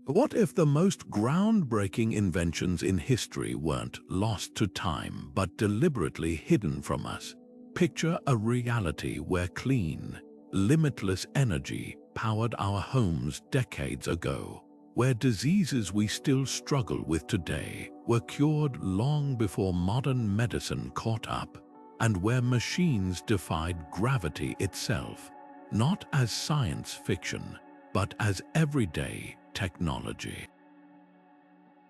What if the most groundbreaking inventions in history weren't lost to time but deliberately hidden from us? Picture a reality where clean, limitless energy powered our homes decades ago, where diseases we still struggle with today were cured long before modern medicine caught up, and where machines defied gravity itself, not as science fiction, but as everyday technology.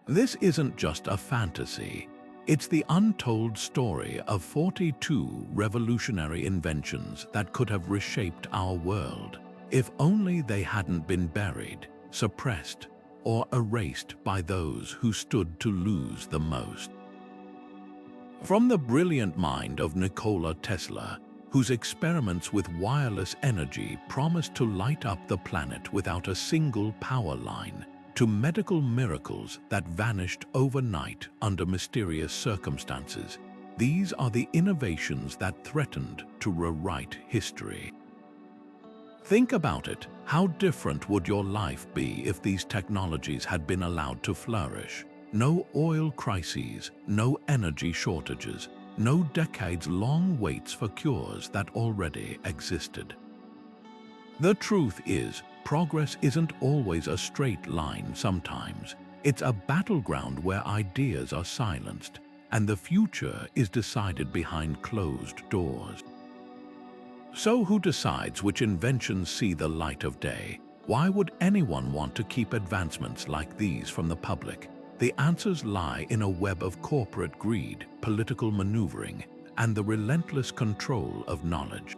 This isn't just a fantasy. It's the untold story of 42 revolutionary inventions that could have reshaped our world, if only they hadn't been buried, suppressed, or erased by those who stood to lose the most. From the brilliant mind of Nikola Tesla, whose experiments with wireless energy promised to light up the planet without a single power line, to medical miracles that vanished overnight under mysterious circumstances, these are the innovations that threatened to rewrite history. Think about it. How different would your life be if these technologies had been allowed to flourish? No oil crises, no energy shortages, no decades-long waits for cures that already existed. The truth is, progress isn't always a straight line sometimes. It's a battleground where ideas are silenced, and the future is decided behind closed doors. So who decides which inventions see the light of day? Why would anyone want to keep advancements like these from the public? The answers lie in a web of corporate greed, political maneuvering, and the relentless control of knowledge.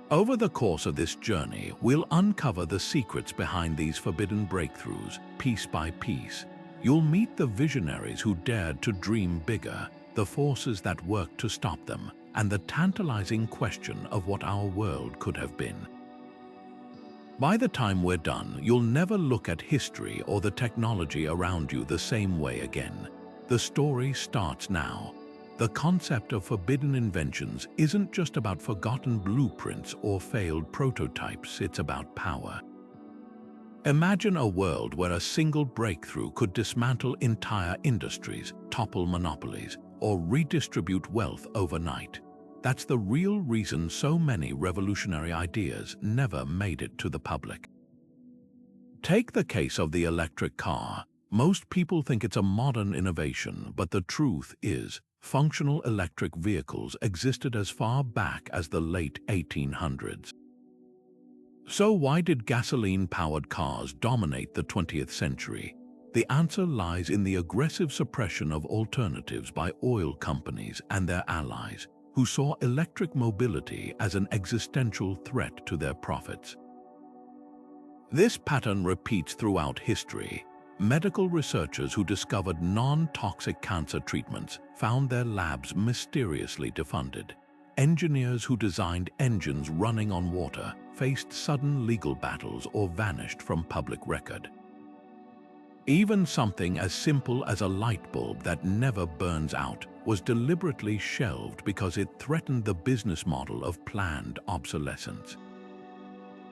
Over the course of this journey, we'll uncover the secrets behind these forbidden breakthroughs, piece by piece. You'll meet the visionaries who dared to dream bigger, the forces that worked to stop them, and the tantalizing question of what our world could have been. By the time we're done, you'll never look at history or the technology around you the same way again. The story starts now. The concept of forbidden inventions isn't just about forgotten blueprints or failed prototypes, it's about power. Imagine a world where a single breakthrough could dismantle entire industries, topple monopolies, or redistribute wealth overnight. That's the real reason so many revolutionary ideas never made it to the public. Take the case of the electric car. Most people think it's a modern innovation, but the truth is, functional electric vehicles existed as far back as the late 1800s. So why did gasoline-powered cars dominate the 20th century? The answer lies in the aggressive suppression of alternatives by oil companies and their allies, who saw electric mobility as an existential threat to their profits. This pattern repeats throughout history. Medical researchers who discovered non-toxic cancer treatments found their labs mysteriously defunded. Engineers who designed engines running on water faced sudden legal battles or vanished from public record. Even something as simple as a light bulb that never burns out was deliberately shelved because it threatened the business model of planned obsolescence.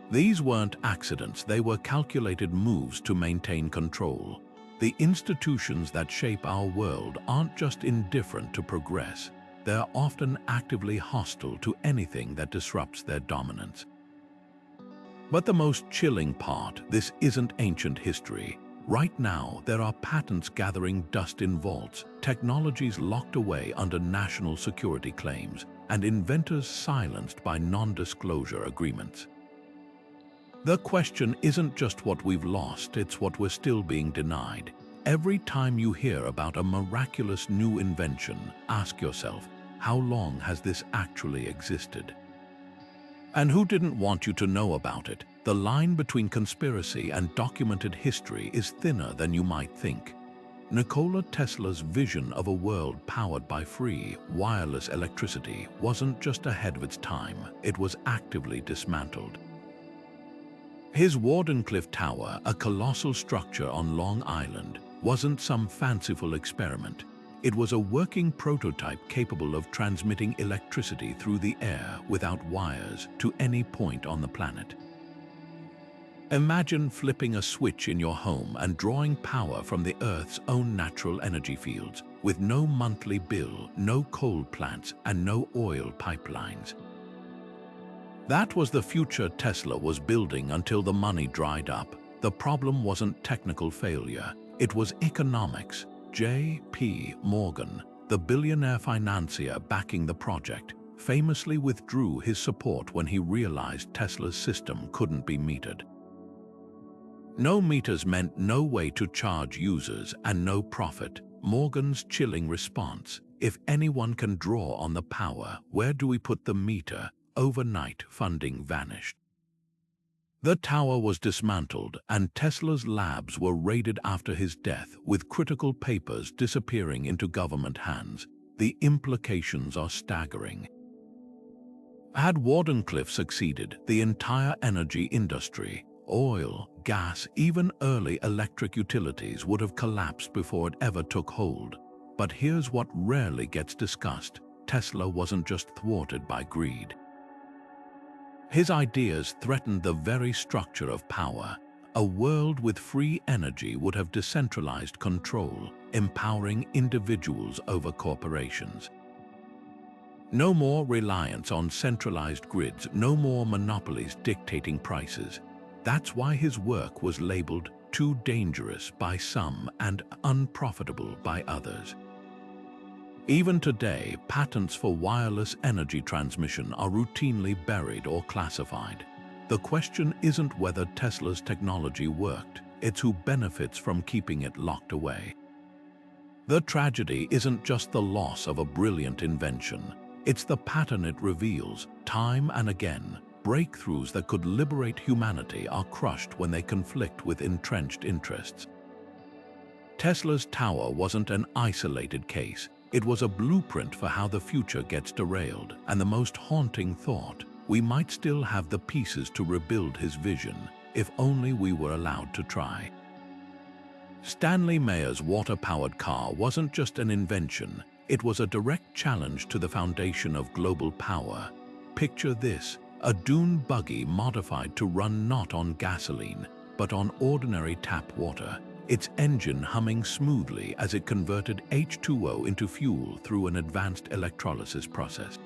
These weren't accidents, they were calculated moves to maintain control. The institutions that shape our world aren't just indifferent to progress, they're often actively hostile to anything that disrupts their dominance. But the most chilling part, this isn't ancient history. Right now, there are patents gathering dust in vaults, technologies locked away under national security claims, and inventors silenced by non-disclosure agreements. The question isn't just what we've lost, it's what we're still being denied. Every time you hear about a miraculous new invention, ask yourself, how long has this actually existed? And who didn't want you to know about it? The line between conspiracy and documented history is thinner than you might think. Nikola Tesla's vision of a world powered by free, wireless electricity wasn't just ahead of its time, it was actively dismantled. His Wardencliffe Tower, a colossal structure on Long Island, wasn't some fanciful experiment. It was a working prototype capable of transmitting electricity through the air without wires to any point on the planet. Imagine flipping a switch in your home and drawing power from the Earth's own natural energy fields, with no monthly bill, no coal plants, and no oil pipelines. That was the future Tesla was building until the money dried up. The problem wasn't technical failure, it was economics. J.P. Morgan, the billionaire financier backing the project, famously withdrew his support when he realized Tesla's system couldn't be metered. No meters meant no way to charge users and no profit. Morgan's chilling response: if anyone can draw on the power, where do we put the meter? Overnight, funding vanished. The tower was dismantled and Tesla's labs were raided after his death, with critical papers disappearing into government hands. The implications are staggering. Had Wardencliffe succeeded, the entire energy industry, oil, gas, even early electric utilities would have collapsed before it ever took hold. But here's what rarely gets discussed: Tesla wasn't just thwarted by greed. His ideas threatened the very structure of power. A world with free energy would have decentralized control, empowering individuals over corporations. No more reliance on centralized grids, no more monopolies dictating prices. That's why his work was labeled too dangerous by some and unprofitable by others. Even today, patents for wireless energy transmission are routinely buried or classified. The question isn't whether Tesla's technology worked, it's who benefits from keeping it locked away. The tragedy isn't just the loss of a brilliant invention, it's the pattern it reveals. Time and again, breakthroughs that could liberate humanity are crushed when they conflict with entrenched interests. Tesla's tower wasn't an isolated case. It was a blueprint for how the future gets derailed, and the most haunting thought: we might still have the pieces to rebuild his vision, if only we were allowed to try. Stanley Meyer's water-powered car wasn't just an invention, it was a direct challenge to the foundation of global power. Picture this: a dune buggy modified to run not on gasoline, but on ordinary tap water, its engine humming smoothly as it converted H2O into fuel through an advanced electrolysis process.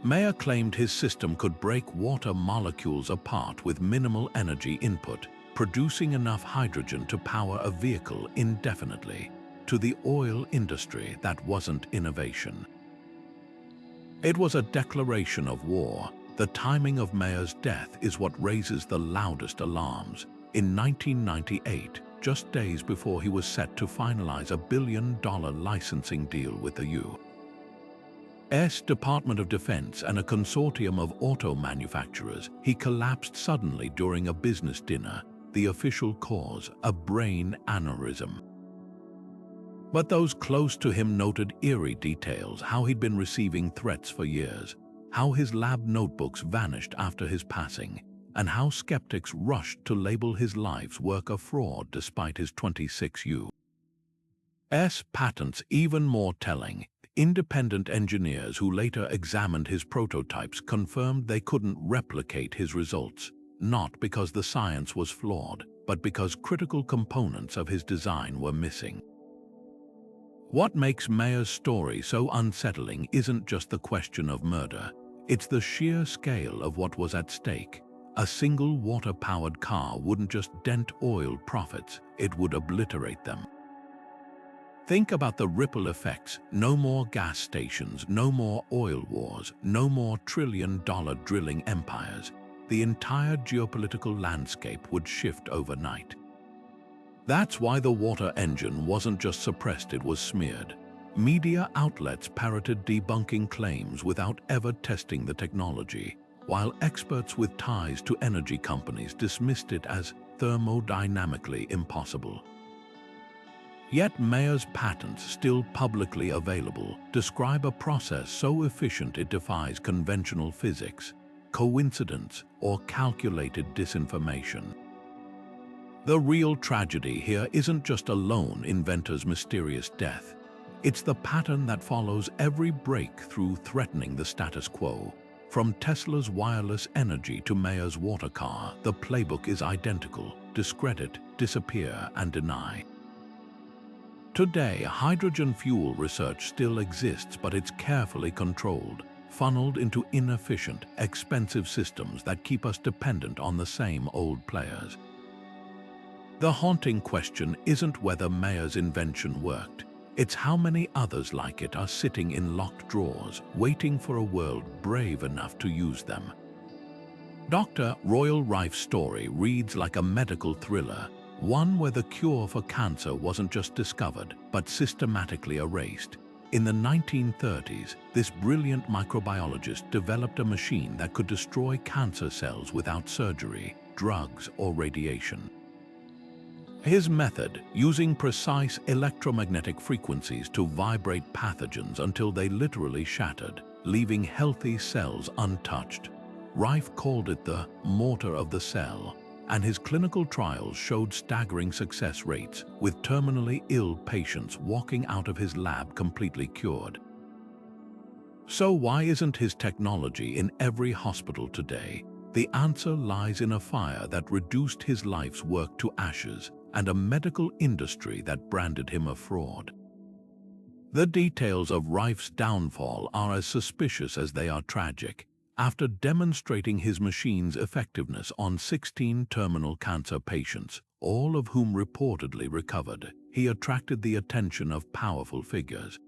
Meyer claimed his system could break water molecules apart with minimal energy input, producing enough hydrogen to power a vehicle indefinitely. To the oil industry, that wasn't innovation. It was a declaration of war. The timing of Meyer's death is what raises the loudest alarms. In 1998, just days before he was set to finalize a $1 billion licensing deal with the U.S. Department of Defense and a consortium of auto manufacturers, he collapsed suddenly during a business dinner. The official cause: a brain aneurysm. But those close to him noted eerie details: how he'd been receiving threats for years, how his lab notebooks vanished after his passing, and how skeptics rushed to label his life's work a fraud despite his 26 U.S. patents. Even more telling, independent engineers who later examined his prototypes confirmed they couldn't replicate his results, not because the science was flawed, but because critical components of his design were missing. What makes Meyer's story so unsettling isn't just the question of murder, it's the sheer scale of what was at stake. A single water-powered car wouldn't just dent oil profits, it would obliterate them. Think about the ripple effects: no more gas stations, no more oil wars, no more trillion-dollar drilling empires. The entire geopolitical landscape would shift overnight. That's why the water engine wasn't just suppressed, it was smeared. Media outlets parroted debunking claims without ever testing the technology, while experts with ties to energy companies dismissed it as thermodynamically impossible. Yet Meyer's patents, still publicly available, describe a process so efficient it defies conventional physics, coincidence, or calculated disinformation. The real tragedy here isn't just a lone inventor's mysterious death. It's the pattern that follows every breakthrough threatening the status quo. From Tesla's wireless energy to Mayer's water car, the playbook is identical: discredit, disappear, and deny. Today, hydrogen fuel research still exists, but it's carefully controlled, funneled into inefficient, expensive systems that keep us dependent on the same old players. The haunting question isn't whether Mayer's invention worked. It's how many others like it are sitting in locked drawers, waiting for a world brave enough to use them. Dr. Royal Rife's story reads like a medical thriller, one where the cure for cancer wasn't just discovered, but systematically erased. In the 1930s, this brilliant microbiologist developed a machine that could destroy cancer cells without surgery, drugs, or radiation. His method, using precise electromagnetic frequencies to vibrate pathogens until they literally shattered, leaving healthy cells untouched. Rife called it the mortar of the cell, and his clinical trials showed staggering success rates, with terminally ill patients walking out of his lab completely cured. So why isn't his technology in every hospital today? The answer lies in a fire that reduced his life's work to ashes, and a medical industry that branded him a fraud. The details of Rife's downfall are as suspicious as they are tragic. After demonstrating his machine's effectiveness on 16 terminal cancer patients, all of whom reportedly recovered, he attracted the attention of powerful figures.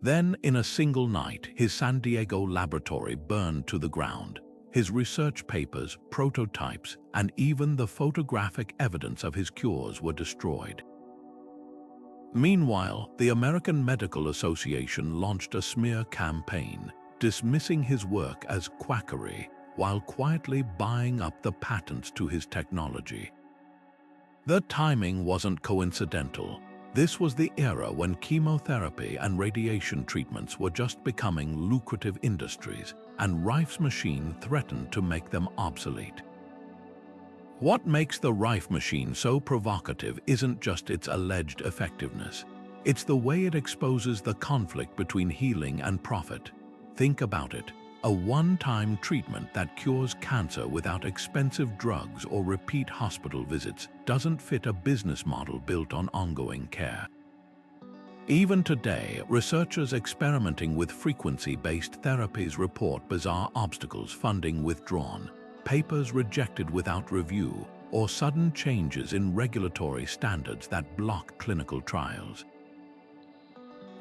Then, in a single night, his San Diego laboratory burned to the ground. His research papers, prototypes, and even the photographic evidence of his cures were destroyed. Meanwhile, the American Medical Association launched a smear campaign, dismissing his work as quackery, while quietly buying up the patents to his technology. The timing wasn't coincidental. This was the era when chemotherapy and radiation treatments were just becoming lucrative industries, and Rife's machine threatened to make them obsolete. What makes the Rife machine so provocative isn't just its alleged effectiveness. It's the way it exposes the conflict between healing and profit. Think about it. A one-time treatment that cures cancer without expensive drugs or repeat hospital visits doesn't fit a business model built on ongoing care. Even today, researchers experimenting with frequency-based therapies report bizarre obstacles: funding withdrawn, papers rejected without review, or sudden changes in regulatory standards that block clinical trials.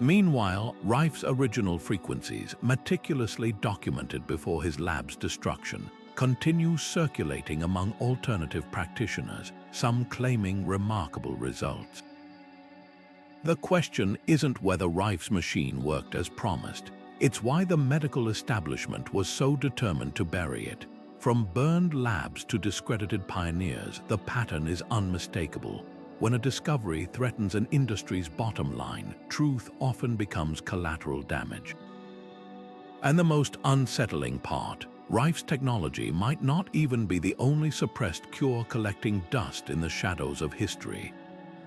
Meanwhile, Rife's original frequencies, meticulously documented before his lab's destruction, continue circulating among alternative practitioners, some claiming remarkable results. The question isn't whether Rife's machine worked as promised. It's why the medical establishment was so determined to bury it. From burned labs to discredited pioneers, the pattern is unmistakable. When a discovery threatens an industry's bottom line, truth often becomes collateral damage. And the most unsettling part, Rife's technology might not even be the only suppressed cure collecting dust in the shadows of history.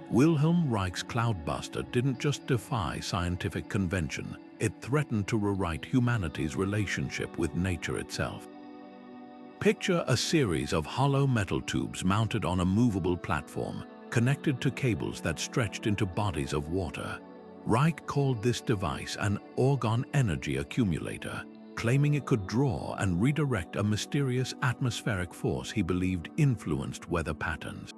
Wilhelm Reich's Cloudbuster didn't just defy scientific convention, it threatened to rewrite humanity's relationship with nature itself. Picture a series of hollow metal tubes mounted on a movable platform, connected to cables that stretched into bodies of water. Reich called this device an orgone energy accumulator, claiming it could draw and redirect a mysterious atmospheric force he believed influenced weather patterns.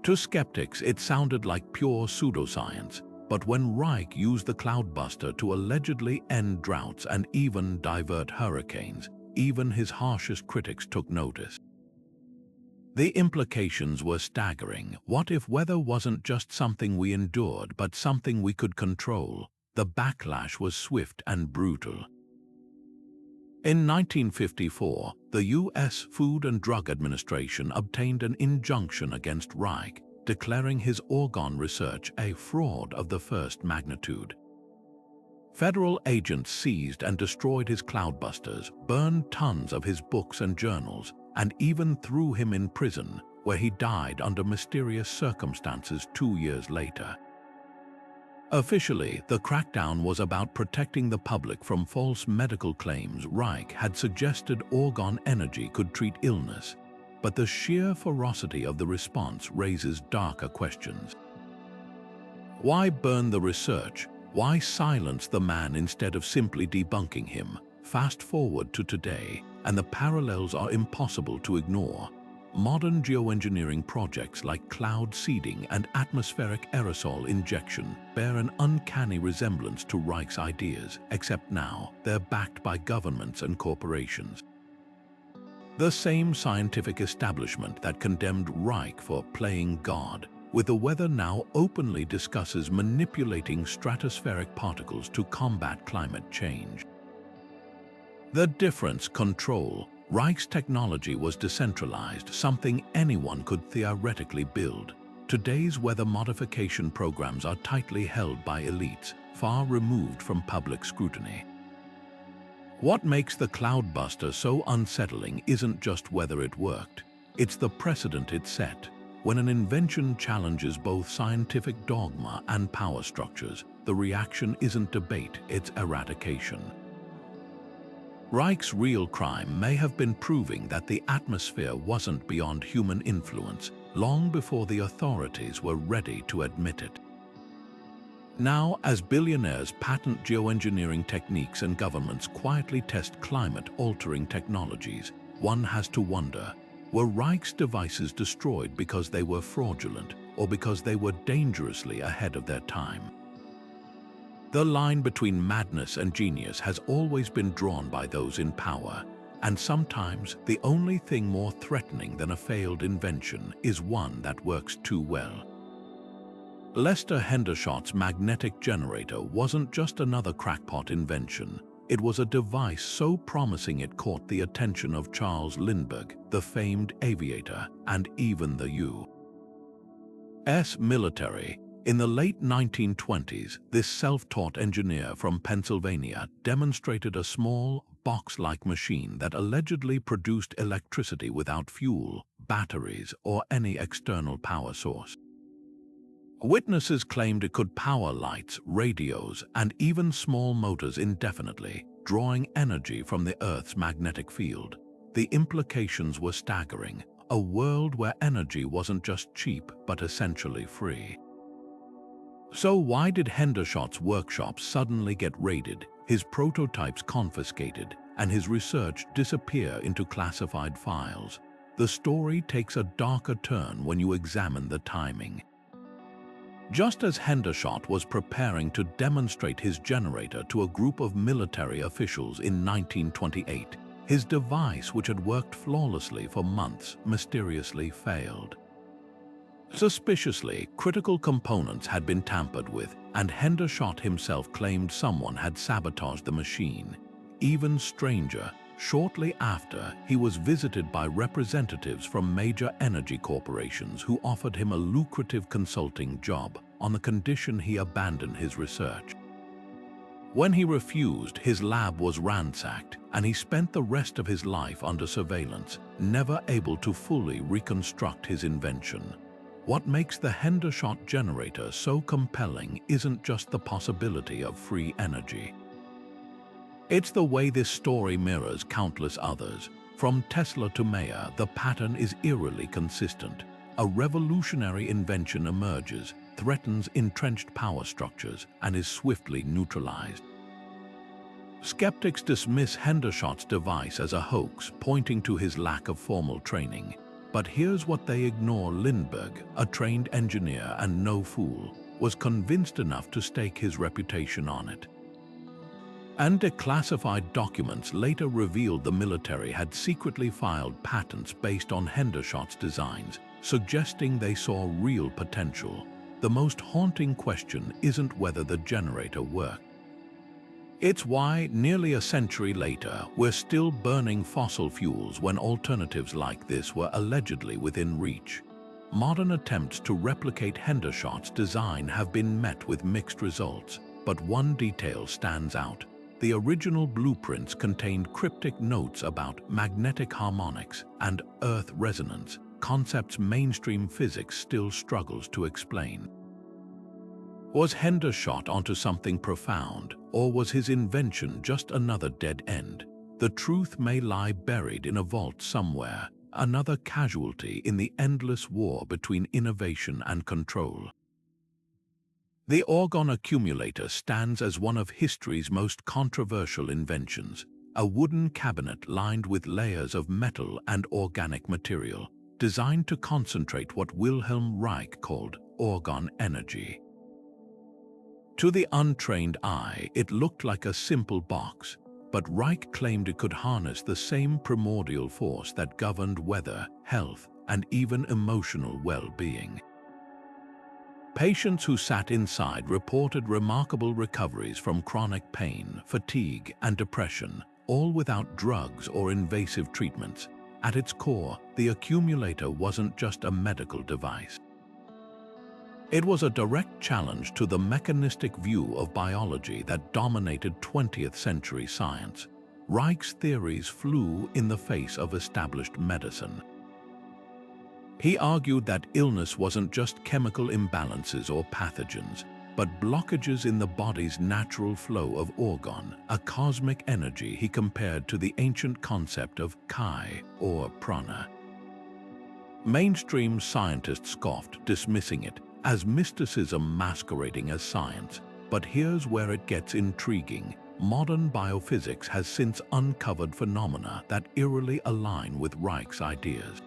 To skeptics, it sounded like pure pseudoscience, but when Reich used the Cloudbuster to allegedly end droughts and even divert hurricanes, even his harshest critics took notice. The implications were staggering. What if weather wasn't just something we endured, but something we could control? The backlash was swift and brutal. In 1954, the U.S. Food and Drug Administration obtained an injunction against Reich, declaring his orgone research a fraud of the first magnitude. Federal agents seized and destroyed his Cloudbusters, burned tons of his books and journals, and even threw him in prison, where he died under mysterious circumstances 2 years later. Officially, the crackdown was about protecting the public from false medical claims. Reich had suggested orgone energy could treat illness, but the sheer ferocity of the response raises darker questions. Why burn the research? Why silence the man instead of simply debunking him? Fast forward to today, and the parallels are impossible to ignore. Modern geoengineering projects like cloud seeding and atmospheric aerosol injection bear an uncanny resemblance to Reich's ideas, except now they're backed by governments and corporations. The same scientific establishment that condemned Reich for playing God with the weather now openly discusses manipulating stratospheric particles to combat climate change. The difference: control. Reich's technology was decentralized, something anyone could theoretically build. Today's weather modification programs are tightly held by elites, far removed from public scrutiny. What makes the Cloudbuster so unsettling isn't just whether it worked, it's the precedent it set. When an invention challenges both scientific dogma and power structures, the reaction isn't debate, it's eradication. Reich's real crime may have been proving that the atmosphere wasn't beyond human influence long before the authorities were ready to admit it. Now, as billionaires patent geoengineering techniques and governments quietly test climate-altering technologies, one has to wonder, were Reich's devices destroyed because they were fraudulent or because they were dangerously ahead of their time? The line between madness and genius has always been drawn by those in power, and sometimes the only thing more threatening than a failed invention is one that works too well. Lester Henderson's magnetic generator wasn't just another crackpot invention. It was a device so promising it caught the attention of Charles Lindbergh, the famed aviator, and even the U.S. military. In the late 1920s, this self-taught engineer from Pennsylvania demonstrated a small, box-like machine that allegedly produced electricity without fuel, batteries, or any external power source. Witnesses claimed it could power lights, radios, and even small motors indefinitely, drawing energy from the Earth's magnetic field. The implications were staggering: a world where energy wasn't just cheap but essentially free. So why did Henderson's workshop suddenly get raided, his prototypes confiscated, and his research disappear into classified files? The story takes a darker turn when you examine the timing. Just as Henderson was preparing to demonstrate his generator to a group of military officials in 1928, his device, which had worked flawlessly for months, mysteriously failed. Suspiciously, critical components had been tampered with, and Henderson himself claimed someone had sabotaged the machine. Even stranger, shortly after, he was visited by representatives from major energy corporations who offered him a lucrative consulting job on the condition he abandoned his research. When he refused, his lab was ransacked, and he spent the rest of his life under surveillance, never able to fully reconstruct his invention. What makes the Henderson generator so compelling isn't just the possibility of free energy. It's the way this story mirrors countless others. From Tesla to Mayer, the pattern is eerily consistent. A revolutionary invention emerges, threatens entrenched power structures, and is swiftly neutralized. Skeptics dismiss Henderson's device as a hoax, pointing to his lack of formal training. But here's what they ignore: Lindbergh, a trained engineer and no fool, was convinced enough to stake his reputation on it. And declassified documents later revealed the military had secretly filed patents based on Henderson's designs, suggesting they saw real potential. The most haunting question isn't whether the generator worked. It's why, nearly a century later, we're still burning fossil fuels when alternatives like this were allegedly within reach. Modern attempts to replicate Henderson's design have been met with mixed results, but one detail stands out. The original blueprints contained cryptic notes about magnetic harmonics and Earth resonance, concepts mainstream physics still struggles to explain. Was Henderson shot onto something profound, or was his invention just another dead end? The truth may lie buried in a vault somewhere, another casualty in the endless war between innovation and control. The orgone accumulator stands as one of history's most controversial inventions, a wooden cabinet lined with layers of metal and organic material, designed to concentrate what Wilhelm Reich called orgone energy. To the untrained eye, it looked like a simple box, but Reich claimed it could harness the same primordial force that governed weather, health, and even emotional well-being. Patients who sat inside reported remarkable recoveries from chronic pain, fatigue, and depression, all without drugs or invasive treatments. At its core, the accumulator wasn't just a medical device. It was a direct challenge to the mechanistic view of biology that dominated 20th century science. Reich's theories flew in the face of established medicine. He argued that illness wasn't just chemical imbalances or pathogens, but blockages in the body's natural flow of orgone, a cosmic energy he compared to the ancient concept of chi, or prana. Mainstream scientists scoffed, dismissing it as mysticism masquerading as science. But here's where it gets intriguing. Modern biophysics has since uncovered phenomena that eerily align with Reich's ideas.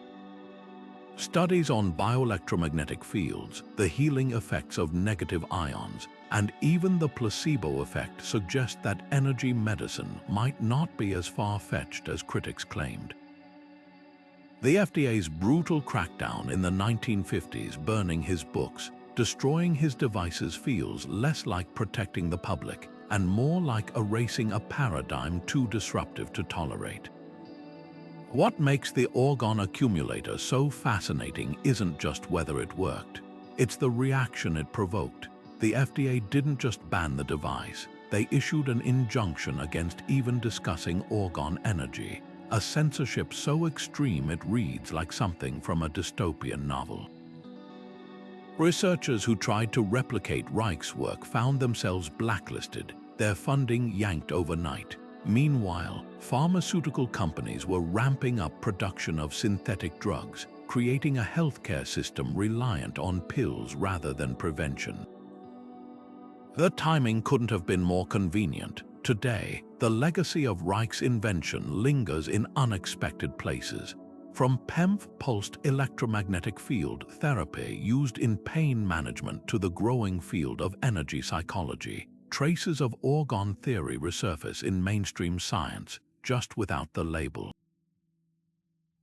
Studies on bioelectromagnetic fields, the healing effects of negative ions, and even the placebo effect suggest that energy medicine might not be as far-fetched as critics claimed. The FDA's brutal crackdown in the 1950s, burning his books, destroying his devices, feels less like protecting the public and more like erasing a paradigm too disruptive to tolerate. What makes the orgone accumulator so fascinating isn't just whether it worked, it's the reaction it provoked. The FDA didn't just ban the device, they issued an injunction against even discussing orgone energy, a censorship so extreme it reads like something from a dystopian novel. Researchers who tried to replicate Reich's work found themselves blacklisted, their funding yanked overnight. Meanwhile, pharmaceutical companies were ramping up production of synthetic drugs, creating a healthcare system reliant on pills rather than prevention. The timing couldn't have been more convenient. Today, the legacy of Reich's invention lingers in unexpected places. From PEMF-pulsed electromagnetic field therapy used in pain management to the growing field of energy psychology, traces of orgone theory resurface in mainstream science, just without the label.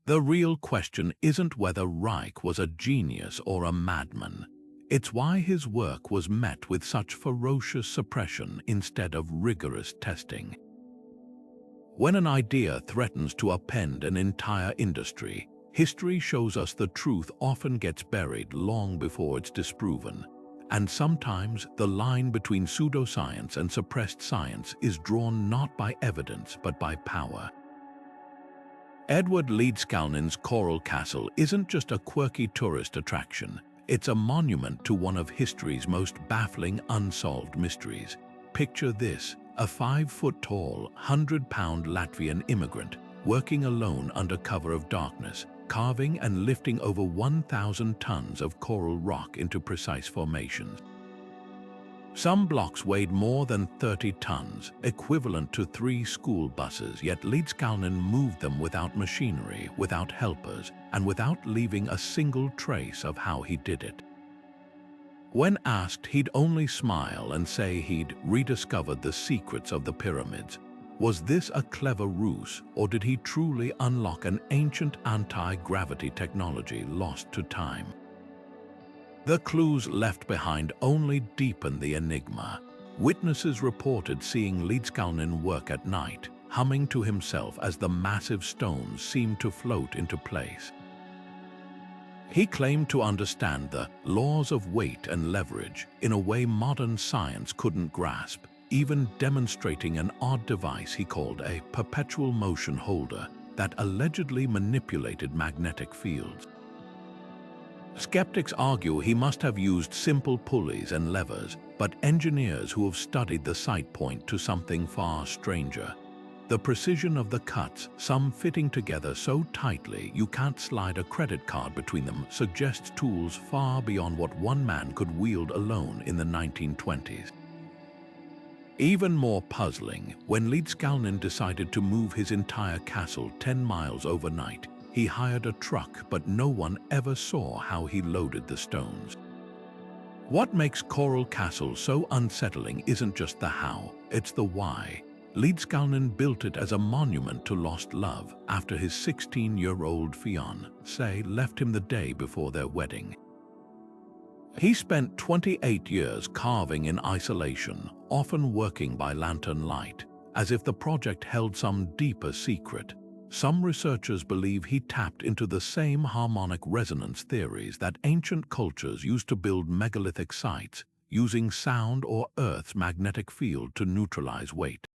The real question isn't whether Reich was a genius or a madman. It's why his work was met with such ferocious suppression instead of rigorous testing. When an idea threatens to upend an entire industry, history shows us the truth often gets buried long before it's disproven. And sometimes the line between pseudoscience and suppressed science is drawn not by evidence but by power. Edward Leeds Kowlen's Coral Castle isn't just a quirky tourist attraction. It's a monument to one of history's most baffling unsolved mysteries. Picture this, a 5-foot-tall, 100-pound Latvian immigrant working alone under cover of darkness, carving and lifting over 1,000 tons of coral rock into precise formations. Some blocks weighed more than 30 tons, equivalent to 3 school buses, yet Leeds Kowlen moved them without machinery, without helpers, and without leaving a single trace of how he did it. When asked, he'd only smile and say he'd rediscovered the secrets of the pyramids. Was this a clever ruse, or did he truly unlock an ancient anti-gravity technology lost to time? The clues left behind only deepened the enigma. Witnesses reported seeing Leeds Kowlen work at night, humming to himself as the massive stones seemed to float into place. He claimed to understand the laws of weight and leverage in a way modern science couldn't grasp, even demonstrating an odd device he called a perpetual motion holder that allegedly manipulated magnetic fields. Skeptics argue he must have used simple pulleys and levers, but engineers who have studied the site point to something far stranger. The precision of the cuts, some fitting together so tightly you can't slide a credit card between them, suggests tools far beyond what one man could wield alone in the 1920s. Even more puzzling, when Leeds decided to move his entire castle 10 miles overnight, he hired a truck, but no one ever saw how he loaded the stones. What makes Coral Castle so unsettling isn't just the how, it's the why. Leeds built it as a monument to lost love after his 16-year-old fiancée left him the day before their wedding. He spent 28 years carving in isolation, often working by lantern light, as if the project held some deeper secret. Some researchers believe he tapped into the same harmonic resonance theories that ancient cultures used to build megalithic sites, using sound or Earth's magnetic field to neutralize weight.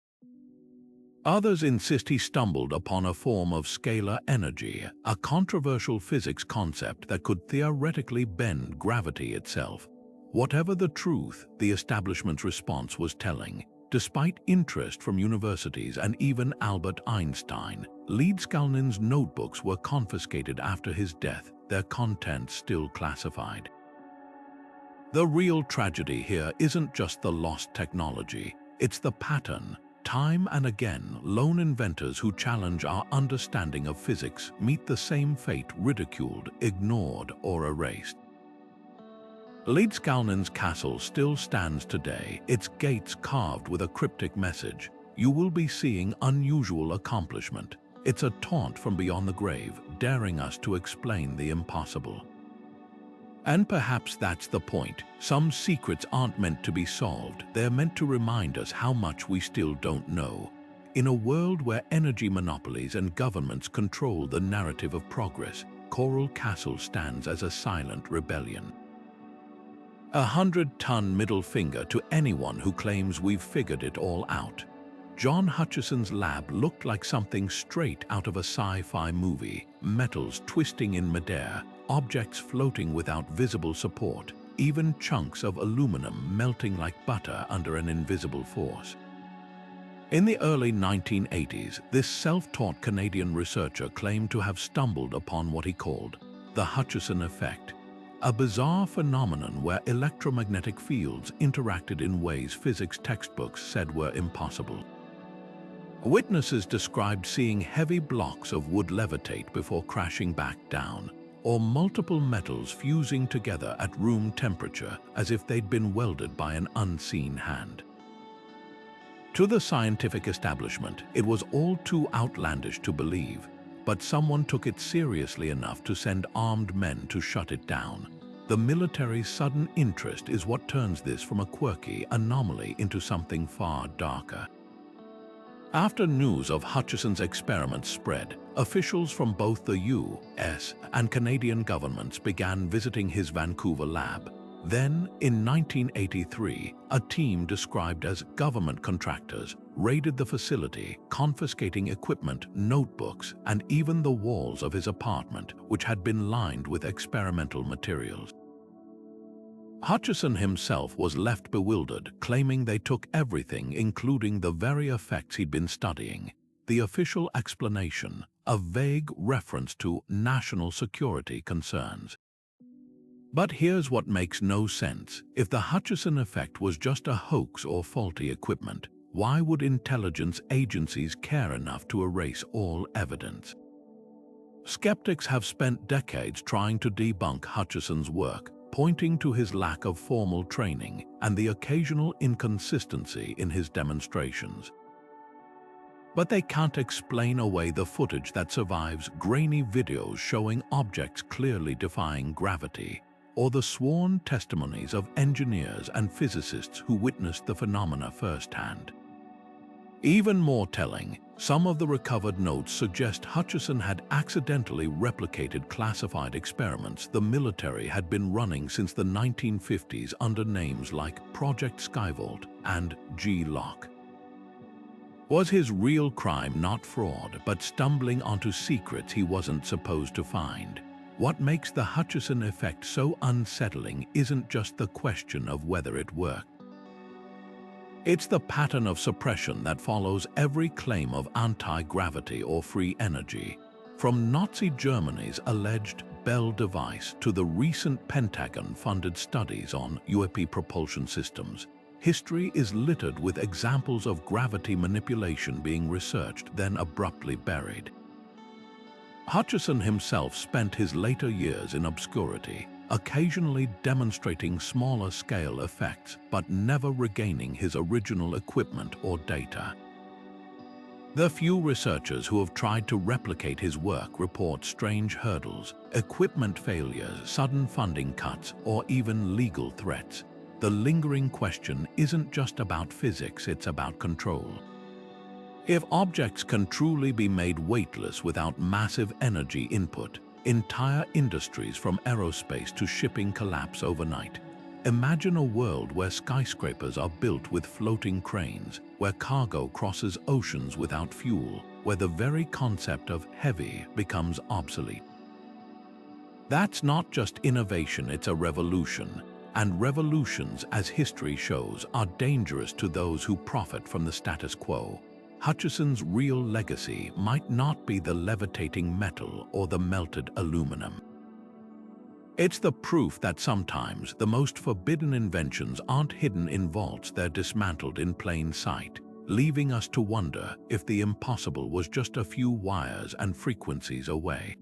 Others insist he stumbled upon a form of scalar energy, a controversial physics concept that could theoretically bend gravity itself. Whatever the truth, the establishment's response was telling. Despite interest from universities and even Albert Einstein, Leeds notebooks were confiscated after his death, their contents still classified. The real tragedy here isn't just the lost technology, it's the pattern. Time and again, lone inventors who challenge our understanding of physics meet the same fate: ridiculed, ignored, or erased. Leeds castle still stands today, its gates carved with a cryptic message. You will be seeing unusual accomplishment. It's a taunt from beyond the grave, daring us to explain the impossible. And perhaps that's the point. Some secrets aren't meant to be solved, they're meant to remind us how much we still don't know. In a world where energy monopolies and governments control the narrative of progress, Coral Castle stands as a silent rebellion. A 100-ton middle finger to anyone who claims we've figured it all out. John Hutchison's lab looked like something straight out of a sci-fi movie, metals twisting in midair, objects floating without visible support, even chunks of aluminum melting like butter under an invisible force. In the early 1980s, this self-taught Canadian researcher claimed to have stumbled upon what he called the Hutchison effect, a bizarre phenomenon where electromagnetic fields interacted in ways physics textbooks said were impossible. Witnesses described seeing heavy blocks of wood levitate before crashing back down, or multiple metals fusing together at room temperature as if they'd been welded by an unseen hand. To the scientific establishment, it was all too outlandish to believe, but someone took it seriously enough to send armed men to shut it down. The military's sudden interest is what turns this from a quirky anomaly into something far darker. After news of Hutchison's experiments spread, officials from both the US and Canadian governments began visiting his Vancouver lab. Then, in 1983, a team described as government contractors raided the facility, confiscating equipment, notebooks, and even the walls of his apartment, which had been lined with experimental materials. Hutchison himself was left bewildered, claiming they took everything, including the very effects he'd been studying. The official explanation, a vague reference to national security concerns. But here's what makes no sense. If the Hutchison effect was just a hoax or faulty equipment, why would intelligence agencies care enough to erase all evidence? Skeptics have spent decades trying to debunk Hutchison's work, pointing to his lack of formal training and the occasional inconsistency in his demonstrations. But they can't explain away the footage that survives, grainy videos showing objects clearly defying gravity, or the sworn testimonies of engineers and physicists who witnessed the phenomena firsthand. Even more telling, some of the recovered notes suggest Hutchison had accidentally replicated classified experiments the military had been running since the 1950s under names like Project Skyvault and G-Lock. Was his real crime not fraud, but stumbling onto secrets he wasn't supposed to find? What makes the Hutchison effect so unsettling isn't just the question of whether it worked. It's the pattern of suppression that follows every claim of anti-gravity or free energy, from Nazi Germany's alleged Bell device to the recent Pentagon-funded studies on UAP propulsion systems. History is littered with examples of gravity manipulation being researched then abruptly buried. Hutchison himself spent his later years in obscurity, occasionally demonstrating smaller-scale effects but never regaining his original equipment or data. The few researchers who have tried to replicate his work report strange hurdles, equipment failures, sudden funding cuts, or even legal threats. The lingering question isn't just about physics, it's about control. If objects can truly be made weightless without massive energy input, entire industries from aerospace to shipping collapse overnight. Imagine a world where skyscrapers are built with floating cranes, where cargo crosses oceans without fuel, where the very concept of heavy becomes obsolete. That's not just innovation, it's a revolution. And revolutions, as history shows, are dangerous to those who profit from the status quo. Hutchison's real legacy might not be the levitating metal or the melted aluminum. It's the proof that sometimes the most forbidden inventions aren't hidden in vaults, they're dismantled in plain sight, leaving us to wonder if the impossible was just a few wires and frequencies away.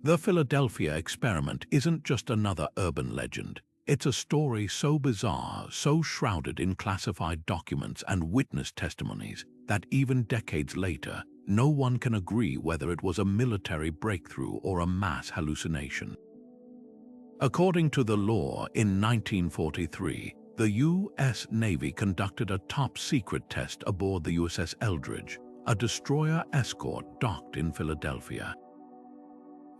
The Philadelphia experiment isn't just another urban legend. It's a story so bizarre, so shrouded in classified documents and witness testimonies, that even decades later, no one can agree whether it was a military breakthrough or a mass hallucination. According to the law, in 1943, the U.S. Navy conducted a top-secret test aboard the USS Eldridge, a destroyer escort docked in Philadelphia.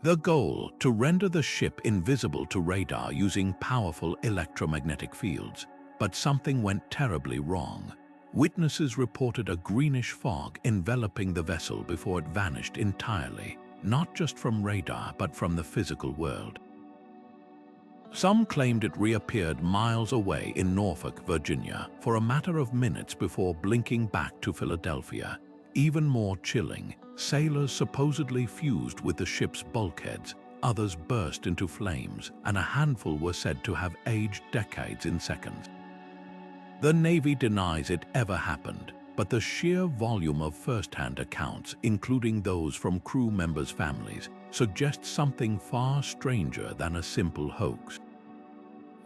The goal, to render the ship invisible to radar using powerful electromagnetic fields. But something went terribly wrong. Witnesses reported a greenish fog enveloping the vessel before it vanished entirely, not just from radar but from the physical world. Some claimed it reappeared miles away in Norfolk, Virginia, for a matter of minutes before blinking back to Philadelphia. Even more chilling, sailors supposedly fused with the ship's bulkheads, others burst into flames, and a handful were said to have aged decades in seconds. The Navy denies it ever happened, but the sheer volume of first-hand accounts, including those from crew members' families, suggests something far stranger than a simple hoax.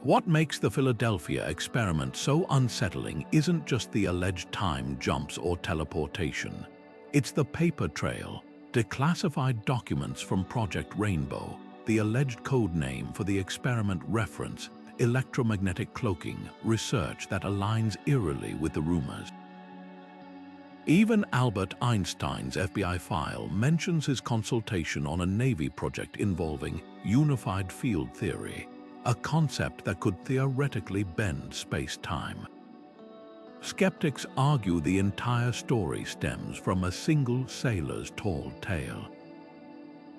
What makes the Philadelphia experiment so unsettling isn't just the alleged time jumps or teleportation. It's the paper trail, declassified documents from Project Rainbow, the alleged code name for the experiment reference, electromagnetic cloaking, research that aligns eerily with the rumors. Even Albert Einstein's FBI file mentions his consultation on a Navy project involving unified field theory, a concept that could theoretically bend space-time. Skeptics argue the entire story stems from a single sailor's tall tale.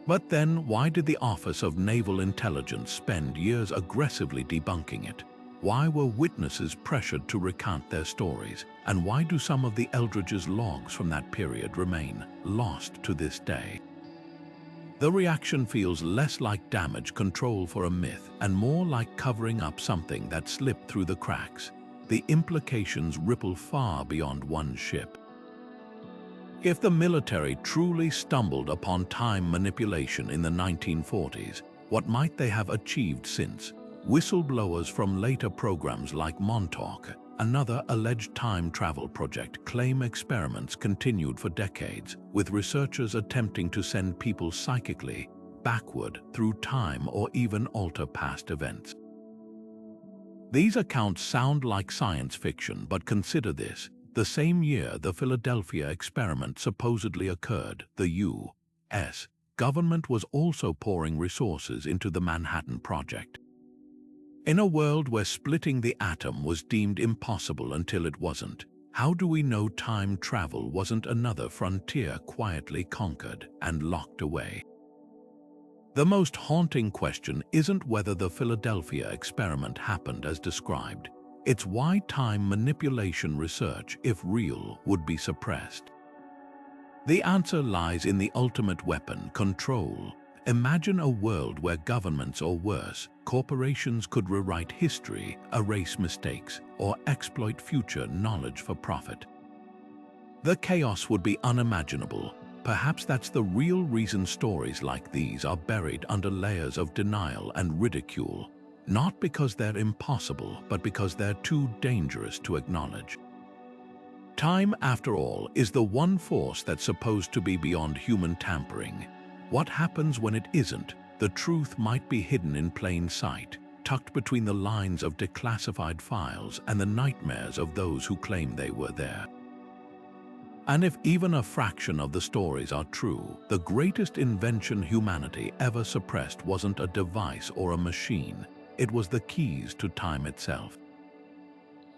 But then, why did the Office of Naval Intelligence spend years aggressively debunking it? Why were witnesses pressured to recount their stories? And why do some of the Eldridge's logs from that period remain lost to this day? The reaction feels less like damage control for a myth and more like covering up something that slipped through the cracks. The implications ripple far beyond one ship. If the military truly stumbled upon time manipulation in the 1940s, what might they have achieved since? Whistleblowers from later programs like Montauk, another alleged time travel project, claim experiments continued for decades, with researchers attempting to send people psychically backward through time or even alter past events. These accounts sound like science fiction, but consider this. The same year the Philadelphia experiment supposedly occurred, the U.S. government was also pouring resources into the Manhattan Project. In a world where splitting the atom was deemed impossible until it wasn't, how do we know time travel wasn't another frontier quietly conquered and locked away? The most haunting question isn't whether the Philadelphia experiment happened as described. It's why time manipulation research, if real, would be suppressed. The answer lies in the ultimate weapon, control. Imagine a world where governments, or worse, corporations could rewrite history, erase mistakes, or exploit future knowledge for profit. The chaos would be unimaginable. Perhaps that's the real reason stories like these are buried under layers of denial and ridicule. Not because they're impossible, but because they're too dangerous to acknowledge. Time, after all, is the one force that's supposed to be beyond human tampering. What happens when it isn't? The truth might be hidden in plain sight, tucked between the lines of declassified files and the nightmares of those who claim they were there. And if even a fraction of the stories are true, the greatest invention humanity ever suppressed wasn't a device or a machine. It was the keys to time itself.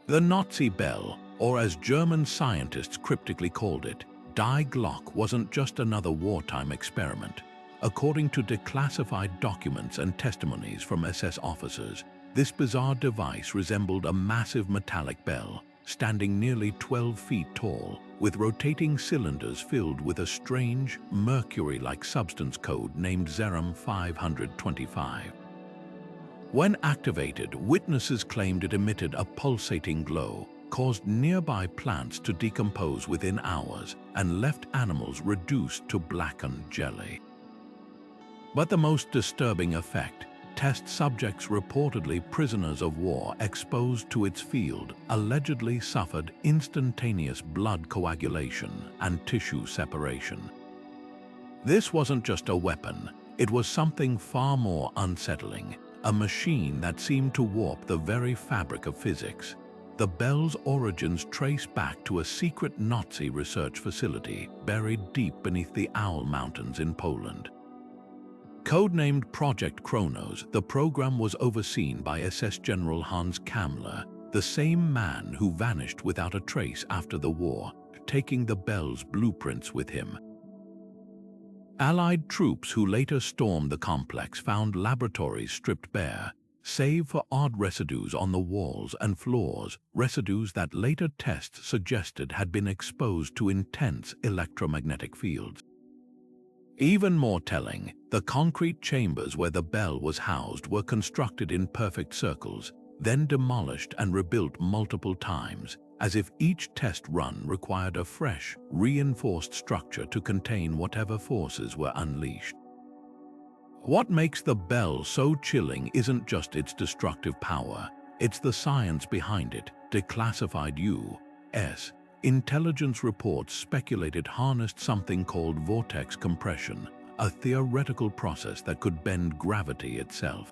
The Nazi bell, or as German scientists cryptically called it, Die Glock, wasn't just another wartime experiment. According to declassified documents and testimonies from SS officers, this bizarre device resembled a massive metallic bell, standing nearly 12 feet tall, with rotating cylinders filled with a strange, mercury-like substance code named Zerum 525. When activated, witnesses claimed it emitted a pulsating glow, caused nearby plants to decompose within hours, and left animals reduced to blackened jelly. But the most disturbing effect, test subjects, reportedly prisoners of war exposed to its field, allegedly suffered instantaneous blood coagulation and tissue separation. This wasn't just a weapon, it was something far more unsettling, a machine that seemed to warp the very fabric of physics. The bell's origins trace back to a secret Nazi research facility buried deep beneath the Owl Mountains in Poland. Codenamed Project Kronos, the program was overseen by SS General Hans Kammler, the same man who vanished without a trace after the war, taking the bell's blueprints with him. Allied troops who later stormed the complex found laboratories stripped bare, save for odd residues on the walls and floors, residues that later tests suggested had been exposed to intense electromagnetic fields. Even more telling, the concrete chambers where the bell was housed were constructed in perfect circles, then demolished and rebuilt multiple times, as if each test run required a fresh, reinforced structure to contain whatever forces were unleashed. What makes the bell so chilling isn't just its destructive power, it's the science behind it. Declassified U.S. intelligence reports speculated harnessed something called vortex compression, a theoretical process that could bend gravity itself.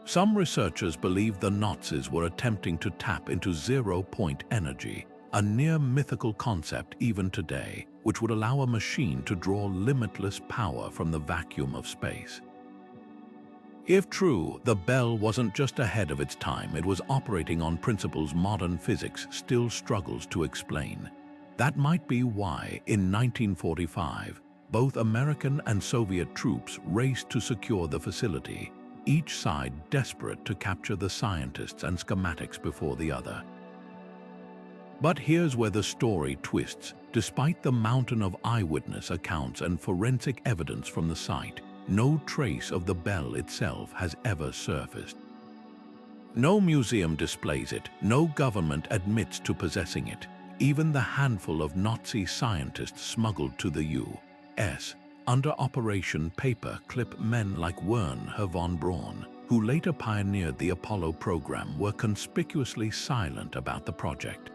Some researchers believe the Nazis were attempting to tap into zero-point energy, a near-mythical concept even today, which would allow a machine to draw limitless power from the vacuum of space. If true, the bell wasn't just ahead of its time, it was operating on principles modern physics still struggles to explain. That might be why, in 1945, both American and Soviet troops raced to secure the facility, each side desperate to capture the scientists and schematics before the other. But here's where the story twists. Despite the mountain of eyewitness accounts and forensic evidence from the site, no trace of the bell itself has ever surfaced. No museum displays it, no government admits to possessing it. Even the handful of Nazi scientists smuggled to the U.S. under Operation Paperclip, men like Werner von Braun, who later pioneered the Apollo program, were conspicuously silent about the project.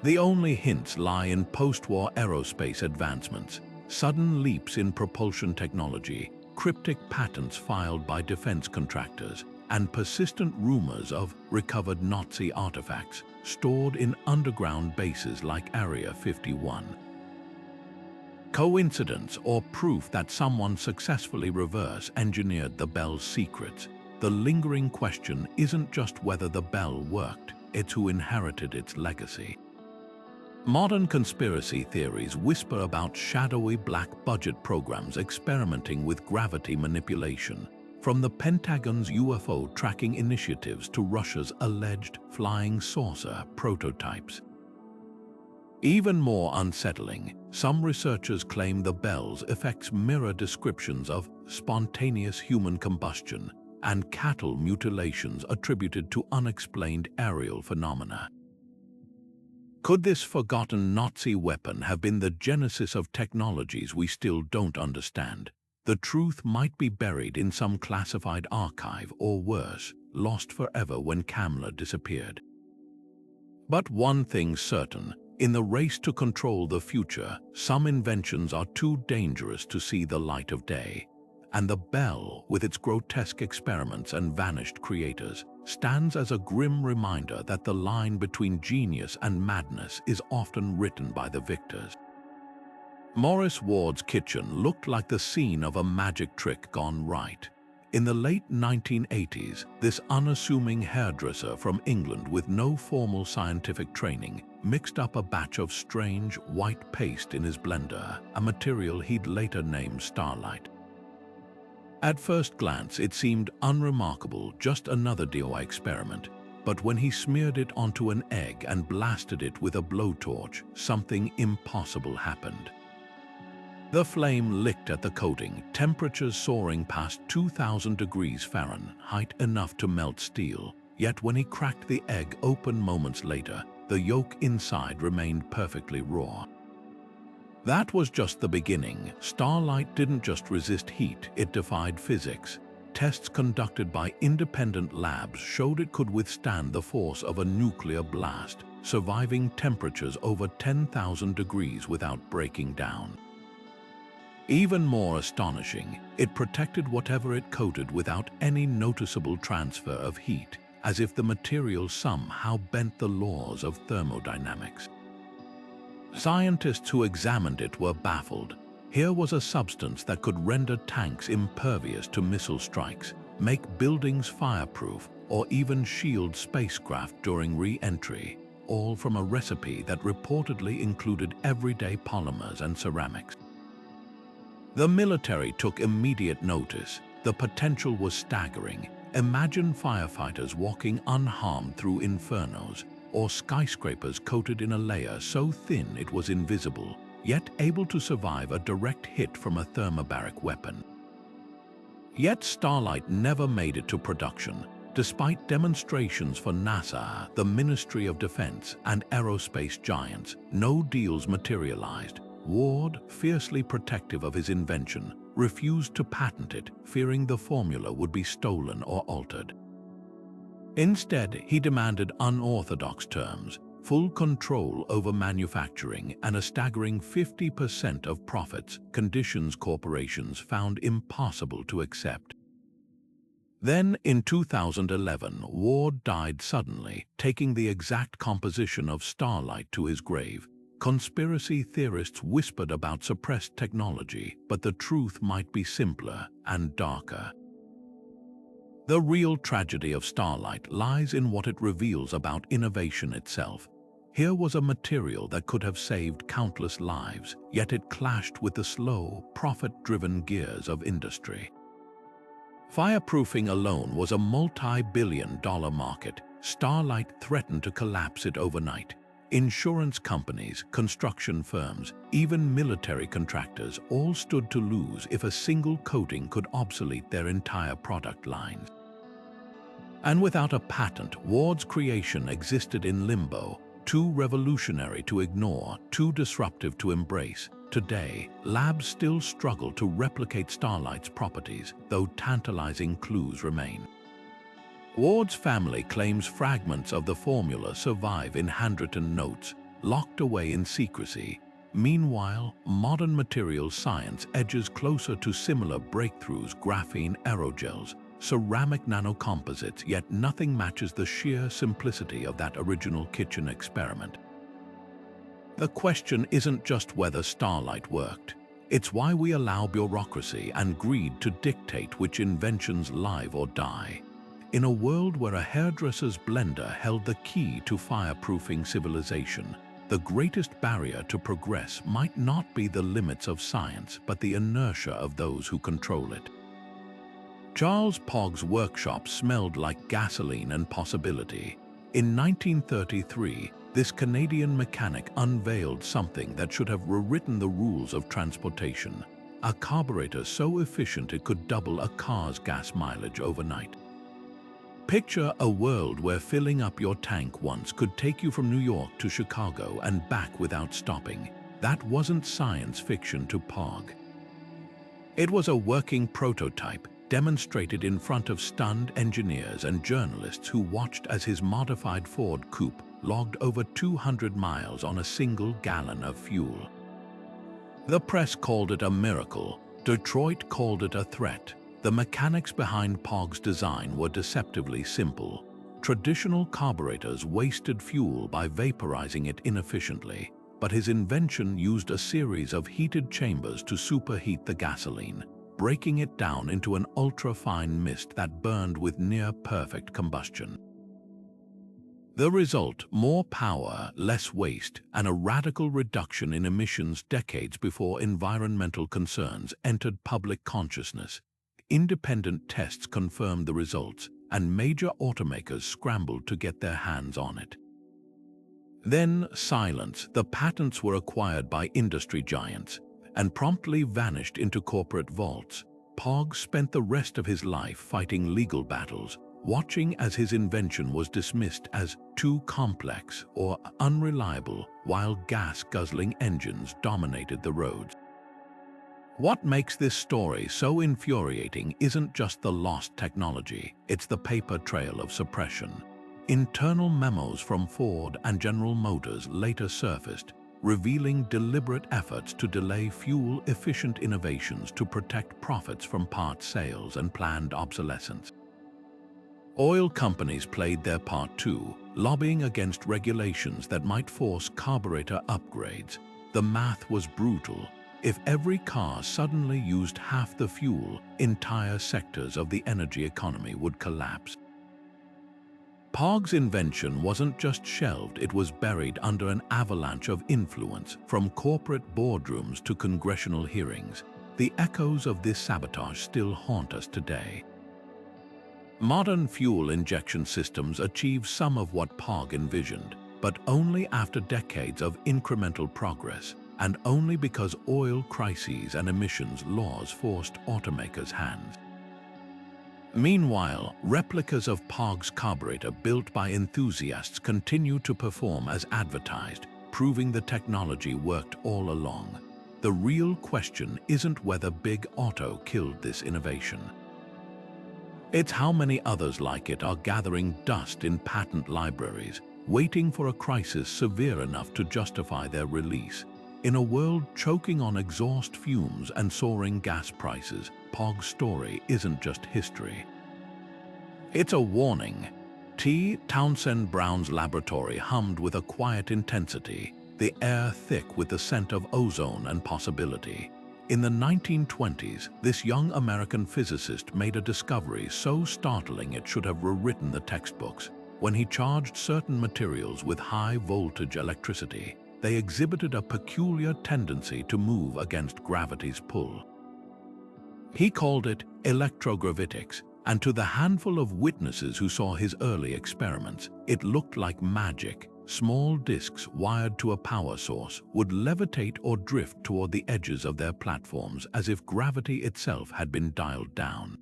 The only hints lie in post-war aerospace advancements, sudden leaps in propulsion technology, cryptic patents filed by defense contractors, and persistent rumors of recovered Nazi artifacts stored in underground bases like Area 51. Coincidence or proof that someone successfully reverse-engineered the bell's secrets? The lingering question isn't just whether the bell worked, it's who inherited its legacy. Modern conspiracy theories whisper about shadowy black-budget programs experimenting with gravity manipulation, from the Pentagon's UFO tracking initiatives to Russia's alleged flying saucer prototypes. Even more unsettling, some researchers claim the bell's effects mirror descriptions of spontaneous human combustion and cattle mutilations attributed to unexplained aerial phenomena. Could this forgotten Nazi weapon have been the genesis of technologies we still don't understand? The truth might be buried in some classified archive, or worse, lost forever when Kowlen disappeared. But one thing's certain: in the race to control the future, some inventions are too dangerous to see the light of day. And the bell, with its grotesque experiments and vanished creators, stands as a grim reminder that the line between genius and madness is often written by the victors. Maurice Ward's kitchen looked like the scene of a magic trick gone right. In the late 1980s, this unassuming hairdresser from England with no formal scientific training mixed up a batch of strange white paste in his blender, a material he'd later named Starlight. At first glance, it seemed unremarkable, just another DIY experiment. But when he smeared it onto an egg and blasted it with a blowtorch, something impossible happened. The flame licked at the coating, temperatures soaring past 2,000 degrees Fahrenheit, enough to melt steel. Yet when he cracked the egg open moments later, the yolk inside remained perfectly raw. That was just the beginning. Starlight didn't just resist heat, it defied physics. Tests conducted by independent labs showed it could withstand the force of a nuclear blast, surviving temperatures over 10,000 degrees without breaking down. Even more astonishing, it protected whatever it coated without any noticeable transfer of heat, as if the material somehow bent the laws of thermodynamics. Scientists who examined it were baffled. Here was a substance that could render tanks impervious to missile strikes, make buildings fireproof, or even shield spacecraft during re-entry, all from a recipe that reportedly included everyday polymers and ceramics. The military took immediate notice. The potential was staggering. Imagine firefighters walking unharmed through infernos, or skyscrapers coated in a layer so thin it was invisible, yet able to survive a direct hit from a thermobaric weapon. Yet Starlight never made it to production. Despite demonstrations for NASA, the Ministry of Defense, and aerospace giants, no deals materialized. Ward, fiercely protective of his invention, refused to patent it, fearing the formula would be stolen or altered. Instead, he demanded unorthodox terms, full control over manufacturing, and a staggering 50% of profits, conditions corporations found impossible to accept. Then, in 2011, Ward died suddenly, taking the exact composition of Starlight to his grave. Conspiracy theorists whispered about suppressed technology, but the truth might be simpler and darker. The real tragedy of Starlight lies in what it reveals about innovation itself. Here was a material that could have saved countless lives, yet it clashed with the slow, profit-driven gears of industry. Fireproofing alone was a multi-billion-dollar market. Starlight threatened to collapse it overnight. Insurance companies, construction firms, even military contractors all stood to lose if a single coating could obsolete their entire product lines. And without a patent, Ward's creation existed in limbo, too revolutionary to ignore, too disruptive to embrace. Today, labs still struggle to replicate Starlight's properties, though tantalizing clues remain. Ward's family claims fragments of the formula survive in handwritten notes, locked away in secrecy. Meanwhile, modern materials science edges closer to similar breakthroughs: graphene aerogels, ceramic nanocomposites, yet nothing matches the sheer simplicity of that original kitchen experiment. The question isn't just whether Starlight worked. It's why we allow bureaucracy and greed to dictate which inventions live or die. In a world where a hairdresser's blender held the key to fireproofing civilization, the greatest barrier to progress might not be the limits of science, but the inertia of those who control it. Charles Pogg's workshop smelled like gasoline and possibility. In 1933, this Canadian mechanic unveiled something that should have rewritten the rules of transportation: a carburetor so efficient it could double a car's gas mileage overnight. Picture a world where filling up your tank once could take you from New York to Chicago and back without stopping. That wasn't science fiction to Pogg. It was a working prototype, demonstrated in front of stunned engineers and journalists who watched as his modified Ford coupe logged over 200 miles on a single gallon of fuel. The press called it a miracle. Detroit called it a threat. The mechanics behind Pogg's design were deceptively simple. Traditional carburetors wasted fuel by vaporizing it inefficiently, but his invention used a series of heated chambers to superheat the gasoline, breaking it down into an ultra-fine mist that burned with near-perfect combustion. The result: more power, less waste, and a radical reduction in emissions decades before environmental concerns entered public consciousness. Independent tests confirmed the results, and major automakers scrambled to get their hands on it. Then silence. The patents were acquired by industry giants and promptly vanished into corporate vaults. Pogg spent the rest of his life fighting legal battles, watching as his invention was dismissed as too complex or unreliable, while gas-guzzling engines dominated the roads. What makes this story so infuriating isn't just the lost technology, it's the paper trail of suppression. Internal memos from Ford and General Motors later surfaced, revealing deliberate efforts to delay fuel-efficient innovations to protect profits from parts sales and planned obsolescence. Oil companies played their part too, lobbying against regulations that might force carburetor upgrades. The math was brutal. If every car suddenly used half the fuel, entire sectors of the energy economy would collapse. Pogg's invention wasn't just shelved, it was buried under an avalanche of influence, from corporate boardrooms to congressional hearings. The echoes of this sabotage still haunt us today. Modern fuel injection systems achieve some of what Pogg envisioned, but only after decades of incremental progress, and only because oil crises and emissions laws forced automakers' hands. Meanwhile, replicas of Pogg's carburetor built by enthusiasts continue to perform as advertised, proving the technology worked all along. The real question isn't whether Big Auto killed this innovation. It's how many others like it are gathering dust in patent libraries, waiting for a crisis severe enough to justify their release. In a world choking on exhaust fumes and soaring gas prices, Pogg's story isn't just history. It's a warning. Townsend Brown's laboratory hummed with a quiet intensity, the air thick with the scent of ozone and possibility. In the 1920s, this young American physicist made a discovery so startling it should have rewritten the textbooks. When he charged certain materials with high-voltage electricity, they exhibited a peculiar tendency to move against gravity's pull. He called it Electrogravitics, and to the handful of witnesses who saw his early experiments, it looked like magic. Small disks wired to a power source would levitate or drift toward the edges of their platforms as if gravity itself had been dialed down.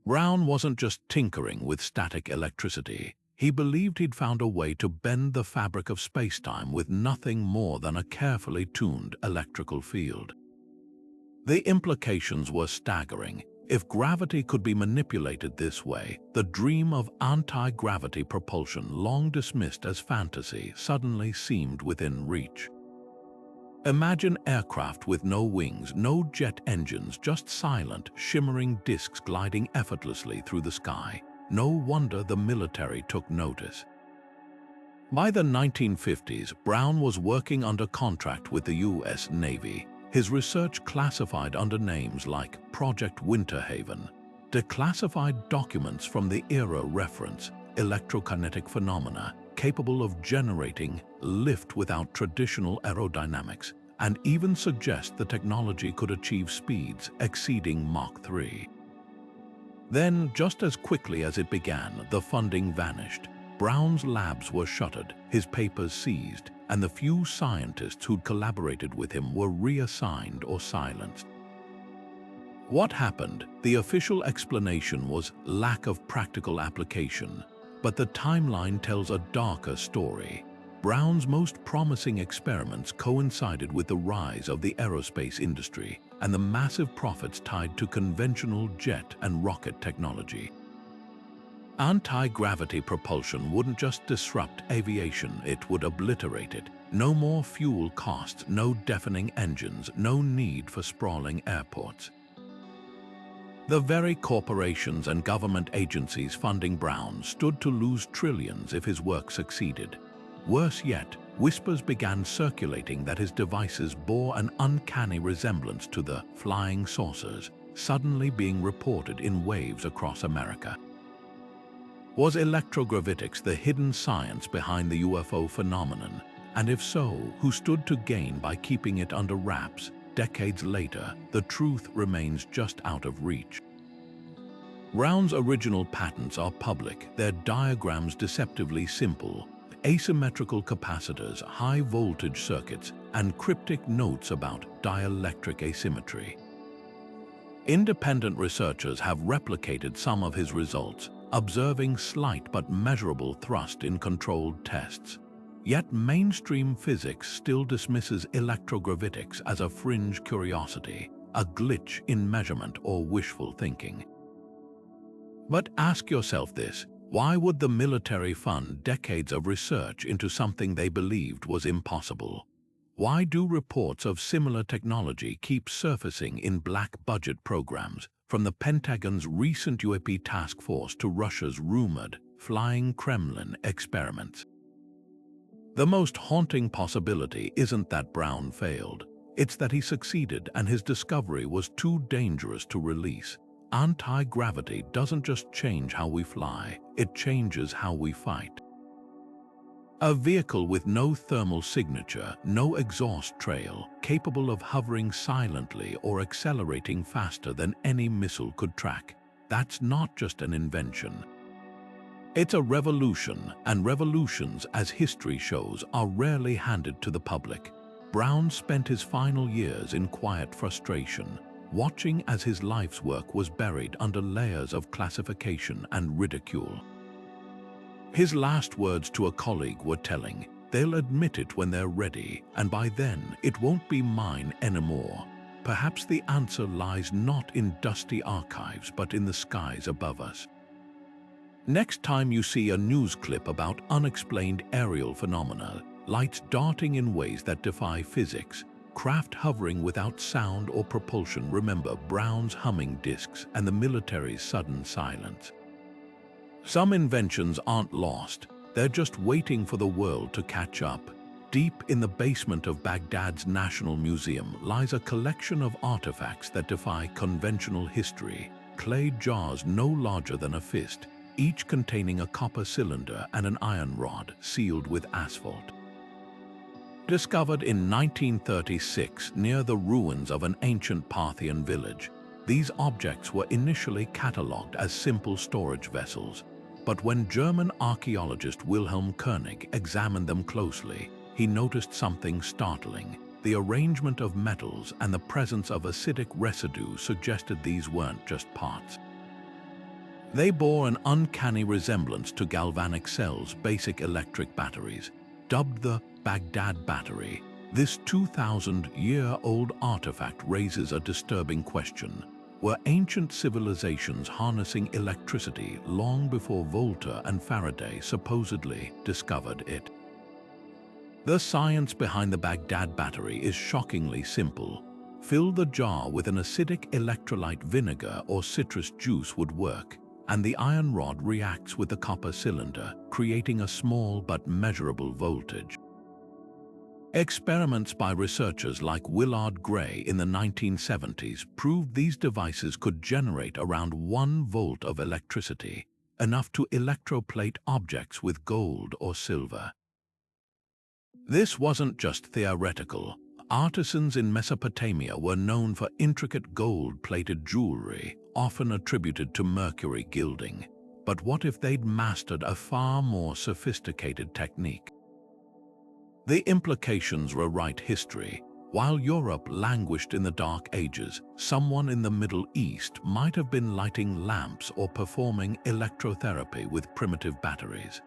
Brown wasn't just tinkering with static electricity. He believed he'd found a way to bend the fabric of spacetime with nothing more than a carefully tuned electrical field. The implications were staggering. If gravity could be manipulated this way, the dream of anti-gravity propulsion, long dismissed as fantasy, suddenly seemed within reach. Imagine aircraft with no wings, no jet engines, just silent, shimmering disks gliding effortlessly through the sky. No wonder the military took notice. By the 1950s, Brown was working under contract with the U.S. Navy. His research classified under names like Project Winterhaven. Declassified documents from the era reference electrokinetic phenomena capable of generating lift without traditional aerodynamics, and even suggest the technology could achieve speeds exceeding Mach 3. Then, just as quickly as it began, the funding vanished. Brown's labs were shuttered, his papers seized, and the few scientists who'd collaborated with him were reassigned or silenced. What happened? The official explanation was lack of practical application, but the timeline tells a darker story. Brown's most promising experiments coincided with the rise of the aerospace industry and the massive profits tied to conventional jet and rocket technology. Anti-gravity propulsion wouldn't just disrupt aviation, it would obliterate it. No more fuel costs, no deafening engines, no need for sprawling airports. The very corporations and government agencies funding Brown stood to lose trillions if his work succeeded. Worse yet, whispers began circulating that his devices bore an uncanny resemblance to the flying saucers, suddenly being reported in waves across America. Was electrogravitics the hidden science behind the UFO phenomenon? And if so, who stood to gain by keeping it under wraps? Decades later, the truth remains just out of reach. Brown's original patents are public, their diagrams deceptively simple. Asymmetrical capacitors, high-voltage circuits, and cryptic notes about dielectric asymmetry. Independent researchers have replicated some of his results, observing slight but measurable thrust in controlled tests. Yet mainstream physics still dismisses electrogravitics as a fringe curiosity, a glitch in measurement or wishful thinking. But ask yourself this: why would the military fund decades of research into something they believed was impossible? Why do reports of similar technology keep surfacing in black budget programs, from the Pentagon's recent UAP task force to Russia's rumored flying Kremlin experiments? The most haunting possibility isn't that Brown failed. It's that he succeeded and his discovery was too dangerous to release. Anti-gravity doesn't just change how we fly, it changes how we fight. A vehicle with no thermal signature, no exhaust trail, capable of hovering silently or accelerating faster than any missile could track. That's not just an invention. It's a revolution, and revolutions, as history shows, are rarely handed to the public. Brown spent his final years in quiet frustration, watching as his life's work was buried under layers of classification and ridicule. His last words to a colleague were telling: "They'll admit it when they're ready, and by then it won't be mine anymore." Perhaps the answer lies not in dusty archives, but in the skies above us. Next time you see a news clip about unexplained aerial phenomena, lights darting in ways that defy physics, craft hovering without sound or propulsion, remember Brown's humming discs and the military's sudden silence. Some inventions aren't lost, they're just waiting for the world to catch up. Deep in the basement of Baghdad's National Museum lies a collection of artifacts that defy conventional history. Clay jars no larger than a fist, each containing a copper cylinder and an iron rod sealed with asphalt. Discovered in 1936 near the ruins of an ancient Parthian village, these objects were initially catalogued as simple storage vessels. But when German archaeologist Wilhelm examined them closely, he noticed something startling. The arrangement of metals and the presence of acidic residue suggested these weren't just parts. They bore an uncanny resemblance to galvanic cells, basic electric batteries. Dubbed the Baghdad Battery, this 2,000-year-old artifact raises a disturbing question. Were ancient civilizations harnessing electricity long before Volta and Faraday supposedly discovered it? The science behind the Baghdad Battery is shockingly simple. Fill the jar with an acidic electrolyte, vinegar or citrus juice would work, and the iron rod reacts with the copper cylinder, creating a small but measurable voltage. Experiments by researchers like Willard Gray in the 1970s proved these devices could generate around 1 volt of electricity, enough to electroplate objects with gold or silver. This wasn't just theoretical. Artisans in Mesopotamia were known for intricate gold-plated jewelry, often attributed to mercury gilding. But what if they'd mastered a far more sophisticated technique? The implications rewrite history. While Europe languished in the Dark Ages, someone in the Middle East might have been lighting lamps or performing electrotherapy with primitive batteries.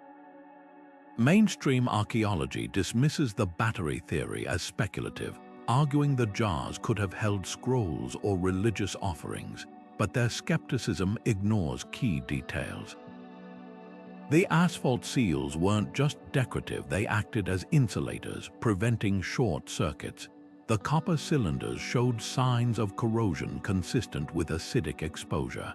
Mainstream archaeology dismisses the battery theory as speculative, arguing the jars could have held scrolls or religious offerings, but their skepticism ignores key details. The asphalt seals weren't just decorative, they acted as insulators, preventing short circuits. The copper cylinders showed signs of corrosion consistent with acidic exposure.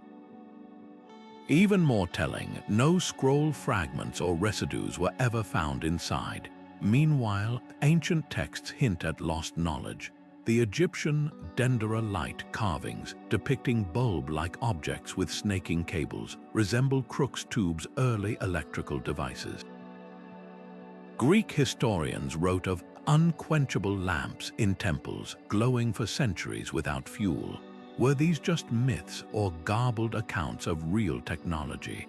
Even more telling, no scroll fragments or residues were ever found inside. Meanwhile, ancient texts hint at lost knowledge. The Egyptian dendera light carvings, depicting bulb-like objects with snaking cables, resemble Crookes tubes' early electrical devices. Greek historians wrote of unquenchable lamps in temples, glowing for centuries without fuel. Were these just myths or garbled accounts of real technology?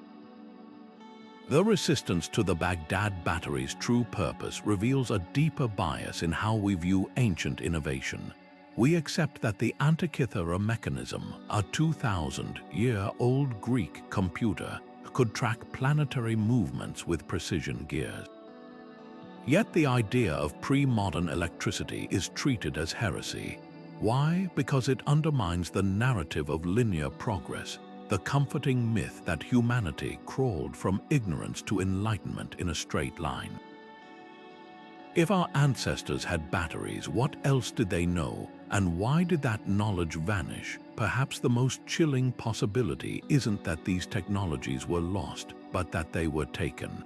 The resistance to the Baghdad Battery's true purpose reveals a deeper bias in how we view ancient innovation. We accept that the Antikythera mechanism, a 2,000-year-old Greek computer, could track planetary movements with precision gears. Yet the idea of pre-modern electricity is treated as heresy. Why? Because it undermines the narrative of linear progress, the comforting myth that humanity crawled from ignorance to enlightenment in a straight line. If our ancestors had batteries, what else did they know, and why did that knowledge vanish? Perhaps the most chilling possibility isn't that these technologies were lost, but that they were taken.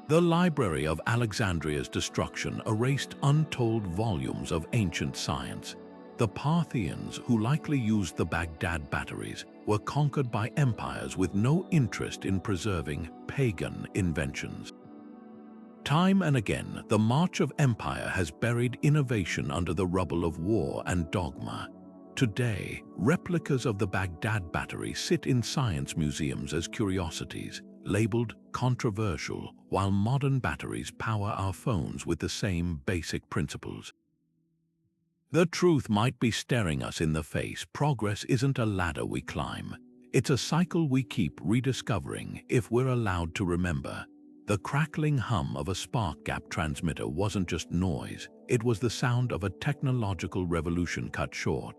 The Library of Alexandria's destruction erased untold volumes of ancient science. The Parthians, who likely used the Baghdad batteries, were conquered by empires with no interest in preserving pagan inventions. Time and again, the march of empire has buried innovation under the rubble of war and dogma. Today, replicas of the Baghdad battery sit in science museums as curiosities, labeled controversial, while modern batteries power our phones with the same basic principles. The truth might be staring us in the face. Progress isn't a ladder we climb. It's a cycle we keep rediscovering if we're allowed to remember. The crackling hum of a spark gap transmitter wasn't just noise, it was the sound of a technological revolution cut short.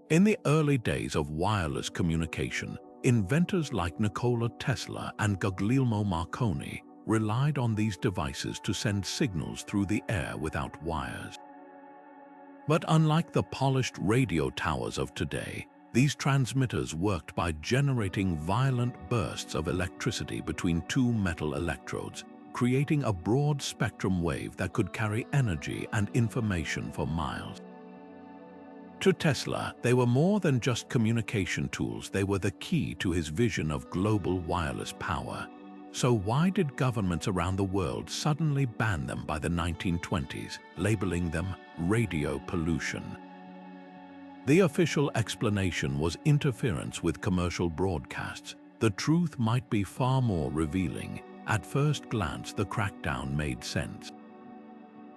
In the early days of wireless communication, inventors like Nikola Tesla and Guglielmo Marconi relied on these devices to send signals through the air without wires. But unlike the polished radio towers of today, these transmitters worked by generating violent bursts of electricity between two metal electrodes, creating a broad spectrum wave that could carry energy and information for miles. To Tesla, they were more than just communication tools, they were the key to his vision of global wireless power. So why did governments around the world suddenly ban them by the 1920s, labeling them radio pollution? The official explanation was interference with commercial broadcasts. The truth might be far more revealing. At first glance, the crackdown made sense.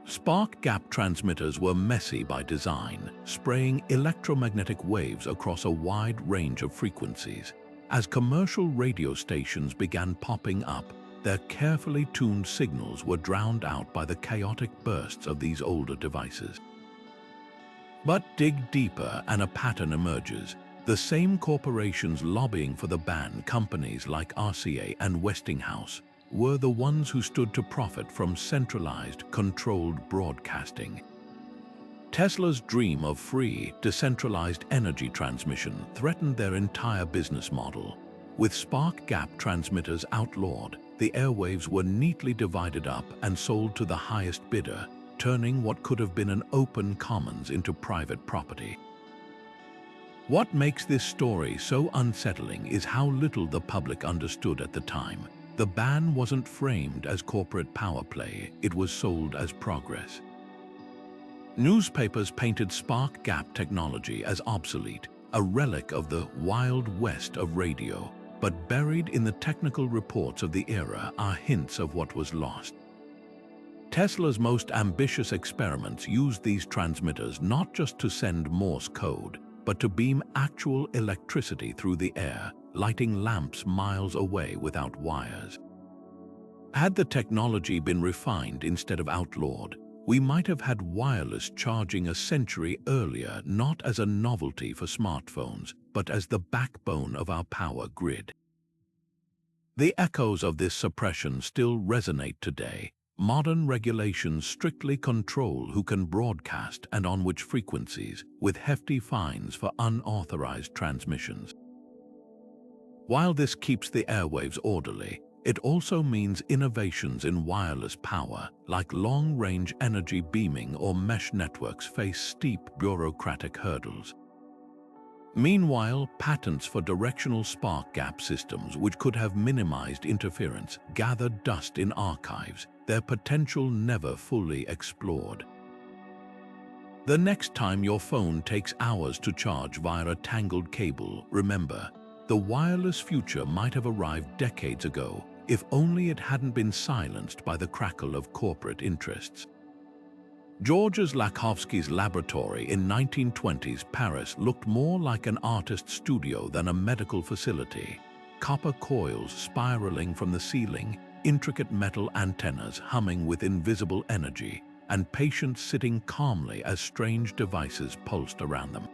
Spark gap transmitters were messy by design, spraying electromagnetic waves across a wide range of frequencies. As commercial radio stations began popping up, their carefully tuned signals were drowned out by the chaotic bursts of these older devices. But dig deeper and a pattern emerges. The same corporations lobbying for the ban, companies like RCA and Westinghouse, were the ones who stood to profit from centralized, controlled broadcasting. Tesla's dream of free, decentralized energy transmission threatened their entire business model. With spark gap transmitters outlawed, the airwaves were neatly divided up and sold to the highest bidder, turning what could have been an open commons into private property. What makes this story so unsettling is how little the public understood at the time. The ban wasn't framed as corporate power play, it was sold as progress. Newspapers painted spark gap technology as obsolete, a relic of the Wild West of radio, but buried in the technical reports of the era are hints of what was lost. Tesla's most ambitious experiments used these transmitters not just to send Morse code, but to beam actual electricity through the air, lighting lamps miles away without wires. Had the technology been refined instead of outlawed, we might have had wireless charging a century earlier, not as a novelty for smartphones, but as the backbone of our power grid. The echoes of this suppression still resonate today. Modern regulations strictly control who can broadcast and on which frequencies, with hefty fines for unauthorized transmissions. While this keeps the airwaves orderly, it also means innovations in wireless power, like long-range energy beaming or mesh networks, face steep bureaucratic hurdles. Meanwhile, patents for directional spark gap systems, which could have minimized interference, gathered dust in archives, their potential never fully explored. The next time your phone takes hours to charge via a tangled cable, remember, the wireless future might have arrived decades ago, if only it hadn't been silenced by the crackle of corporate interests. Georges Lakhovsky's laboratory in 1920s Paris looked more like an artist's studio than a medical facility. Copper coils spiraling from the ceiling, intricate metal antennas humming with invisible energy, and patients sitting calmly as strange devices pulsed around them.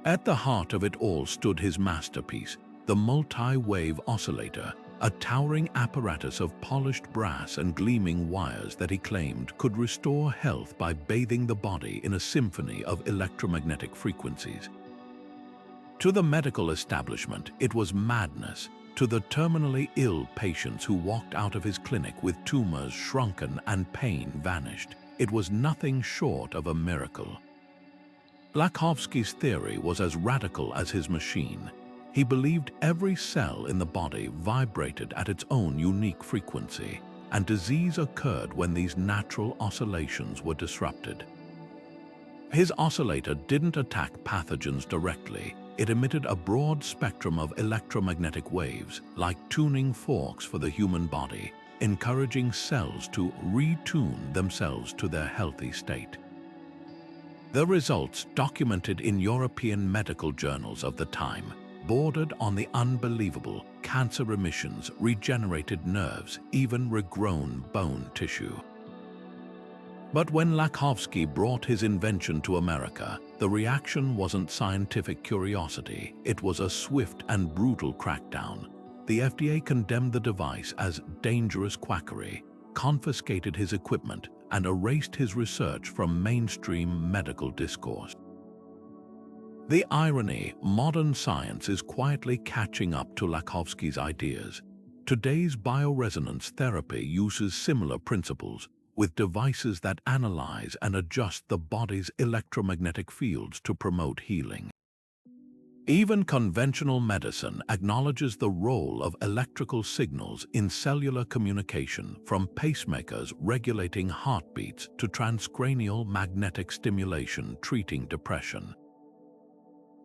At the heart of it all stood his masterpiece, the multi-wave oscillator, a towering apparatus of polished brass and gleaming wires that he claimed could restore health by bathing the body in a symphony of electromagnetic frequencies. To the medical establishment, it was madness. To the terminally ill patients who walked out of his clinic with tumors shrunken and pain vanished, it was nothing short of a miracle. Lakhovsky's theory was as radical as his machine. He believed every cell in the body vibrated at its own unique frequency, and disease occurred when these natural oscillations were disrupted. His oscillator didn't attack pathogens directly. It emitted a broad spectrum of electromagnetic waves, like tuning forks for the human body, encouraging cells to retune themselves to their healthy state. The results, documented in European medical journals of the time, bordered on the unbelievable: cancer remissions, regenerated nerves, even regrown bone tissue. But when Lakhovsky brought his invention to America, the reaction wasn't scientific curiosity, it was a swift and brutal crackdown. The FDA condemned the device as dangerous quackery, confiscated his equipment, and erased his research from mainstream medical discourse. The irony: modern science is quietly catching up to Lakhovsky's ideas. Today's bioresonance therapy uses similar principles, with devices that analyze and adjust the body's electromagnetic fields to promote healing. Even conventional medicine acknowledges the role of electrical signals in cellular communication, from pacemakers regulating heartbeats to transcranial magnetic stimulation treating depression.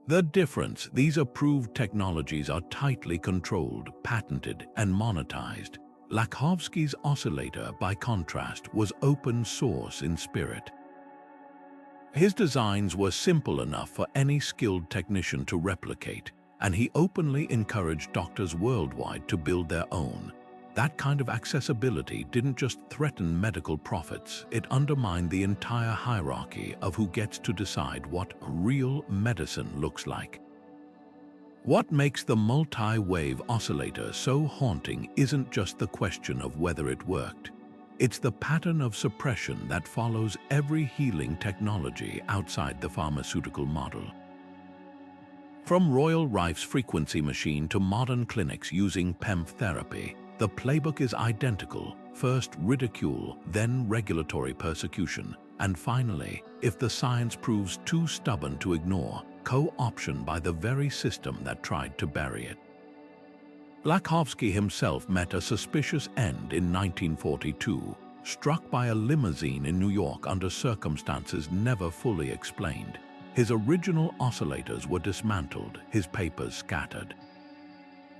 The difference: these approved technologies are tightly controlled, patented, and monetized. Lakhovsky's oscillator, by contrast, was open source in spirit. His designs were simple enough for any skilled technician to replicate, and he openly encouraged doctors worldwide to build their own. That kind of accessibility didn't just threaten medical profits, it undermined the entire hierarchy of who gets to decide what real medicine looks like. What makes the multi-wave oscillator so haunting isn't just the question of whether it worked. It's the pattern of suppression that follows every healing technology outside the pharmaceutical model. From Royal Rife's frequency machine to modern clinics using PEMF therapy, the playbook is identical: first ridicule, then regulatory persecution, and finally, if the science proves too stubborn to ignore, co-option by the very system that tried to bury it. Lakhovsky himself met a suspicious end in 1942, struck by a limousine in New York under circumstances never fully explained. His original oscillators were dismantled, his papers scattered.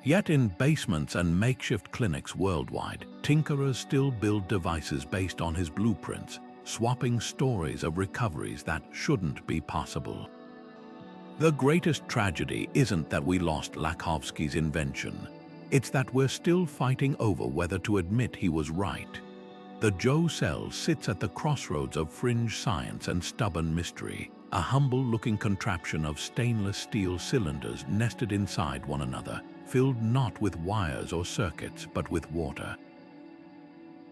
Yet in basements and makeshift clinics worldwide, tinkerers still build devices based on his blueprints, swapping stories of recoveries that shouldn't be possible. The greatest tragedy isn't that we lost Lakhovsky's invention. It's that we're still fighting over whether to admit he was right. The Joe cell sits at the crossroads of fringe science and stubborn mystery, a humble-looking contraption of stainless steel cylinders nested inside one another, filled not with wires or circuits, but with water.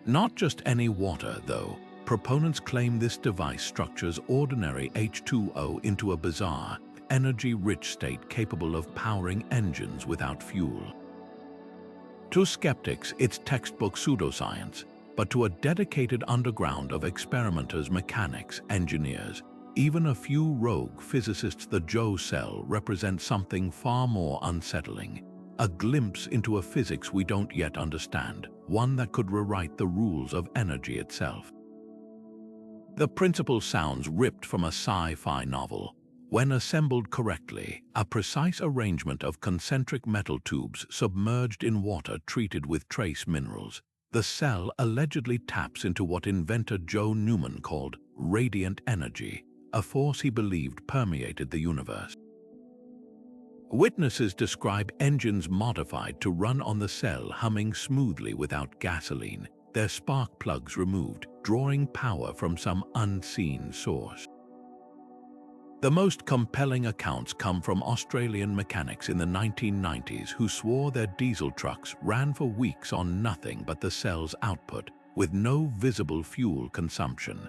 Not just any water, though. Proponents claim this device structures ordinary H2O into a bizarre, energy-rich state capable of powering engines without fuel. To skeptics, it's textbook pseudoscience, but to a dedicated underground of experimenters, mechanics, engineers, even a few rogue physicists, the Joe cell represents something far more unsettling. A glimpse into a physics we don't yet understand, one that could rewrite the rules of energy itself. The principle sounds ripped from a sci-fi novel. When assembled correctly, a precise arrangement of concentric metal tubes submerged in water treated with trace minerals, the cell allegedly taps into what inventor Joe Newman called radiant energy, a force he believed permeated the universe. Witnesses describe engines modified to run on the cell humming smoothly without gasoline, their spark plugs removed, drawing power from some unseen source. The most compelling accounts come from Australian mechanics in the 1990s who swore their diesel trucks ran for weeks on nothing but the cell's output, with no visible fuel consumption.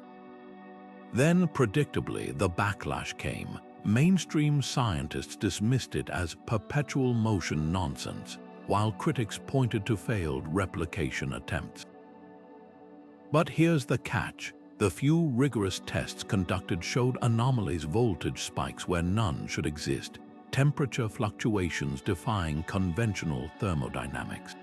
Then, predictably, the backlash came. Mainstream scientists dismissed it as perpetual motion nonsense, while critics pointed to failed replication attempts. But here's the catch. The few rigorous tests conducted showed anomalies, voltage spikes where none should exist, temperature fluctuations defying conventional thermodynamics.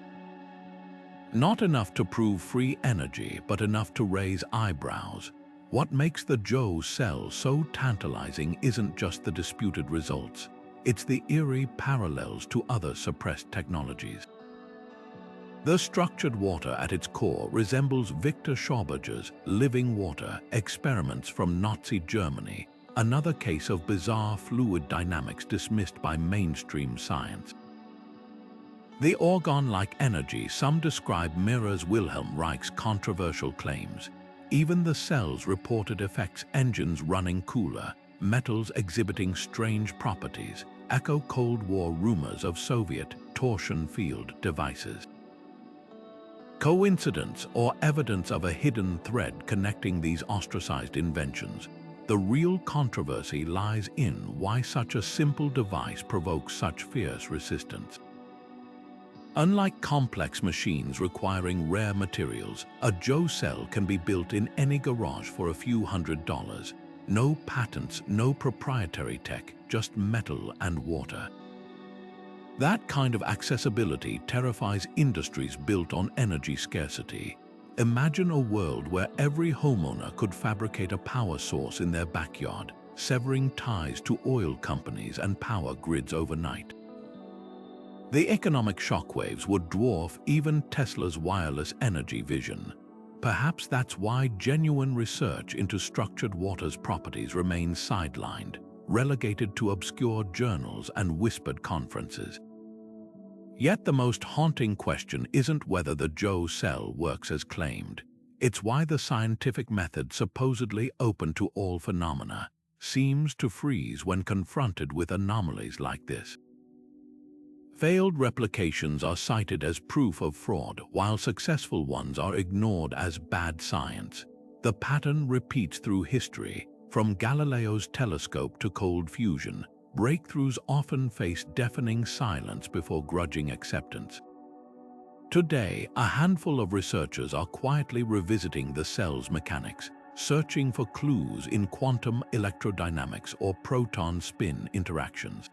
Not enough to prove free energy, but enough to raise eyebrows. What makes the Joe cell so tantalizing isn't just the disputed results, it's the eerie parallels to other suppressed technologies. The structured water at its core resembles Victor Schauberger's living water experiments from Nazi Germany, another case of bizarre fluid dynamics dismissed by mainstream science. The orgone-like energy some describe mirrors Wilhelm Reich's controversial claims. Even the cell's reported effects, engines running cooler, metals exhibiting strange properties, echo Cold War rumors of Soviet torsion field devices. Coincidence or evidence of a hidden thread connecting these ostracized inventions? The real controversy lies in why such a simple device provokes such fierce resistance. Unlike complex machines requiring rare materials, a Joe cell can be built in any garage for a few $100s. No patents, no proprietary tech, just metal and water. That kind of accessibility terrifies industries built on energy scarcity. Imagine a world where every homeowner could fabricate a power source in their backyard, severing ties to oil companies and power grids overnight. The economic shockwaves would dwarf even Tesla's wireless energy vision. Perhaps that's why genuine research into structured water's properties remains sidelined, relegated to obscure journals and whispered conferences. Yet the most haunting question isn't whether the Joe cell works as claimed. It's why the scientific method supposedly open to all phenomena seems to freeze when confronted with anomalies like this. Failed replications are cited as proof of fraud, while successful ones are ignored as bad science. The pattern repeats through history. From Galileo's telescope to cold fusion, breakthroughs often face deafening silence before grudging acceptance. Today, a handful of researchers are quietly revisiting the cell's mechanics, searching for clues in quantum electrodynamics or proton-spin interactions.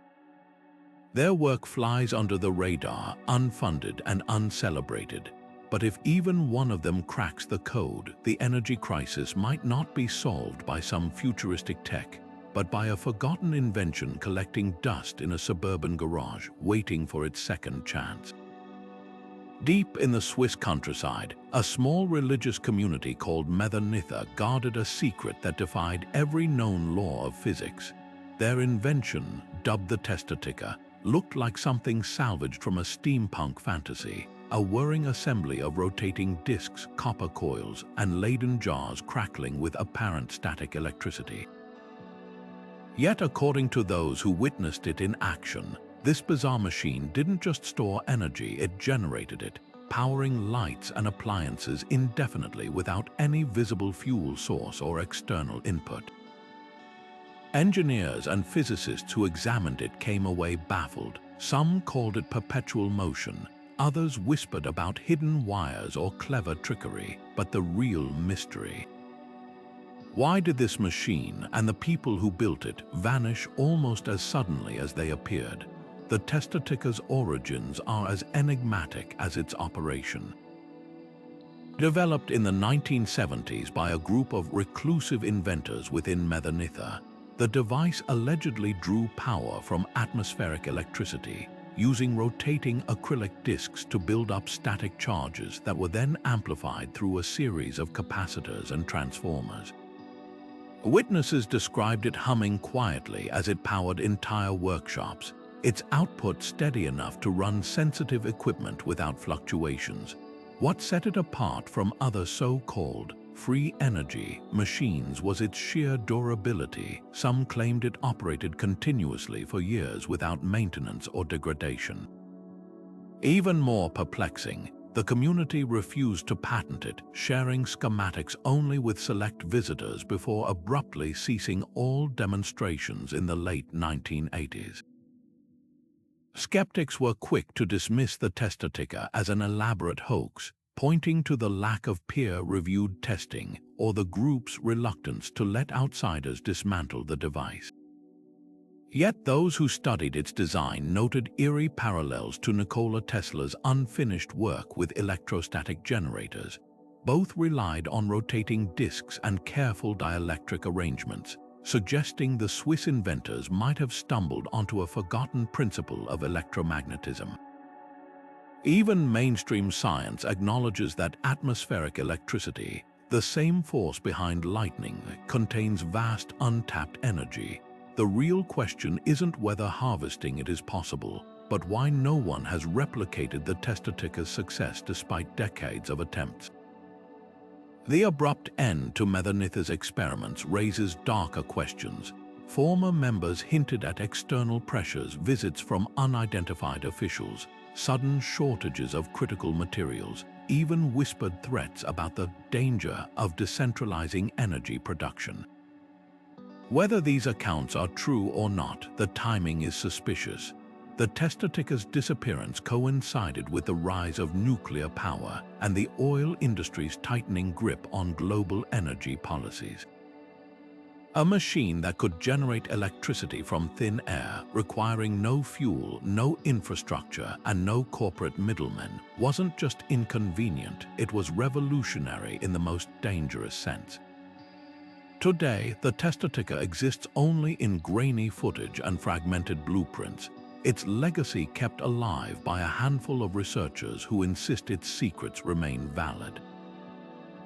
Their work flies under the radar, unfunded and uncelebrated. But if even one of them cracks the code, the energy crisis might not be solved by some futuristic tech. but by a forgotten invention collecting dust in a suburban garage, waiting for its second chance. Deep in the Swiss countryside, a small religious community called Methernitha guarded a secret that defied every known law of physics. Their invention, dubbed the tester-ticker, looked like something salvaged from a steampunk fantasy, a whirring assembly of rotating discs, copper coils, and Leyden jars crackling with apparent static electricity. Yet, according to those who witnessed it in action, this bizarre machine didn't just store energy, it generated it, powering lights and appliances indefinitely without any visible fuel source or external input. Engineers and physicists who examined it came away baffled. Some called it perpetual motion, others whispered about hidden wires or clever trickery, but the real mystery. Why did this machine and the people who built it vanish almost as suddenly as they appeared? The tester-ticker's origins are as enigmatic as its operation. Developed in the 1970s by a group of reclusive inventors within Methernitha, the device allegedly drew power from atmospheric electricity, using rotating acrylic discs to build up static charges that were then amplified through a series of capacitors and transformers. Witnesses described it humming quietly as it powered entire workshops, its output steady enough to run sensitive equipment without fluctuations. What set it apart from other so-called free energy machines was its sheer durability. Some claimed it operated continuously for years without maintenance or degradation. Even more perplexing, the community refused to patent it, sharing schematics only with select visitors before abruptly ceasing all demonstrations in the late 1980s. Skeptics were quick to dismiss the tester-ticker as an elaborate hoax, pointing to the lack of peer-reviewed testing or the group's reluctance to let outsiders dismantle the device. Yet those who studied its design noted eerie parallels to Nikola Tesla's unfinished work with electrostatic generators. Both relied on rotating disks and careful dielectric arrangements, suggesting the Swiss inventors might have stumbled onto a forgotten principle of electromagnetism. Even mainstream science acknowledges that atmospheric electricity, the same force behind lightning, contains vast untapped energy. The real question isn't whether harvesting it is possible, but why no one has replicated the tester-ticker's success despite decades of attempts. The abrupt end to Methernitha's experiments raises darker questions. Former members hinted at external pressures, visits from unidentified officials, sudden shortages of critical materials, even whispered threats about the danger of decentralizing energy production. Whether these accounts are true or not, the timing is suspicious. The tester-ticker's disappearance coincided with the rise of nuclear power and the oil industry's tightening grip on global energy policies. A machine that could generate electricity from thin air, requiring no fuel, no infrastructure, and no corporate middlemen, wasn't just inconvenient, it was revolutionary in the most dangerous sense. Today, the tester-ticker exists only in grainy footage and fragmented blueprints, its legacy kept alive by a handful of researchers who insist its secrets remain valid.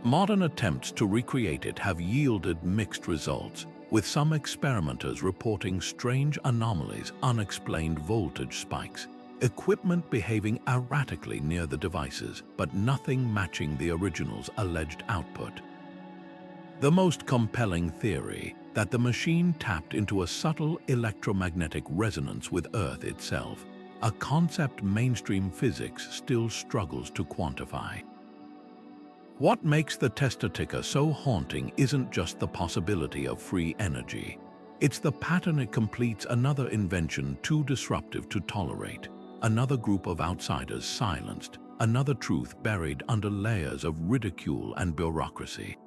Modern attempts to recreate it have yielded mixed results, with some experimenters reporting strange anomalies, unexplained voltage spikes, equipment behaving erratically near the devices, but nothing matching the original's alleged output. The most compelling theory, that the machine tapped into a subtle electromagnetic resonance with Earth itself, a concept mainstream physics still struggles to quantify. What makes the tester-ticker so haunting isn't just the possibility of free energy. It's the pattern it completes, another invention too disruptive to tolerate, another group of outsiders silenced, another truth buried under layers of ridicule and bureaucracy.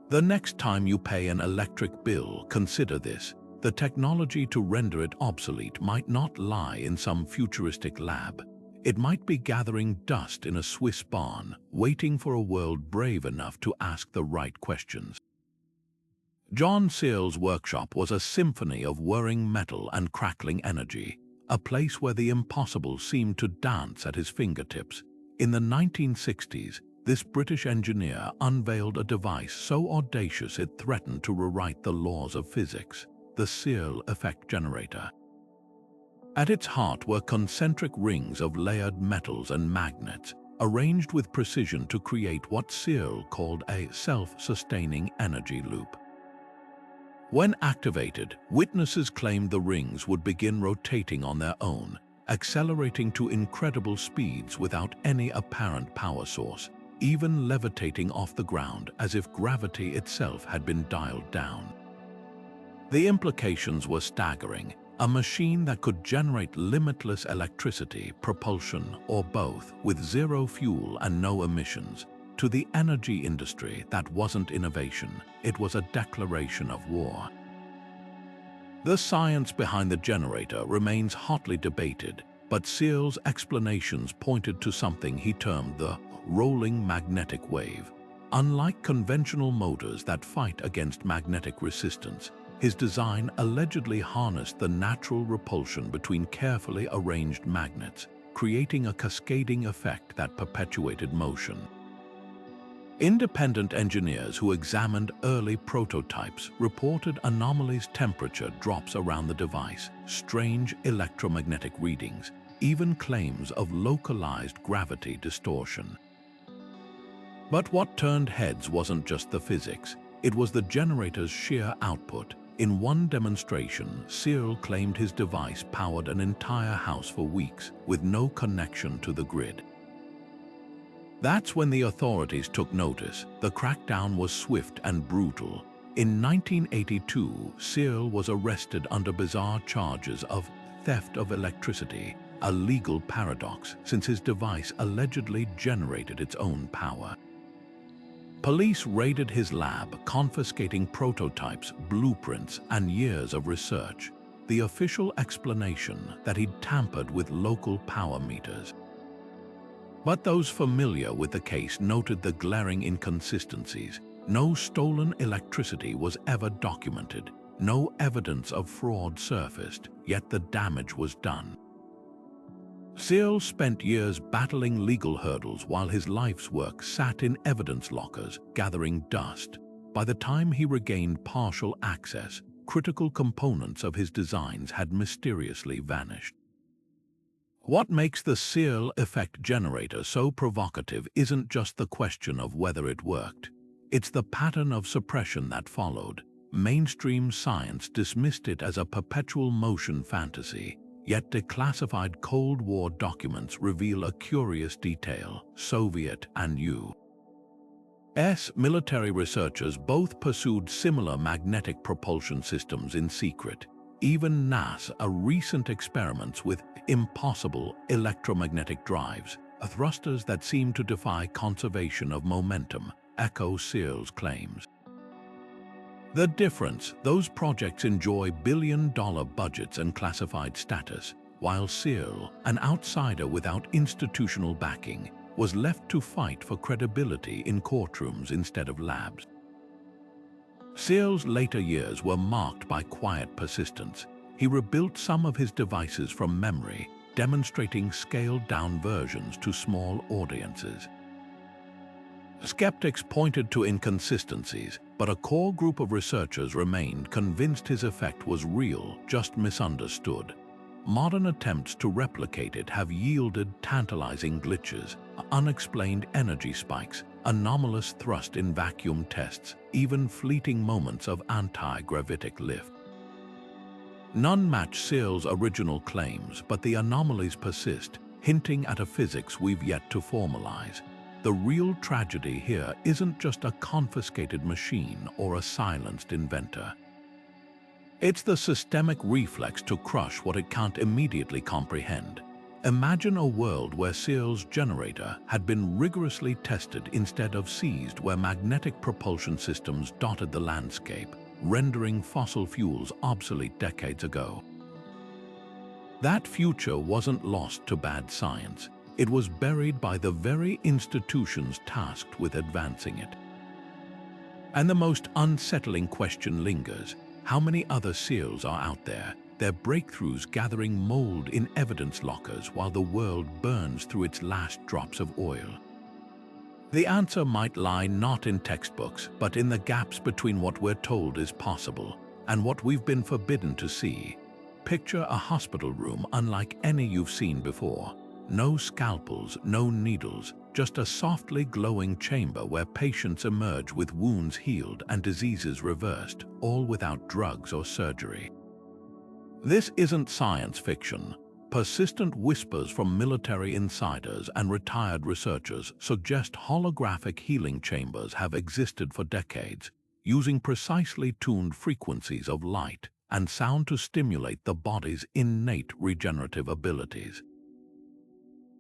The next time you pay an electric bill, consider this. The technology to render it obsolete might not lie in some futuristic lab. It might be gathering dust in a Swiss barn, waiting for a world brave enough to ask the right questions. John Searle's workshop was a symphony of whirring metal and crackling energy, a place where the impossible seemed to dance at his fingertips. In the 1960s, this British engineer unveiled a device so audacious it threatened to rewrite the laws of physics, the Searle effect generator. At its heart were concentric rings of layered metals and magnets, arranged with precision to create what Searle called a self-sustaining energy loop. When activated, witnesses claimed the rings would begin rotating on their own, accelerating to incredible speeds without any apparent power source, even levitating off the ground as if gravity itself had been dialed down. The implications were staggering. A machine that could generate limitless electricity, propulsion, or both, with zero fuel and no emissions. To the energy industry, that wasn't innovation, it was a declaration of war. The science behind the generator remains hotly debated, but Searle's explanations pointed to something he termed the rolling magnetic wave. Unlike conventional motors that fight against magnetic resistance, his design allegedly harnessed the natural repulsion between carefully arranged magnets, creating a cascading effect that perpetuated motion. Independent engineers who examined early prototypes reported anomalous temperature drops around the device, strange electromagnetic readings, even claims of localized gravity distortion. But what turned heads wasn't just the physics, it was the generator's sheer output. In one demonstration, Searle claimed his device powered an entire house for weeks with no connection to the grid. That's when the authorities took notice. The crackdown was swift and brutal. In 1982, Searle was arrested under bizarre charges of theft of electricity, a legal paradox since his device allegedly generated its own power. Police raided his lab, confiscating prototypes, blueprints, and years of research. The official explanation that he'd tampered with local power meters. But those familiar with the case noted the glaring inconsistencies. No stolen electricity was ever documented. No evidence of fraud surfaced, yet the damage was done. Searle spent years battling legal hurdles while his life's work sat in evidence lockers, gathering dust. By the time he regained partial access, critical components of his designs had mysteriously vanished. What makes the Searle effect generator so provocative isn't just the question of whether it worked. It's the pattern of suppression that followed. Mainstream science dismissed it as a perpetual motion fantasy. Yet declassified Cold War documents reveal a curious detail. Soviet and U.S. military researchers both pursued similar magnetic propulsion systems in secret. Even NASA recent experiments with impossible electromagnetic drives, thrusters that seem to defy conservation of momentum, echo Searle's claims. The difference, those projects enjoy billion-dollar budgets and classified status, while Searle, an outsider without institutional backing, was left to fight for credibility in courtrooms instead of labs. Searle's later years were marked by quiet persistence. He rebuilt some of his devices from memory, demonstrating scaled-down versions to small audiences. Skeptics pointed to inconsistencies, but a core group of researchers remained convinced his effect was real, just misunderstood. Modern attempts to replicate it have yielded tantalizing glitches, unexplained energy spikes, anomalous thrust in vacuum tests, even fleeting moments of anti-gravitic lift. None match Searle's original claims, but the anomalies persist, hinting at a physics we've yet to formalize. The real tragedy here isn't just a confiscated machine or a silenced inventor. It's the systemic reflex to crush what it can't immediately comprehend. Imagine a world where Searle's generator had been rigorously tested instead of seized, where magnetic propulsion systems dotted the landscape, rendering fossil fuels obsolete decades ago. That future wasn't lost to bad science. It was buried by the very institutions tasked with advancing it. And the most unsettling question lingers. How many other SEALs are out there, their breakthroughs gathering mold in evidence lockers while the world burns through its last drops of oil? The answer might lie not in textbooks, but in the gaps between what we're told is possible and what we've been forbidden to see. Picture a hospital room unlike any you've seen before. No scalpels, no needles, just a softly glowing chamber where patients emerge with wounds healed and diseases reversed, all without drugs or surgery. This isn't science fiction. Persistent whispers from military insiders and retired researchers suggest holographic healing chambers have existed for decades, using precisely tuned frequencies of light and sound to stimulate the body's innate regenerative abilities.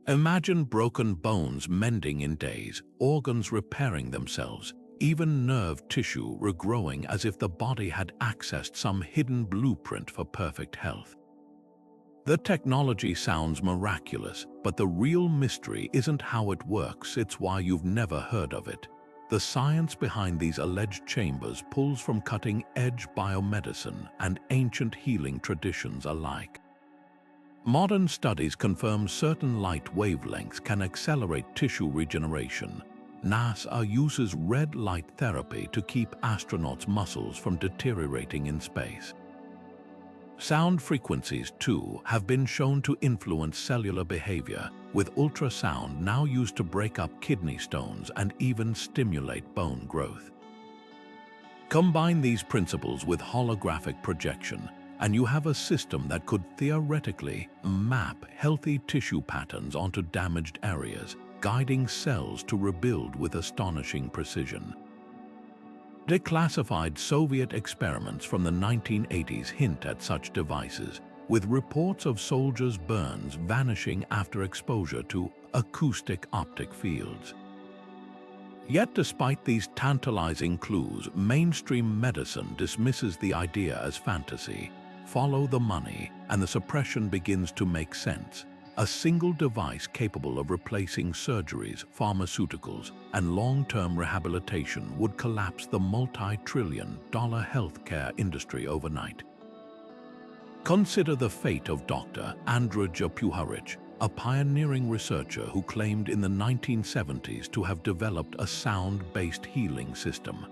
Imagine broken bones mending in days, organs repairing themselves, even nerve tissue regrowing as if the body had accessed some hidden blueprint for perfect health. The technology sounds miraculous, but the real mystery isn't how it works, it's why you've never heard of it. The science behind these alleged chambers pulls from cutting-edge biomedicine and ancient healing traditions alike. Modern studies confirm certain light wavelengths can accelerate tissue regeneration. NASA uses red light therapy to keep astronauts' muscles from deteriorating in space. Sound frequencies, too, have been shown to influence cellular behavior, with ultrasound now used to break up kidney stones and even stimulate bone growth. Combine these principles with holographic projection, and you have a system that could theoretically map healthy tissue patterns onto damaged areas, guiding cells to rebuild with astonishing precision. Declassified Soviet experiments from the 1980s hint at such devices, with reports of soldiers' burns vanishing after exposure to acoustic optic fields. Yet despite these tantalizing clues, mainstream medicine dismisses the idea as fantasy. Follow the money, and the suppression begins to make sense. A single device capable of replacing surgeries, pharmaceuticals, and long-term rehabilitation would collapse the multi-trillion-dollar healthcare industry overnight. Consider the fate of Dr. Andrija Puharich, a pioneering researcher who claimed in the 1970s to have developed a sound-based healing system.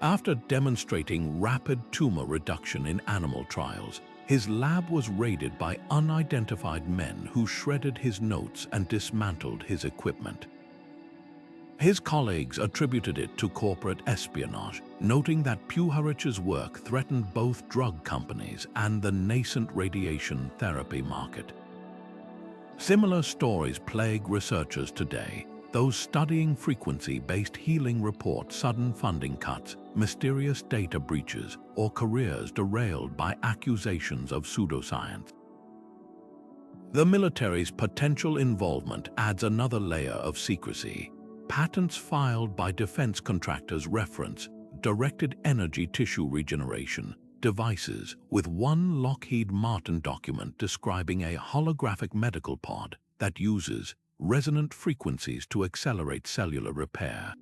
After demonstrating rapid tumor reduction in animal trials, his lab was raided by unidentified men who shredded his notes and dismantled his equipment. His colleagues attributed it to corporate espionage, noting that Puharich's work threatened both drug companies and the nascent radiation therapy market. Similar stories plague researchers today. Those studying frequency-based healing report sudden funding cuts, mysterious data breaches, or careers derailed by accusations of pseudoscience. The military's potential involvement adds another layer of secrecy. Patents filed by defense contractors reference directed energy tissue regeneration devices, with one Lockheed Martin document describing a holographic medical pod that uses resonant frequencies to accelerate cellular repair.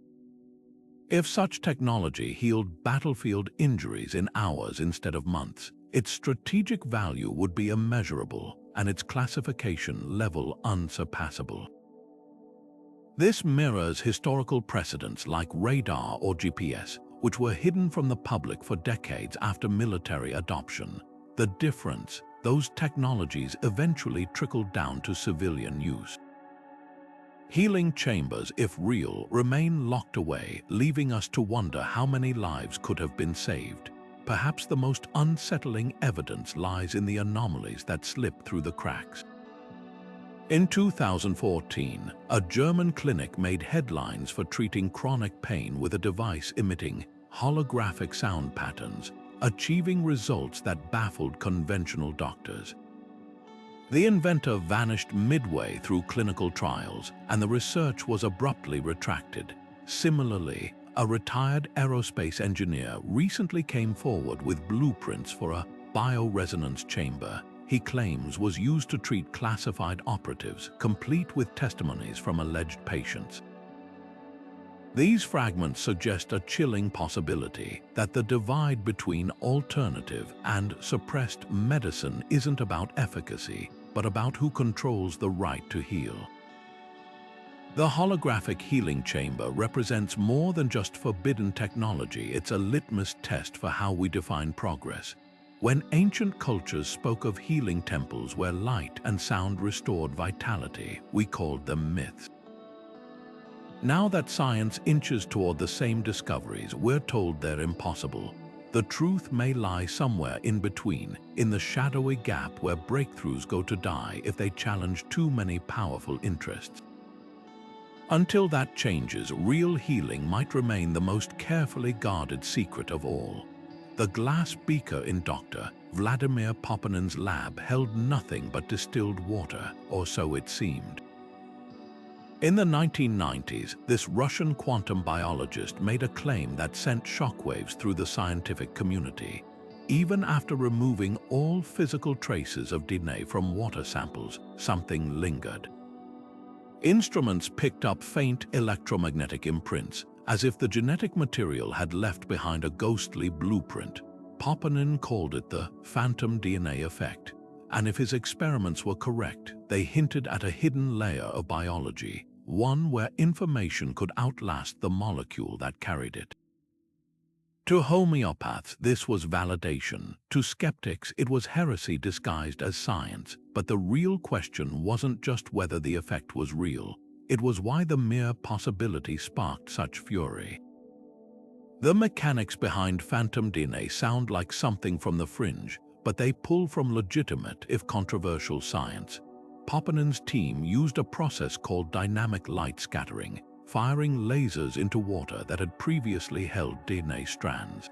If such technology healed battlefield injuries in hours instead of months, its strategic value would be immeasurable and its classification level unsurpassable. This mirrors historical precedents like radar or GPS, which were hidden from the public for decades after military adoption. The difference, those technologies eventually trickled down to civilian use. Healing chambers, if real, remain locked away, leaving us to wonder how many lives could have been saved. Perhaps the most unsettling evidence lies in the anomalies that slip through the cracks. In 2014, a German clinic made headlines for treating chronic pain with a device emitting holographic sound patterns, achieving results that baffled conventional doctors. The inventor vanished midway through clinical trials, and the research was abruptly retracted. Similarly, a retired aerospace engineer recently came forward with blueprints for a bioresonance chamber he claims was used to treat classified operatives, complete with testimonies from alleged patients. These fragments suggest a chilling possibility that the divide between alternative and suppressed medicine isn't about efficacy, but about who controls the right to heal. The holographic healing chamber represents more than just forbidden technology. It's a litmus test for how we define progress. When ancient cultures spoke of healing temples where light and sound restored vitality, we called them myths. Now that science inches toward the same discoveries, we're told they're impossible. The truth may lie somewhere in between, in the shadowy gap where breakthroughs go to die if they challenge too many powerful interests. Until that changes, real healing might remain the most carefully guarded secret of all. The glass beaker in Dr. Vladimir Poppenin's lab held nothing but distilled water, or so it seemed. In the 1990s, this Russian quantum biologist made a claim that sent shockwaves through the scientific community. Even after removing all physical traces of DNA from water samples, something lingered. Instruments picked up faint electromagnetic imprints, as if the genetic material had left behind a ghostly blueprint. Poppenin called it the phantom DNA effect, and if his experiments were correct, they hinted at a hidden layer of biology, one where information could outlast the molecule that carried it. To homeopaths, this was validation. To skeptics, it was heresy disguised as science. But the real question wasn't just whether the effect was real. It was why the mere possibility sparked such fury. The mechanics behind phantom DNA sound like something from the fringe, but they pull from legitimate, if controversial, science. Poppenin's team used a process called dynamic light scattering, firing lasers into water that had previously held DNA strands.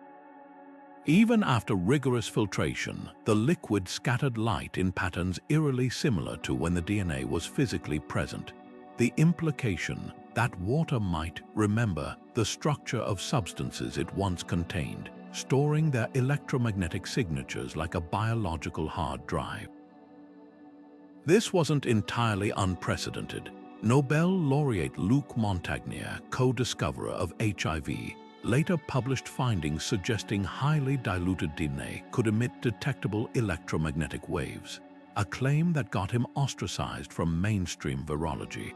Even after rigorous filtration, the liquid scattered light in patterns eerily similar to when the DNA was physically present. The implication that water might remember the structure of substances it once contained, storing their electromagnetic signatures like a biological hard drive. This wasn't entirely unprecedented. Nobel laureate Luc Montagnier, co-discoverer of HIV, later published findings suggesting highly diluted DNA could emit detectable electromagnetic waves, a claim that got him ostracized from mainstream virology.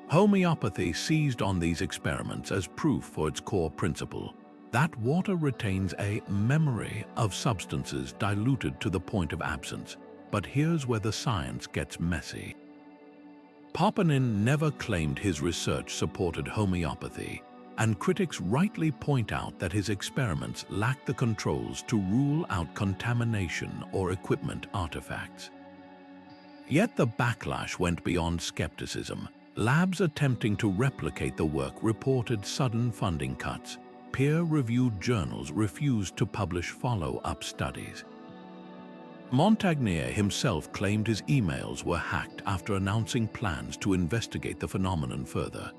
Homeopathy seized on these experiments as proof for its core principle, that water retains a memory of substances diluted to the point of absence. But here's where the science gets messy. Poppenin never claimed his research supported homeopathy, and critics rightly point out that his experiments lacked the controls to rule out contamination or equipment artifacts. Yet the backlash went beyond skepticism. Labs attempting to replicate the work reported sudden funding cuts. Peer-reviewed journals refused to publish follow-up studies. Montagnier himself claimed his emails were hacked after announcing plans to investigate the phenomenon further.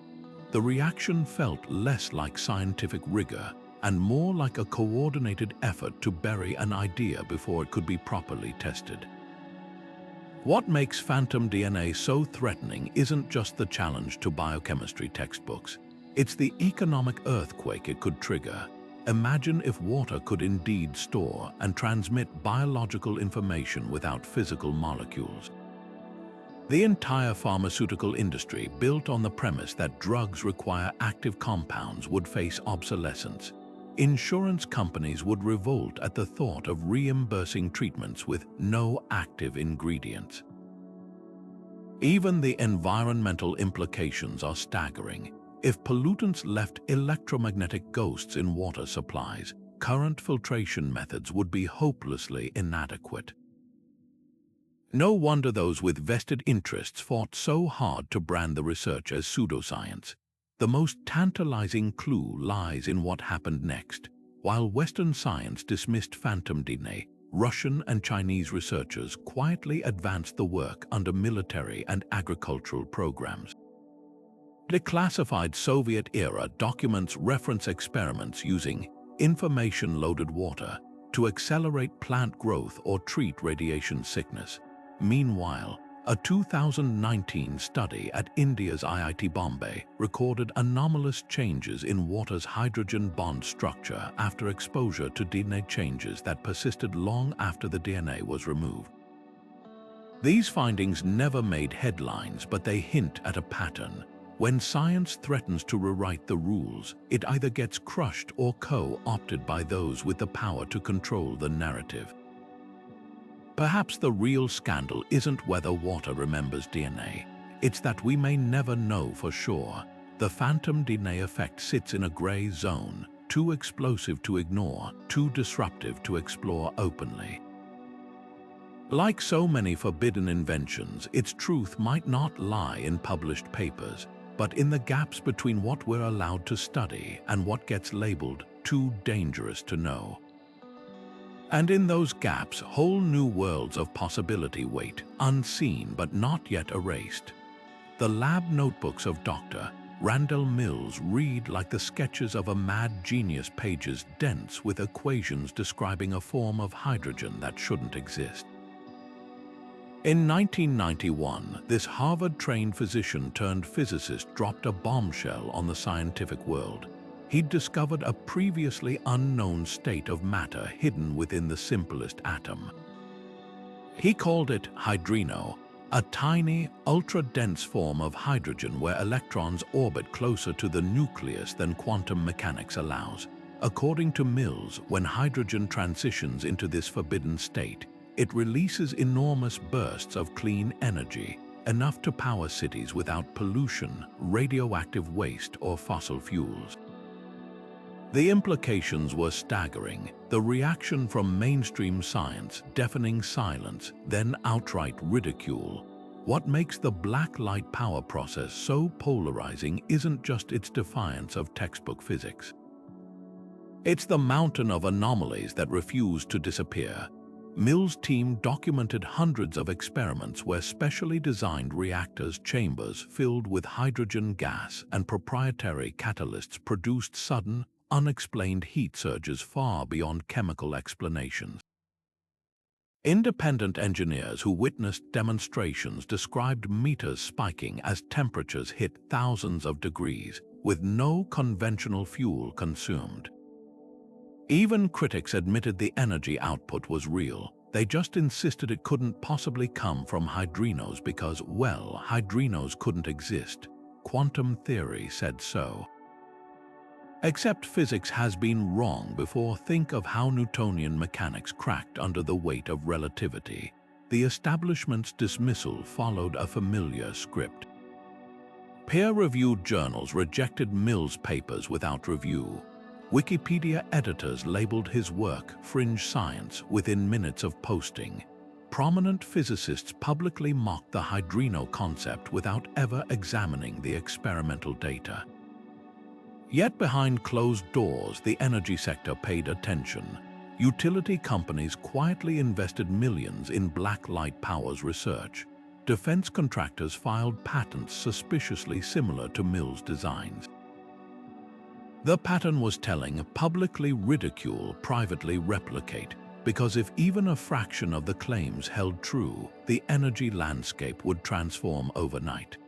The reaction felt less like scientific rigor and more like a coordinated effort to bury an idea before it could be properly tested. What makes phantom DNA so threatening isn't just the challenge to biochemistry textbooks. It's the economic earthquake it could trigger. Imagine if water could indeed store and transmit biological information without physical molecules. The entire pharmaceutical industry, built on the premise that drugs require active compounds, would face obsolescence. Insurance companies would revolt at the thought of reimbursing treatments with no active ingredients. Even the environmental implications are staggering. If pollutants left electromagnetic ghosts in water supplies, current filtration methods would be hopelessly inadequate. No wonder those with vested interests fought so hard to brand the research as pseudoscience. The most tantalizing clue lies in what happened next. While Western science dismissed phantom DNA, Russian and Chinese researchers quietly advanced the work under military and agricultural programs. Declassified Soviet-era documents reference experiments using information-loaded water to accelerate plant growth or treat radiation sickness. Meanwhile, A 2019 study at India's IIT Bombay recorded anomalous changes in water's hydrogen bond structure after exposure to DNA changes that persisted long after the DNA was removed. These findings never made headlines, but they hint at a pattern. When science threatens to rewrite the rules, it either gets crushed or co-opted by those with the power to control the narrative. Perhaps the real scandal isn't whether water remembers DNA. It's that we may never know for sure. The phantom DNA effect sits in a gray zone, too explosive to ignore, too disruptive to explore openly. Like so many forbidden inventions, its truth might not lie in published papers, but in the gaps between what we're allowed to study and what gets labeled too dangerous to know. And in those gaps, whole new worlds of possibility wait, unseen but not yet erased. The lab notebooks of Dr. Randall Mills read like the sketches of a mad genius, pages dense with equations describing a form of hydrogen that shouldn't exist. In 1991, this Harvard-trained physician-turned-physicist dropped a bombshell on the scientific world. He'd discovered a previously unknown state of matter hidden within the simplest atom. He called it hydrino, a tiny, ultra-dense form of hydrogen where electrons orbit closer to the nucleus than quantum mechanics allows. According to Mills, when hydrogen transitions into this forbidden state, it releases enormous bursts of clean energy, enough to power cities without pollution, radioactive waste, or fossil fuels. The implications were staggering. The reaction from mainstream science, deafening silence, then outright ridicule. What makes the black light power process so polarizing isn't just its defiance of textbook physics. It's the mountain of anomalies that refuse to disappear. Mills' team documented hundreds of experiments where specially designed reactors chambers filled with hydrogen gas and proprietary catalysts produced sudden, unexplained heat surges far beyond chemical explanations. Independent engineers who witnessed demonstrations described meters spiking as temperatures hit thousands of degrees, with no conventional fuel consumed. Even critics admitted the energy output was real. They just insisted it couldn't possibly come from hydrinos because, well, hydrinos couldn't exist. Quantum theory said so. Except physics has been wrong before. Think of how Newtonian mechanics cracked under the weight of relativity. The establishment's dismissal followed a familiar script. Peer-reviewed journals rejected Mills' papers without review. Wikipedia editors labeled his work fringe science within minutes of posting. Prominent physicists publicly mocked the hydrino concept without ever examining the experimental data. Yet behind closed doors, the energy sector paid attention. Utility companies quietly invested millions in black light powers research. Defense contractors filed patents suspiciously similar to Mills' designs. The pattern was telling: publicly ridicule, privately replicate, because if even a fraction of the claims held true, the energy landscape would transform overnight.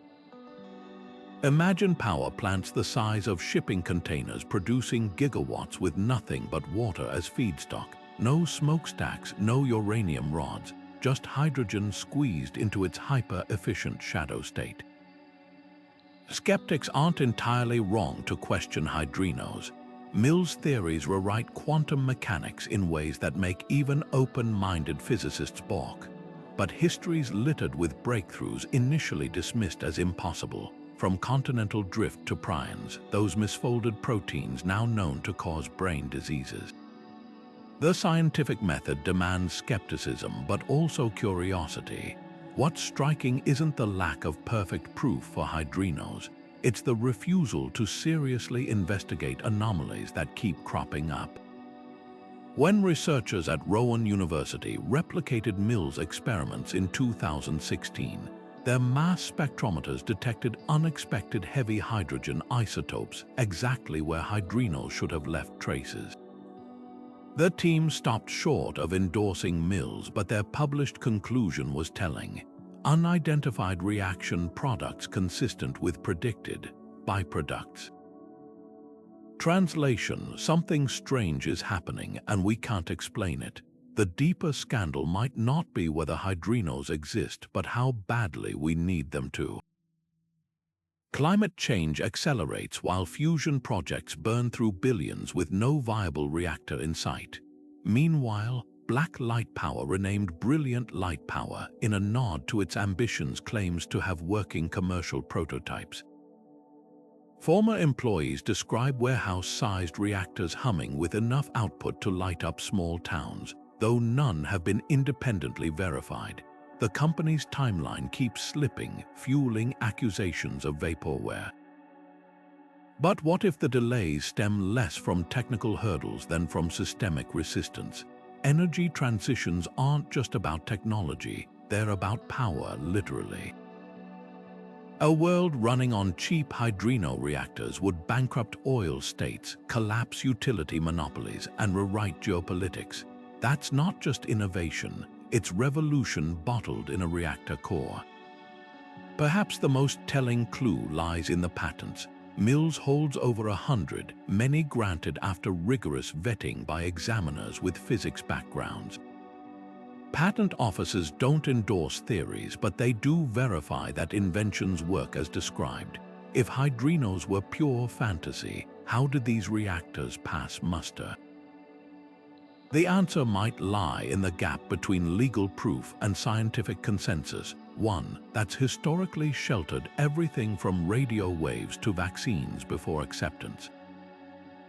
Imagine power plants the size of shipping containers producing gigawatts with nothing but water as feedstock. No smokestacks, no uranium rods, just hydrogen squeezed into its hyper-efficient shadow state. Skeptics aren't entirely wrong to question hydrinos. Mills' theories rewrite quantum mechanics in ways that make even open-minded physicists balk. But history's littered with breakthroughs initially dismissed as impossible. From continental drift to prions, those misfolded proteins now known to cause brain diseases. The scientific method demands skepticism, but also curiosity. What's striking isn't the lack of perfect proof for hydrinos. It's the refusal to seriously investigate anomalies that keep cropping up. When researchers at Rowan University replicated Mills' experiments in 2016, their mass spectrometers detected unexpected heavy hydrogen isotopes exactly where hydrinos should have left traces. The team stopped short of endorsing Mills, but their published conclusion was telling. unidentified reaction products consistent with predicted byproducts. Translation: something strange is happening and we can't explain it. The deeper scandal might not be whether hydrinos exist, but how badly we need them to. Climate change accelerates while fusion projects burn through billions with no viable reactor in sight. Meanwhile, black light power, renamed brilliant light power in a nod to its ambitions, claims to have working commercial prototypes. Former employees describe warehouse-sized reactors humming with enough output to light up small towns, though none have been independently verified. The company's timeline keeps slipping, fueling accusations of vaporware. But what if the delays stem less from technical hurdles than from systemic resistance? Energy transitions aren't just about technology, they're about power, literally. A world running on cheap hydrino reactors would bankrupt oil states, collapse utility monopolies, and rewrite geopolitics. That's not just innovation. It's revolution bottled in a reactor core. Perhaps the most telling clue lies in the patents. Mills holds over 100, many granted after rigorous vetting by examiners with physics backgrounds. Patent offices don't endorse theories, but they do verify that inventions work as described. If hydrinos were pure fantasy, how did these reactors pass muster? The answer might lie in the gap between legal proof and scientific consensus, one that's historically sheltered everything from radio waves to vaccines before acceptance.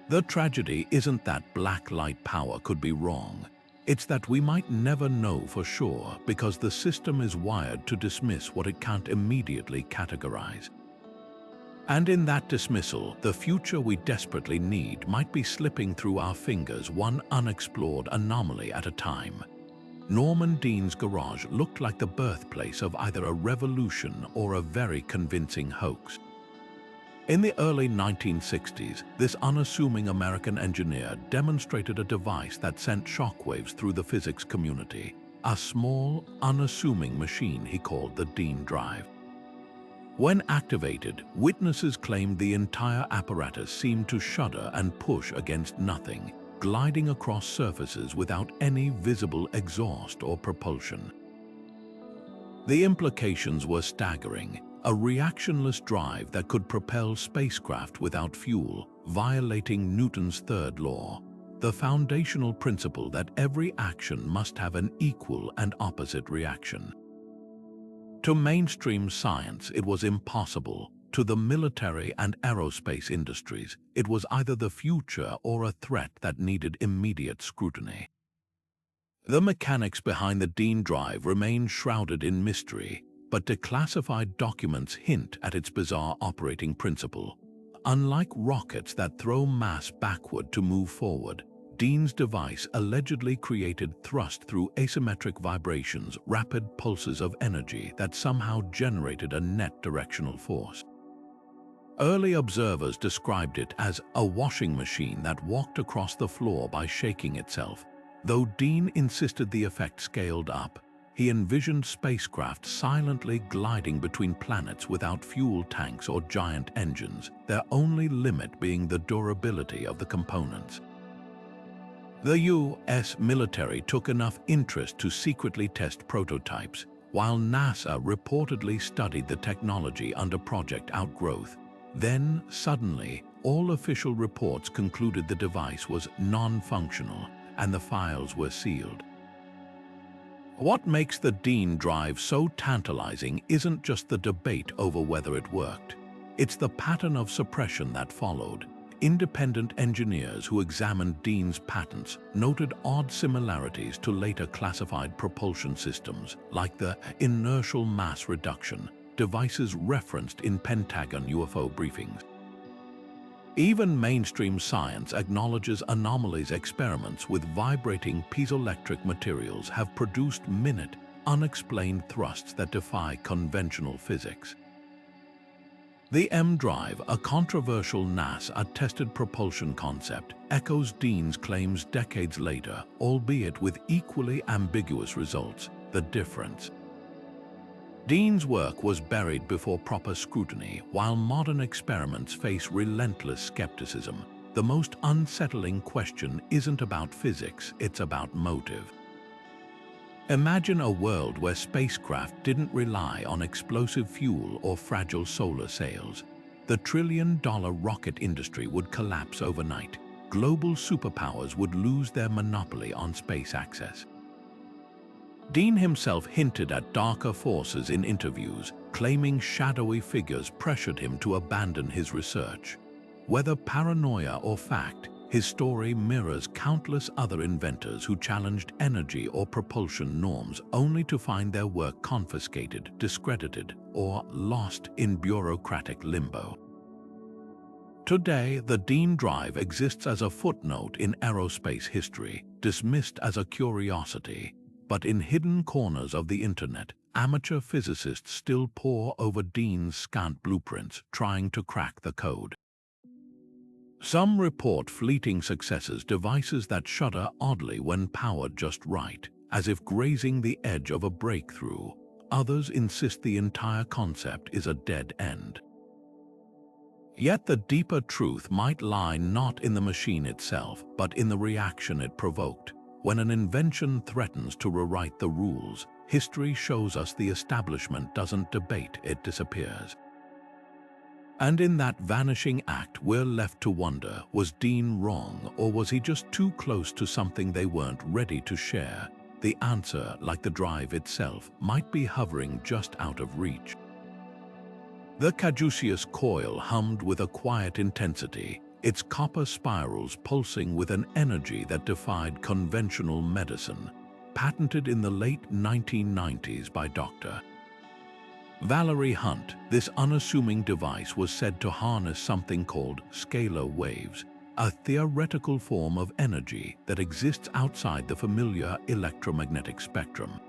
The tragedy isn't that black light power could be wrong. It's that we might never know for sure because the system is wired to dismiss what it can't immediately categorize. And in that dismissal, the future we desperately need might be slipping through our fingers, one unexplored anomaly at a time. Norman Dean's garage looked like the birthplace of either a revolution or a very convincing hoax. In the early 1960s, this unassuming American engineer demonstrated a device that sent shockwaves through the physics community, a small, unassuming machine he called the Dean drive. When activated, witnesses claimed the entire apparatus seemed to shudder and push against nothing, gliding across surfaces without any visible exhaust or propulsion. The implications were staggering. A reactionless drive that could propel spacecraft without fuel, violating Newton's third law, the foundational principle that every action must have an equal and opposite reaction. To mainstream science, it was impossible. To the military and aerospace industries, it was either the future or a threat that needed immediate scrutiny. The mechanics behind the Dean drive remain shrouded in mystery, but declassified documents hint at its bizarre operating principle. Unlike rockets that throw mass backward to move forward, Dean's device allegedly created thrust through asymmetric vibrations, rapid pulses of energy that somehow generated a net directional force. Early observers described it as a washing machine that walked across the floor by shaking itself. Though Dean insisted the effect scaled up, he envisioned spacecraft silently gliding between planets without fuel tanks or giant engines, their only limit being the durability of the components. The U.S. military took enough interest to secretly test prototypes, while NASA reportedly studied the technology under Project Outgrowth. Then, suddenly, all official reports concluded the device was non-functional, and the files were sealed. What makes the Dean drive so tantalizing isn't just the debate over whether it worked. It's the pattern of suppression that followed. Independent engineers who examined Dean's patents noted odd similarities to later classified propulsion systems, like the inertial mass reduction, devices referenced in Pentagon UFO briefings. Even mainstream science acknowledges anomalies. Experiments with vibrating piezoelectric materials have produced minute, unexplained thrusts that defy conventional physics. The M-Drive, a controversial NASA-tested propulsion concept, echoes Dean's claims decades later, albeit with equally ambiguous results. The difference: Dean's work was buried before proper scrutiny, while modern experiments face relentless skepticism. The most unsettling question isn't about physics, it's about motive. Imagine a world where spacecraft didn't rely on explosive fuel or fragile solar sails. The trillion-dollar rocket industry would collapse overnight. Global superpowers would lose their monopoly on space access. Dean himself hinted at darker forces in interviews, claiming shadowy figures pressured him to abandon his research. Whether paranoia or fact, his story mirrors countless other inventors who challenged energy or propulsion norms only to find their work confiscated, discredited, or lost in bureaucratic limbo. Today, the Dean Drive exists as a footnote in aerospace history, dismissed as a curiosity. But in hidden corners of the internet, amateur physicists still pore over Dean's scant blueprints, trying to crack the code. Some report fleeting successes, devices that shudder oddly when powered just right, as if grazing the edge of a breakthrough. Others insist the entire concept is a dead end. Yet the deeper truth might lie not in the machine itself, but in the reaction it provoked. When an invention threatens to rewrite the rules, history shows us the establishment doesn't debate, it disappears. And in that vanishing act, we're left to wonder, was Dean wrong, or was he just too close to something they weren't ready to share? The answer, like the drive itself, might be hovering just out of reach. The caduceus coil hummed with a quiet intensity, its copper spirals pulsing with an energy that defied conventional medicine, patented in the late 1990s by Dr. Valerie Hunt. This unassuming device was said to harness something called scalar waves, a theoretical form of energy that exists outside the familiar electromagnetic spectrum.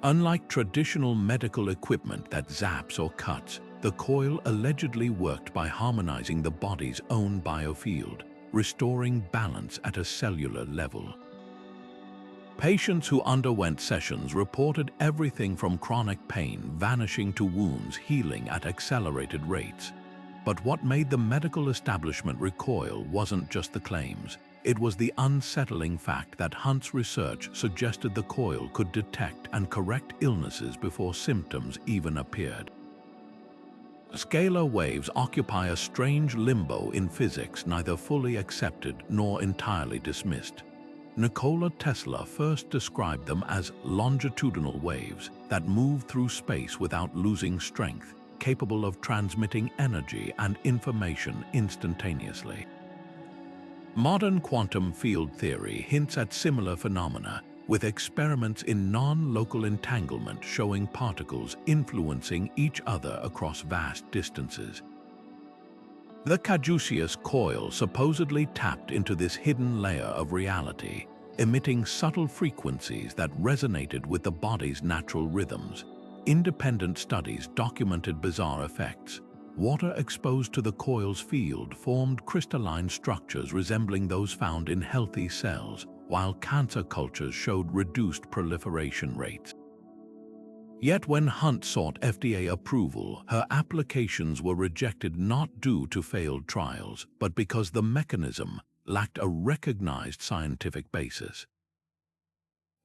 Unlike traditional medical equipment that zaps or cuts, the coil allegedly worked by harmonizing the body's own biofield, restoring balance at a cellular level. Patients who underwent sessions reported everything from chronic pain vanishing to wounds healing at accelerated rates. But what made the medical establishment recoil wasn't just the claims. It was the unsettling fact that Hunt's research suggested the coil could detect and correct illnesses before symptoms even appeared. Scalar waves occupy a strange limbo in physics, neither fully accepted nor entirely dismissed. Nikola Tesla first described them as longitudinal waves that move through space without losing strength, capable of transmitting energy and information instantaneously. Modern quantum field theory hints at similar phenomena, with experiments in non-local entanglement showing particles influencing each other across vast distances. The caduceus coil supposedly tapped into this hidden layer of reality, emitting subtle frequencies that resonated with the body's natural rhythms. Independent studies documented bizarre effects. Water exposed to the coil's field formed crystalline structures resembling those found in healthy cells, while cancer cultures showed reduced proliferation rates. Yet when Hunt sought FDA approval, her applications were rejected not due to failed trials, but because the mechanism lacked a recognized scientific basis.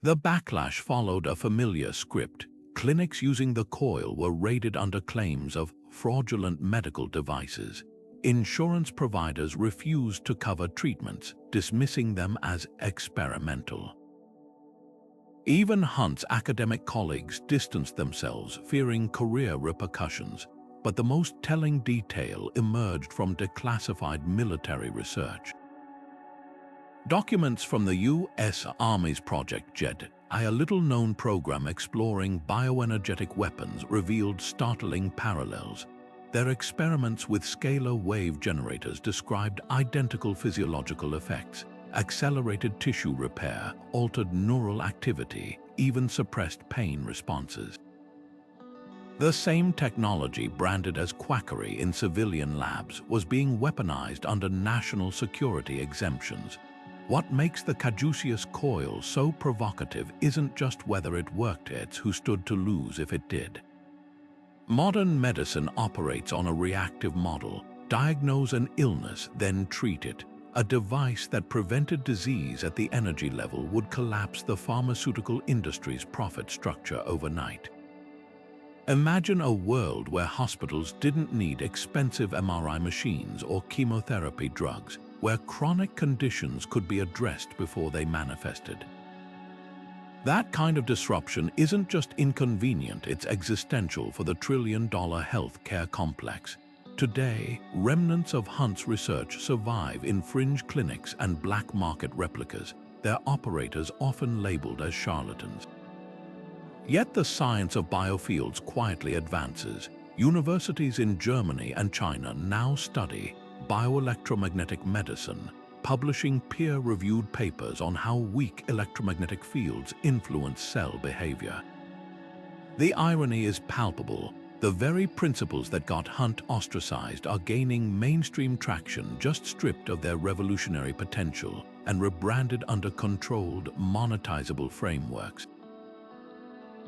The backlash followed a familiar script. Clinics using the coil were raided under claims of fraudulent medical devices. Insurance providers refused to cover treatments, dismissing them as experimental. Even Hunt's academic colleagues distanced themselves, fearing career repercussions. But the most telling detail emerged from declassified military research. Documents from the U.S. Army's Project Jet, a little-known program exploring bioenergetic weapons, revealed startling parallels. Their experiments with scalar wave generators described identical physiological effects, accelerated tissue repair, altered neural activity, even suppressed pain responses. The same technology branded as quackery in civilian labs was being weaponized under national security exemptions. What makes the caduceus coil so provocative isn't just whether it worked, it's who stood to lose if it did. Modern medicine operates on a reactive model: diagnose an illness, then treat it. A device that prevented disease at the energy level would collapse the pharmaceutical industry's profit structure overnight. Imagine a world where hospitals didn't need expensive MRI machines or chemotherapy drugs, where chronic conditions could be addressed before they manifested. That kind of disruption isn't just inconvenient, it's existential for the trillion-dollar healthcare complex. Today, remnants of Hunt's research survive in fringe clinics and black market replicas, their operators often labeled as charlatans. Yet the science of biofields quietly advances. Universities in Germany and China now study bioelectromagnetic medicine, publishing peer-reviewed papers on how weak electromagnetic fields influence cell behavior. The irony is palpable. The very principles that got Hunt ostracized are gaining mainstream traction, just stripped of their revolutionary potential and rebranded under controlled, monetizable frameworks.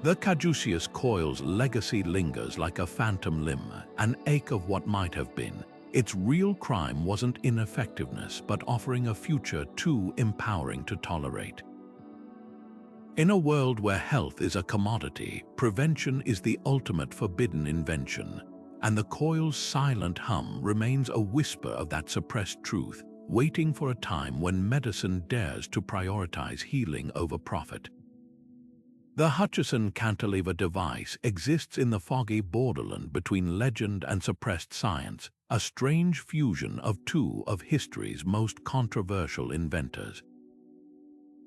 The caduceus coil's legacy lingers like a phantom limb, an ache of what might have been. Its real crime wasn't ineffectiveness, but offering a future too empowering to tolerate. In a world where health is a commodity, prevention is the ultimate forbidden invention, and the coil's silent hum remains a whisper of that suppressed truth, waiting for a time when medicine dares to prioritize healing over profit. The Hutchison cantilever device exists in the foggy borderland between legend and suppressed science, a strange fusion of two of history's most controversial inventors.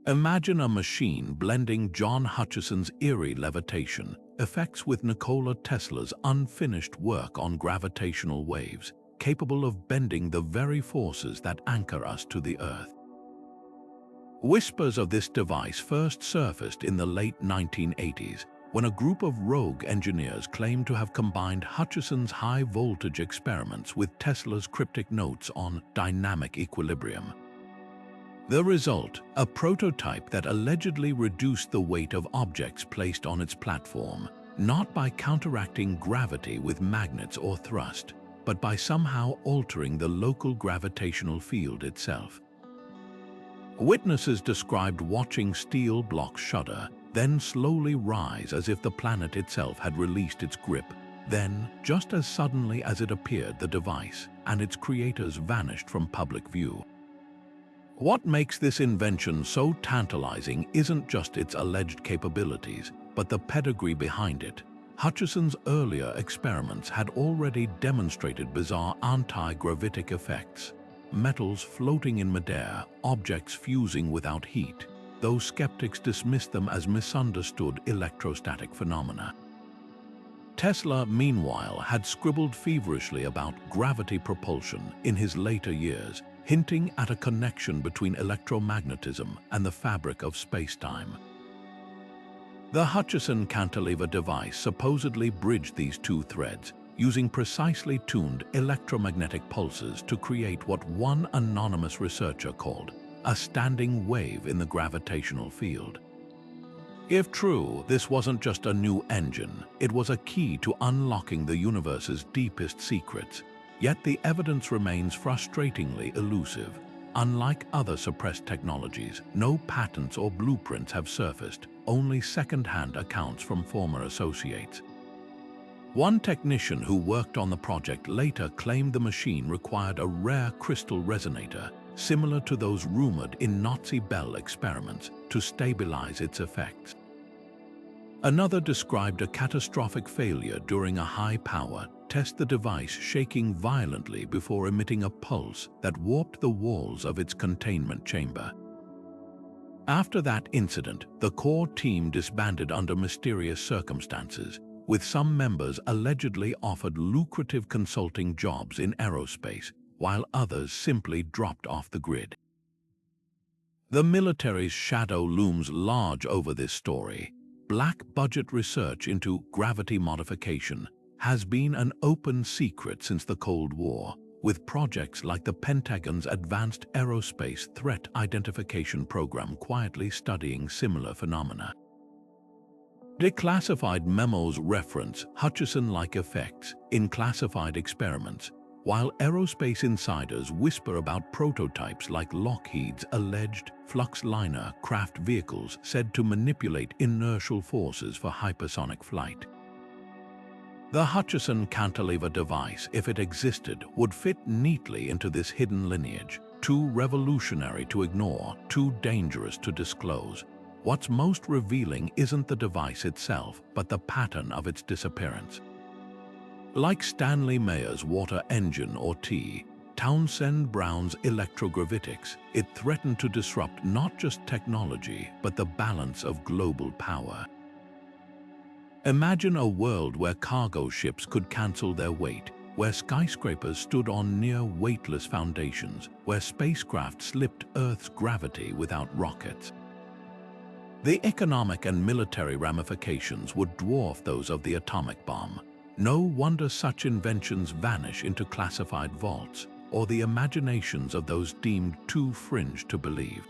Imagine a machine blending John Hutchison's eerie levitation effects with Nikola Tesla's unfinished work on gravitational waves, capable of bending the very forces that anchor us to the Earth. Whispers of this device first surfaced in the late 1980s, when a group of rogue engineers claimed to have combined Hutchison's high-voltage experiments with Tesla's cryptic notes on dynamic equilibrium. The result, a prototype that allegedly reduced the weight of objects placed on its platform, not by counteracting gravity with magnets or thrust, but by somehow altering the local gravitational field itself. Witnesses described watching steel blocks shudder, then slowly rise as if the planet itself had released its grip. Then, just as suddenly as it appeared, the device and its creators vanished from public view. What makes this invention so tantalizing isn't just its alleged capabilities, but the pedigree behind it. Hutchison's earlier experiments had already demonstrated bizarre anti-gravitic effects. Metals floating in midair, objects fusing without heat, though skeptics dismissed them as misunderstood electrostatic phenomena. Tesla, meanwhile, had scribbled feverishly about gravity propulsion in his later years, hinting at a connection between electromagnetism and the fabric of space-time. The Hutchison cantilever device supposedly bridged these two threads, using precisely tuned electromagnetic pulses to create what one anonymous researcher called a standing wave in the gravitational field. If true, this wasn't just a new engine, it was a key to unlocking the universe's deepest secrets. Yet the evidence remains frustratingly elusive. Unlike other suppressed technologies, no patents or blueprints have surfaced, only second-hand accounts from former associates. One technician who worked on the project later claimed the machine required a rare crystal resonator, similar to those rumored in Nazi Bell experiments, to stabilize its effects. Another described a catastrophic failure during a high-power test, the device shaking violently before emitting a pulse that warped the walls of its containment chamber. After that incident, the core team disbanded under mysterious circumstances, with some members allegedly offered lucrative consulting jobs in aerospace, while others simply dropped off the grid. The military's shadow looms large over this story. Black-budget research into gravity modification has been an open secret since the Cold War, with projects like the Pentagon's Advanced Aerospace Threat Identification Program quietly studying similar phenomena. Declassified memos reference Hutchison-like effects in classified experiments, while aerospace insiders whisper about prototypes like Lockheed's alleged flux-liner craft vehicles said to manipulate inertial forces for hypersonic flight. The Hutchison cantilever device, if it existed, would fit neatly into this hidden lineage, too revolutionary to ignore, too dangerous to disclose. What's most revealing isn't the device itself, but the pattern of its disappearance. Like Stanley Mayer's water engine or T, Townsend Brown's Electrogravitics, it threatened to disrupt not just technology, but the balance of global power. Imagine a world where cargo ships could cancel their weight, where skyscrapers stood on near weightless foundations, where spacecraft slipped Earth's gravity without rockets. The economic and military ramifications would dwarf those of the atomic bomb. No wonder such inventions vanish into classified vaults, or the imaginations of those deemed too fringe to believe.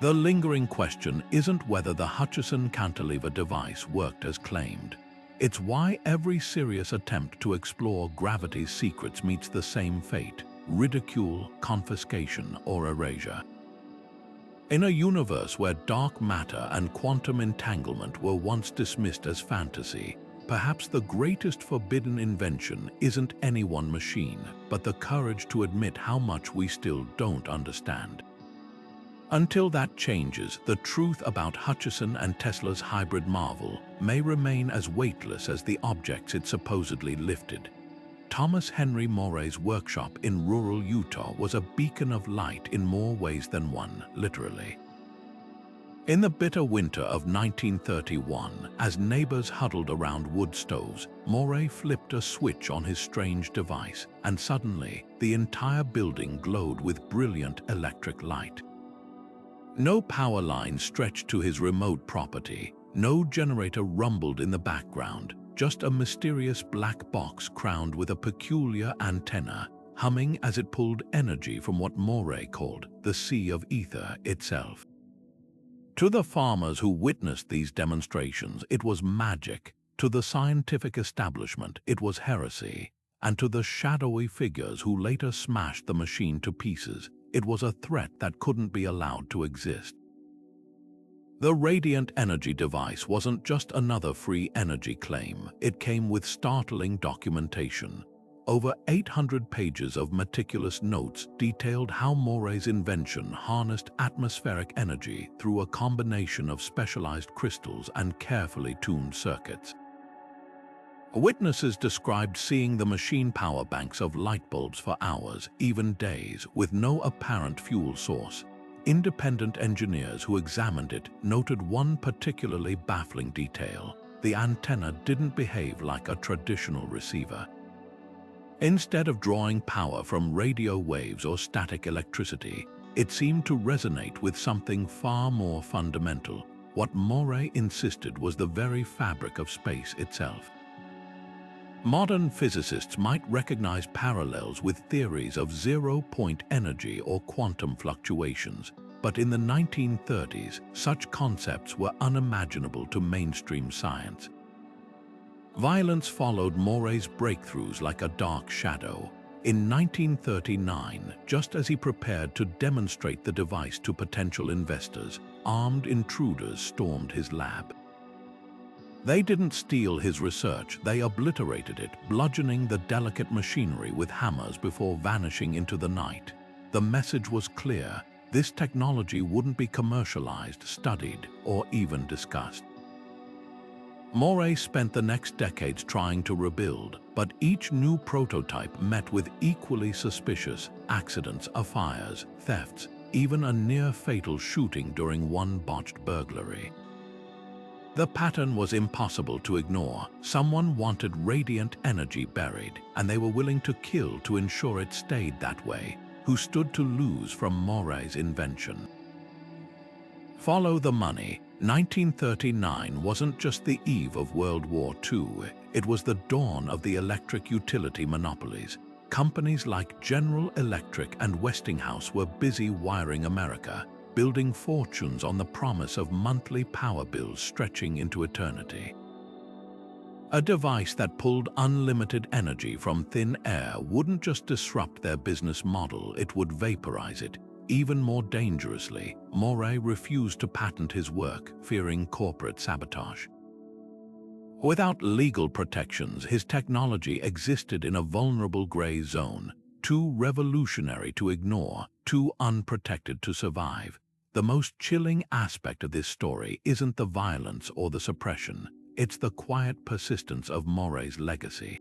The lingering question isn't whether the Hutchison cantilever device worked as claimed. It's why every serious attempt to explore gravity's secrets meets the same fate: ridicule, confiscation, or erasure. In a universe where dark matter and quantum entanglement were once dismissed as fantasy, perhaps the greatest forbidden invention isn't any one machine, but the courage to admit how much we still don't understand. Until that changes, the truth about Hutchison and Tesla's hybrid marvel may remain as weightless as the objects it supposedly lifted. Thomas Henry Morey's workshop in rural Utah was a beacon of light in more ways than one, literally. In the bitter winter of 1931, as neighbors huddled around wood stoves, Morey flipped a switch on his strange device, and suddenly, the entire building glowed with brilliant electric light. No power line stretched to his remote property, no generator rumbled in the background, just a mysterious black box crowned with a peculiar antenna, humming as it pulled energy from what Morey called the sea of ether itself. To the farmers who witnessed these demonstrations, it was magic. To the scientific establishment, it was heresy. And to the shadowy figures who later smashed the machine to pieces, it was a threat that couldn't be allowed to exist. The radiant energy device wasn't just another free energy claim. It came with startling documentation. Over 800 pages of meticulous notes detailed how Morey's invention harnessed atmospheric energy through a combination of specialized crystals and carefully tuned circuits. Witnesses described seeing the machine power banks of light bulbs for hours, even days, with no apparent fuel source. Independent engineers who examined it noted one particularly baffling detail: the antenna didn't behave like a traditional receiver. Instead of drawing power from radio waves or static electricity, it seemed to resonate with something far more fundamental. What Morey insisted was the very fabric of space itself. Modern physicists might recognize parallels with theories of zero-point energy or quantum fluctuations, but in the 1930s, such concepts were unimaginable to mainstream science. Violence followed Morey's breakthroughs like a dark shadow. In 1939, just as he prepared to demonstrate the device to potential investors, armed intruders stormed his lab. They didn't steal his research, they obliterated it, bludgeoning the delicate machinery with hammers before vanishing into the night. The message was clear: this technology wouldn't be commercialized, studied, or even discussed. Morey spent the next decades trying to rebuild, but each new prototype met with equally suspicious accidents, fires, thefts, even a near-fatal shooting during one botched burglary. The pattern was impossible to ignore. Someone wanted radiant energy buried, and they were willing to kill to ensure it stayed that way. Who stood to lose from Morey's invention? Follow the money. 1939 wasn't just the eve of World War II. It was the dawn of the electric utility monopolies. companies like General Electric and Westinghouse were busy wiring America, building fortunes on the promise of monthly power bills stretching into eternity. A device that pulled unlimited energy from thin air wouldn't just disrupt their business model, it would vaporize it. Even more dangerously, Morey refused to patent his work, fearing corporate sabotage. Without legal protections, his technology existed in a vulnerable gray zone, too revolutionary to ignore, too unprotected to survive. The most chilling aspect of this story isn't the violence or the suppression, it's the quiet persistence of Morey's legacy.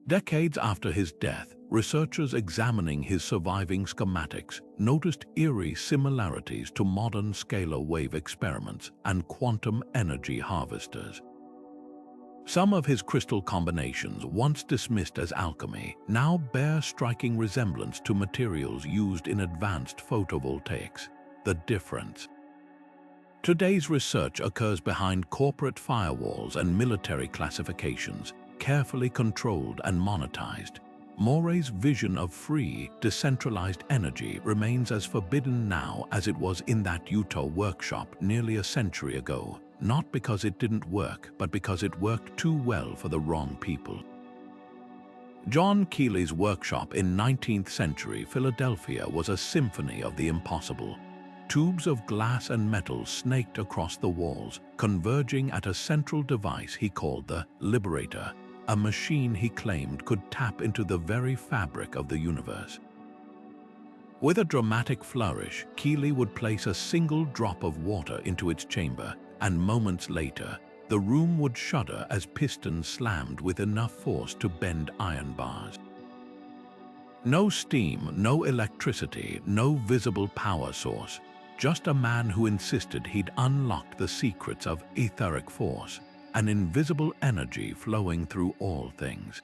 Decades after his death, researchers examining his surviving schematics noticed eerie similarities to modern scalar wave experiments and quantum energy harvesters. Some of his crystal combinations, once dismissed as alchemy, now bear striking resemblance to materials used in advanced photovoltaics. The difference. Today's research occurs behind corporate firewalls and military classifications, carefully controlled and monetized. Morey's vision of free, decentralized energy remains as forbidden now as it was in that Utah workshop nearly a century ago, not because it didn't work, but because it worked too well for the wrong people. John Keely's workshop in 19th century Philadelphia was a symphony of the impossible. Tubes of glass and metal snaked across the walls, converging at a central device he called the Liberator, a machine he claimed could tap into the very fabric of the universe. With a dramatic flourish, Keely would place a single drop of water into its chamber, and moments later, the room would shudder as pistons slammed with enough force to bend iron bars. No steam, no electricity, no visible power source, just a man who insisted he'd unlocked the secrets of etheric force, an invisible energy flowing through all things.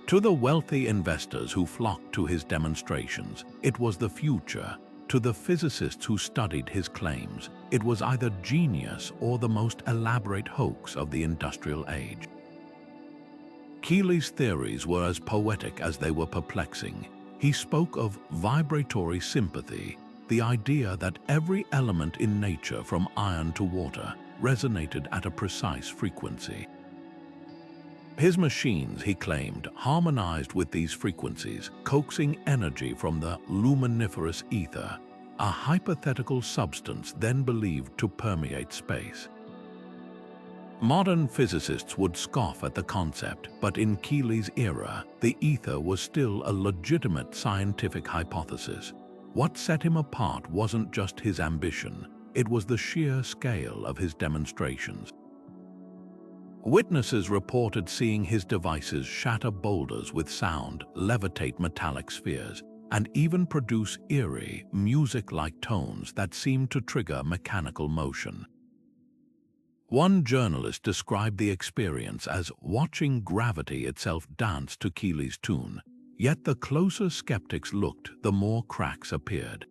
To the wealthy investors who flocked to his demonstrations, it was the future. To the physicists who studied his claims, it was either genius or the most elaborate hoax of the industrial age. Keely's theories were as poetic as they were perplexing. He spoke of vibratory sympathy, the idea that every element in nature from iron to water resonated at a precise frequency. His machines, he claimed, harmonized with these frequencies, coaxing energy from the luminiferous ether, a hypothetical substance then believed to permeate space. Modern physicists would scoff at the concept, but in Keely's era, the ether was still a legitimate scientific hypothesis. What set him apart wasn't just his ambition, it was the sheer scale of his demonstrations. Witnesses reported seeing his devices shatter boulders with sound, levitate metallic spheres, and even produce eerie, music-like tones that seemed to trigger mechanical motion. One journalist described the experience as watching gravity itself dance to Keely's tune, yet the closer skeptics looked, the more cracks appeared.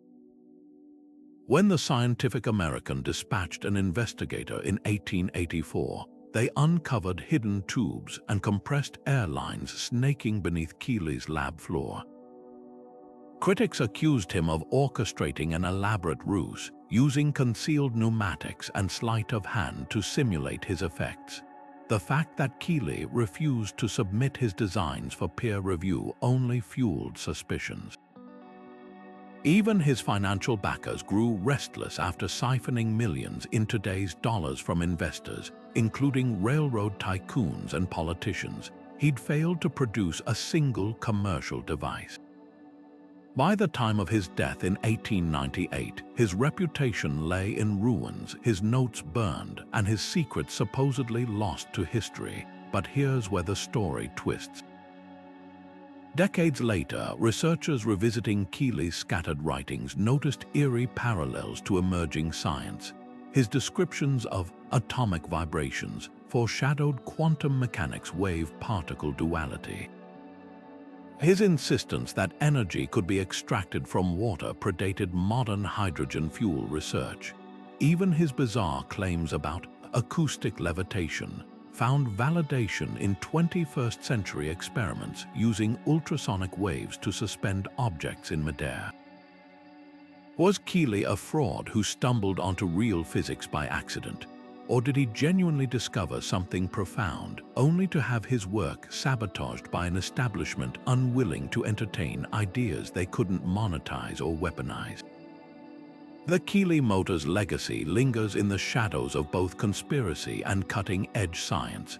When the Scientific American dispatched an investigator in 1884, they uncovered hidden tubes and compressed air lines snaking beneath Keely's lab floor. Critics accused him of orchestrating an elaborate ruse, using concealed pneumatics and sleight of hand to simulate his effects. The fact that Keely refused to submit his designs for peer review only fueled suspicions. Even his financial backers grew restless after siphoning millions in today's dollars from investors, including railroad tycoons and politicians. He'd failed to produce a single commercial device. By the time of his death in 1898, his reputation lay in ruins, his notes burned, and his secrets supposedly lost to history. But here's where the story twists. Decades later, researchers revisiting Keely's scattered writings noticed eerie parallels to emerging science. His descriptions of atomic vibrations foreshadowed quantum mechanics' wave-particle duality. His insistence that energy could be extracted from water predated modern hydrogen fuel research. Even his bizarre claims about acoustic levitation, found validation in 21st century experiments using ultrasonic waves to suspend objects in midair. Was Keely a fraud who stumbled onto real physics by accident? Or did he genuinely discover something profound, only to have his work sabotaged by an establishment unwilling to entertain ideas they couldn't monetize or weaponize? The Keely motor's legacy lingers in the shadows of both conspiracy and cutting-edge science.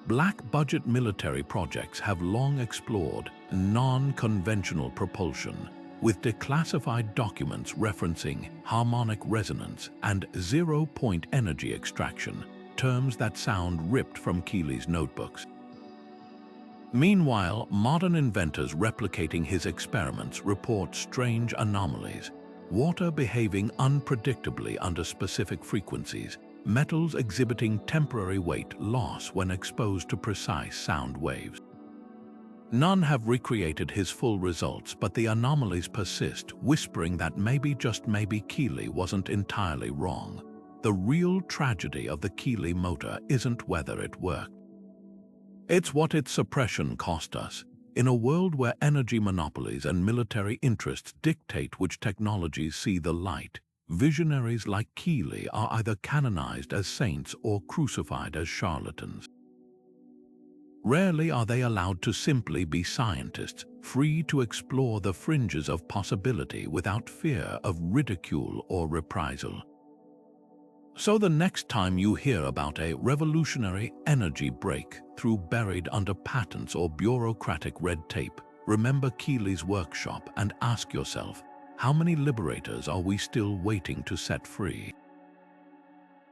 Black-budget military projects have long explored non-conventional propulsion, with declassified documents referencing harmonic resonance and zero-point energy extraction, terms that sound ripped from Keely's notebooks. Meanwhile, modern inventors replicating his experiments report strange anomalies: water behaving unpredictably under specific frequencies, metals exhibiting temporary weight loss when exposed to precise sound waves. None have recreated his full results, but the anomalies persist, whispering that maybe, just maybe, Keely wasn't entirely wrong. The real tragedy of the Keely motor isn't whether it worked. It's what its suppression cost us. In a world where energy monopolies and military interests dictate which technologies see the light, visionaries like Keely are either canonized as saints or crucified as charlatans. Rarely are they allowed to simply be scientists, free to explore the fringes of possibility without fear of ridicule or reprisal. So the next time you hear about a revolutionary energy breakthrough buried under patents or bureaucratic red tape, remember Keely's workshop and ask yourself, how many liberators are we still waiting to set free?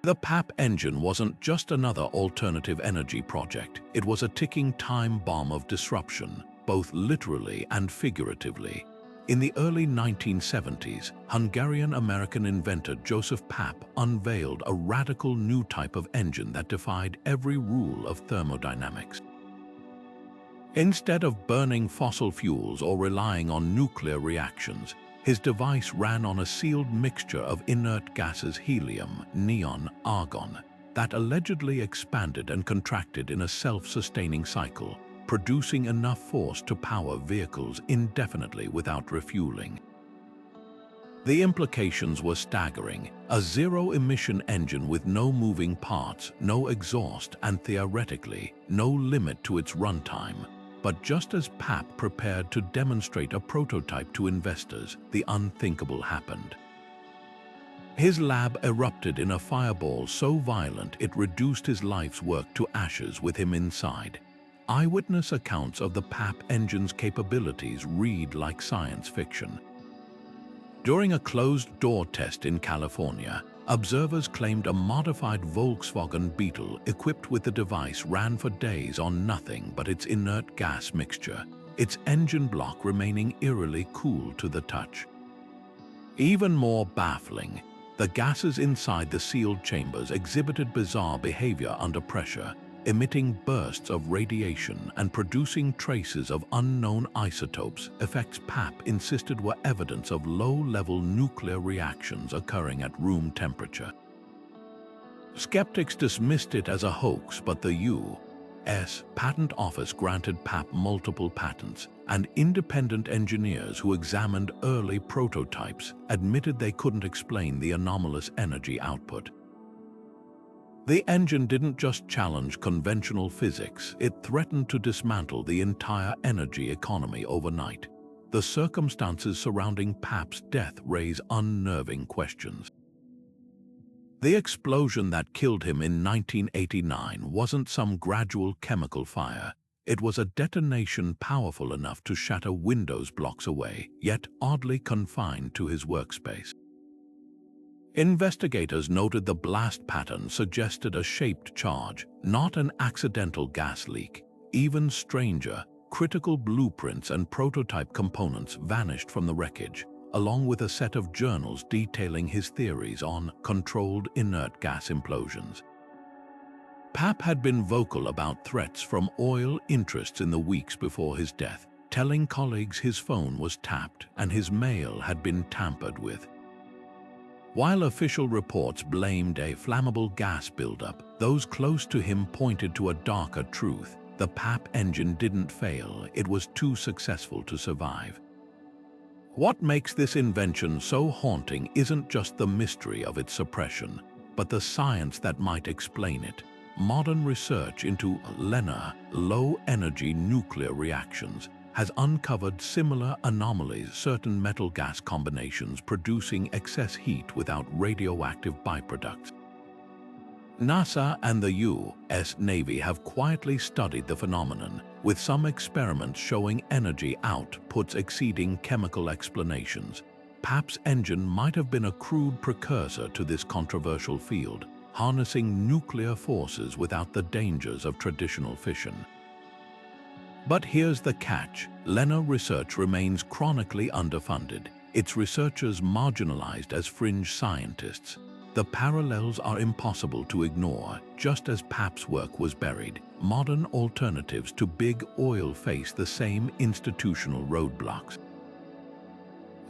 The Papp Engine wasn't just another alternative energy project. It was a ticking time bomb of disruption, both literally and figuratively. In the early 1970s, Hungarian-American inventor Joseph Papp unveiled a radical new type of engine that defied every rule of thermodynamics. Instead of burning fossil fuels or relying on nuclear reactions, his device ran on a sealed mixture of inert gases helium, neon, argon, that allegedly expanded and contracted in a self-sustaining cycle, producing enough force to power vehicles indefinitely without refueling. The implications were staggering: a zero-emission engine with no moving parts, no exhaust, and theoretically, no limit to its runtime. But just as Papp prepared to demonstrate a prototype to investors, the unthinkable happened. His lab erupted in a fireball so violent it reduced his life's work to ashes with him inside. Eyewitness accounts of the Papp engine's capabilities read like science fiction. During a closed-door test in California, observers claimed a modified Volkswagen Beetle equipped with the device ran for days on nothing but its inert gas mixture, its engine block remaining eerily cool to the touch. Even more baffling, the gases inside the sealed chambers exhibited bizarre behavior under pressure, emitting bursts of radiation and producing traces of unknown isotopes, effects Papp insisted were evidence of low-level nuclear reactions occurring at room temperature. Skeptics dismissed it as a hoax, but the U.S. Patent Office granted Papp multiple patents, and independent engineers who examined early prototypes admitted they couldn't explain the anomalous energy output. The engine didn't just challenge conventional physics, it threatened to dismantle the entire energy economy overnight. The circumstances surrounding Papp's death raise unnerving questions. The explosion that killed him in 1989 wasn't some gradual chemical fire. It was a detonation powerful enough to shatter windows blocks away, yet oddly confined to his workspace. Investigators noted the blast pattern suggested a shaped charge, not an accidental gas leak. Even stranger, critical blueprints and prototype components vanished from the wreckage, along with a set of journals detailing his theories on controlled inert gas implosions. Papp had been vocal about threats from oil interests in the weeks before his death, telling colleagues his phone was tapped and his mail had been tampered with. While official reports blamed a flammable gas buildup, those close to him pointed to a darker truth. The Papp engine didn't fail, it was too successful to survive. What makes this invention so haunting isn't just the mystery of its suppression, but the science that might explain it. Modern research into LENR, low-energy nuclear reactions, has uncovered similar anomalies, certain metal-gas combinations producing excess heat without radioactive byproducts. NASA and the U.S. Navy have quietly studied the phenomenon, with some experiments showing energy outputs exceeding chemical explanations. Papp's engine might have been a crude precursor to this controversial field, harnessing nuclear forces without the dangers of traditional fission. But here's the catch: LENR research remains chronically underfunded, its researchers marginalized as fringe scientists. The parallels are impossible to ignore. Just as Papp's work was buried, modern alternatives to big oil face the same institutional roadblocks.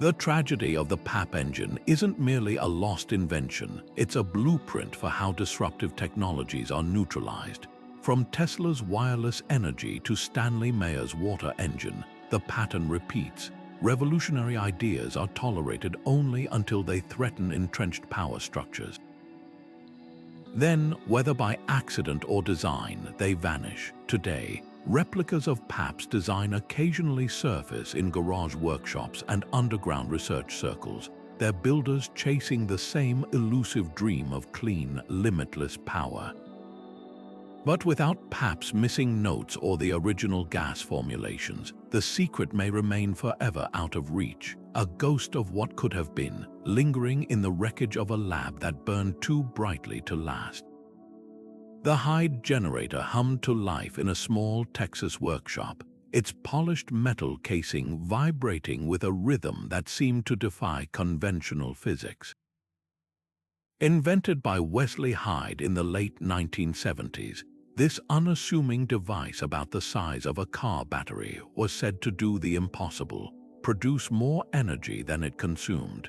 The tragedy of the Papp engine isn't merely a lost invention, it's a blueprint for how disruptive technologies are neutralized. From Tesla's wireless energy to Stanley Mayer's water engine, the pattern repeats. Revolutionary ideas are tolerated only until they threaten entrenched power structures. Then, whether by accident or design, they vanish. Today, replicas of Papp's design occasionally surface in garage workshops and underground research circles, their builders chasing the same elusive dream of clean, limitless power. But without Papp's missing notes or the original gas formulations, the secret may remain forever out of reach, a ghost of what could have been, lingering in the wreckage of a lab that burned too brightly to last. The Hyde Generator hummed to life in a small Texas workshop, its polished metal casing vibrating with a rhythm that seemed to defy conventional physics. Invented by Wesley Hyde in the late 1970s, this unassuming device about the size of a car battery was said to do the impossible, produce more energy than it consumed.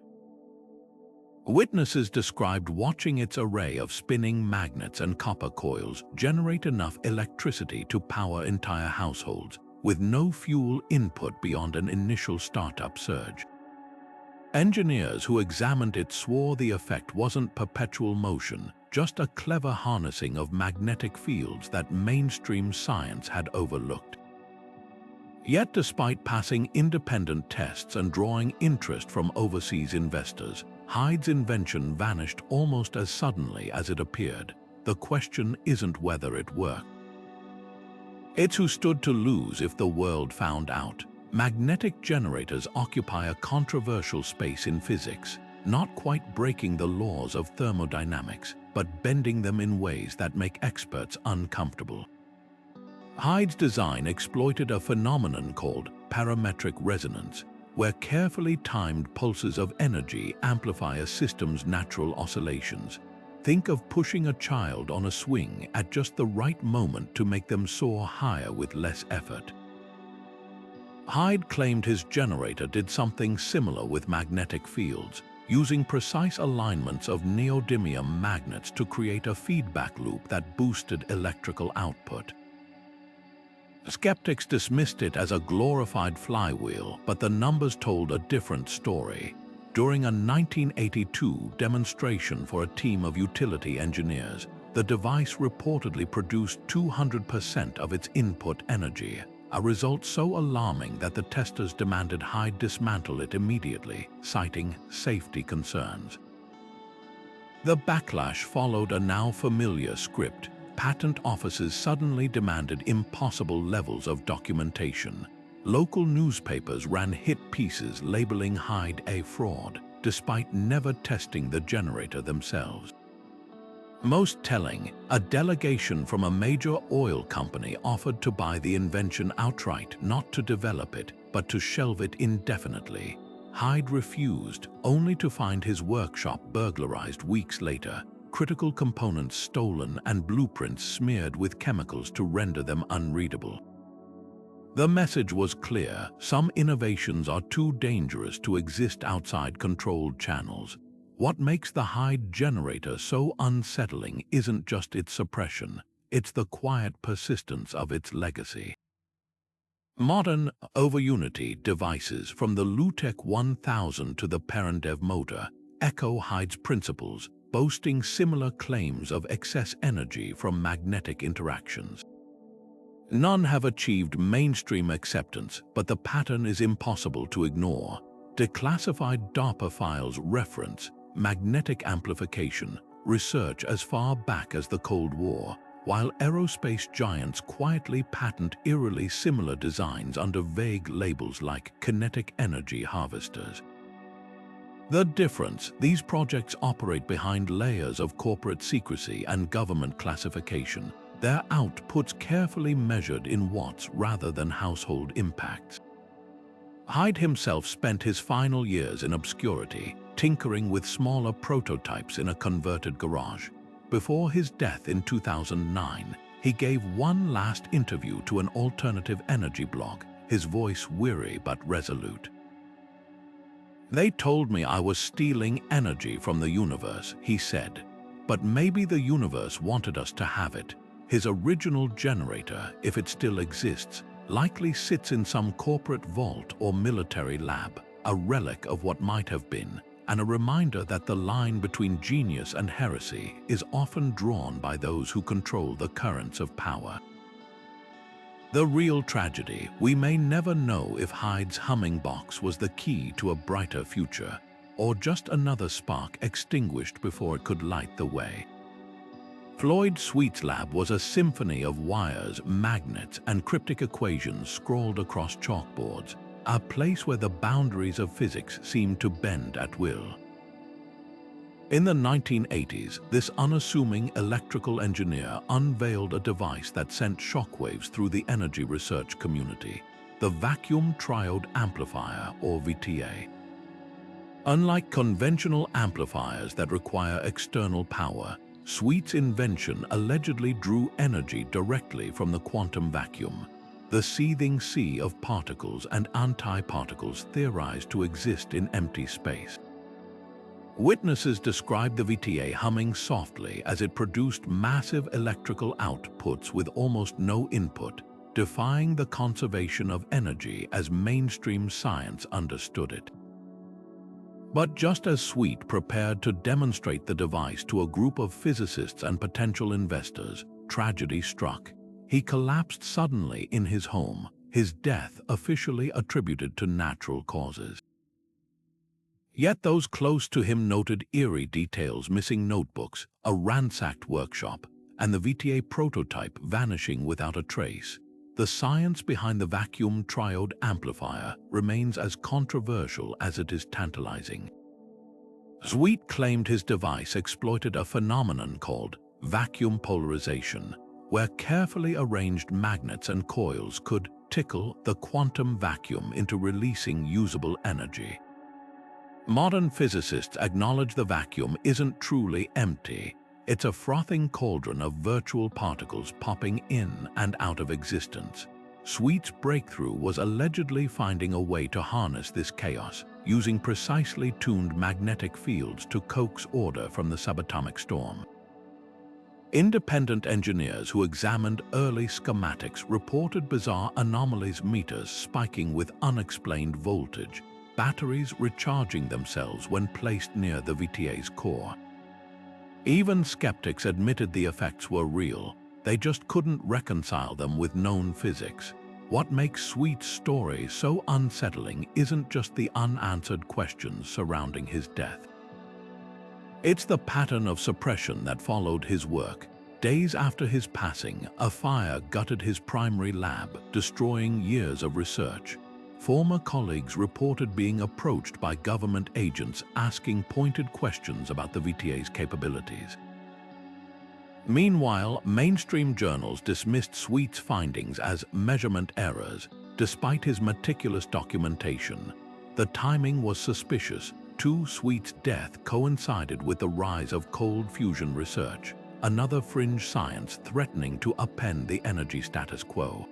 Witnesses described watching its array of spinning magnets and copper coils generate enough electricity to power entire households, with no fuel input beyond an initial startup surge. Engineers who examined it swore the effect wasn't perpetual motion, just a clever harnessing of magnetic fields that mainstream science had overlooked. Yet despite passing independent tests and drawing interest from overseas investors, Hyde's invention vanished almost as suddenly as it appeared. The question isn't whether it worked. It's who stood to lose if the world found out. Magnetic generators occupy a controversial space in physics, not quite breaking the laws of thermodynamics, but bending them in ways that make experts uncomfortable. Hyde's design exploited a phenomenon called parametric resonance, where carefully timed pulses of energy amplify a system's natural oscillations. Think of pushing a child on a swing at just the right moment to make them soar higher with less effort. Hyde claimed his generator did something similar with magnetic fields, using precise alignments of neodymium magnets to create a feedback loop that boosted electrical output. Skeptics dismissed it as a glorified flywheel, but the numbers told a different story. During a 1982 demonstration for a team of utility engineers, the device reportedly produced 200% of its input energy, a result so alarming that the testers demanded Hyde dismantle it immediately, citing safety concerns. The backlash followed a now familiar script. Patent offices suddenly demanded impossible levels of documentation. Local newspapers ran hit pieces labeling Hyde a fraud, despite never testing the generator themselves. Most telling, a delegation from a major oil company offered to buy the invention outright, not to develop it, but to shelve it indefinitely. Hyde refused, only to find his workshop burglarized weeks later, critical components stolen and blueprints smeared with chemicals to render them unreadable. The message was clear: some innovations are too dangerous to exist outside controlled channels. What makes the Hyde Generator so unsettling isn't just its suppression, it's the quiet persistence of its legacy. Modern over-unity devices, from the Lutech 1000 to the Perendev motor, echo Hyde's principles, boasting similar claims of excess energy from magnetic interactions. None have achieved mainstream acceptance, but the pattern is impossible to ignore. Declassified DARPA files reference magnetic amplification research as far back as the Cold War, while aerospace giants quietly patent eerily similar designs under vague labels like kinetic energy harvesters. The difference: these projects operate behind layers of corporate secrecy and government classification, their outputs carefully measured in watts rather than household impacts. Hyde himself spent his final years in obscurity, tinkering with smaller prototypes in a converted garage. Before his death in 2009, he gave one last interview to an alternative energy blog, his voice weary but resolute. "They told me I was stealing energy from the universe," he said, "but maybe the universe wanted us to have it. His original generator, if it still exists, likely sits in some corporate vault or military lab, a relic of what might have been, and a reminder that the line between genius and heresy is often drawn by those who control the currents of power." The real tragedy: we may never know if Hyde's humming box was the key to a brighter future, or just another spark extinguished before it could light the way. Floyd Sweet's lab was a symphony of wires, magnets, and cryptic equations scrawled across chalkboards, a place where the boundaries of physics seemed to bend at will. In the 1980s, this unassuming electrical engineer unveiled a device that sent shockwaves through the energy research community: the Vacuum Triode Amplifier, or VTA. Unlike conventional amplifiers that require external power, Sweet's invention allegedly drew energy directly from the quantum vacuum, the seething sea of particles and antiparticles theorized to exist in empty space. Witnesses described the VTA humming softly as it produced massive electrical outputs with almost no input, defying the conservation of energy as mainstream science understood it. But just as Sweet prepared to demonstrate the device to a group of physicists and potential investors, tragedy struck. He collapsed suddenly in his home, his death officially attributed to natural causes. Yet those close to him noted eerie details: missing notebooks, a ransacked workshop, and the VTA prototype vanishing without a trace. The science behind the vacuum triode amplifier remains as controversial as it is tantalizing. Sweet claimed his device exploited a phenomenon called vacuum polarization, where carefully arranged magnets and coils could tickle the quantum vacuum into releasing usable energy. Modern physicists acknowledge the vacuum isn't truly empty. It's a frothing cauldron of virtual particles popping in and out of existence. Sweet's breakthrough was allegedly finding a way to harness this chaos, using precisely tuned magnetic fields to coax order from the subatomic storm. Independent engineers who examined early schematics reported bizarre anomalies: meters spiking with unexplained voltage, batteries recharging themselves when placed near the VTA's core. Even skeptics admitted the effects were real. They just couldn't reconcile them with known physics. What makes Sweet's story so unsettling isn't just the unanswered questions surrounding his death. It's the pattern of suppression that followed his work. Days after his passing, a fire gutted his primary lab, destroying years of research. Former colleagues reported being approached by government agents asking pointed questions about the VTA's capabilities. Meanwhile, mainstream journals dismissed Sweet's findings as measurement errors. Despite his meticulous documentation, the timing was suspicious. Sweet's death coincided with the rise of cold fusion research, another fringe science threatening to upend the energy status quo.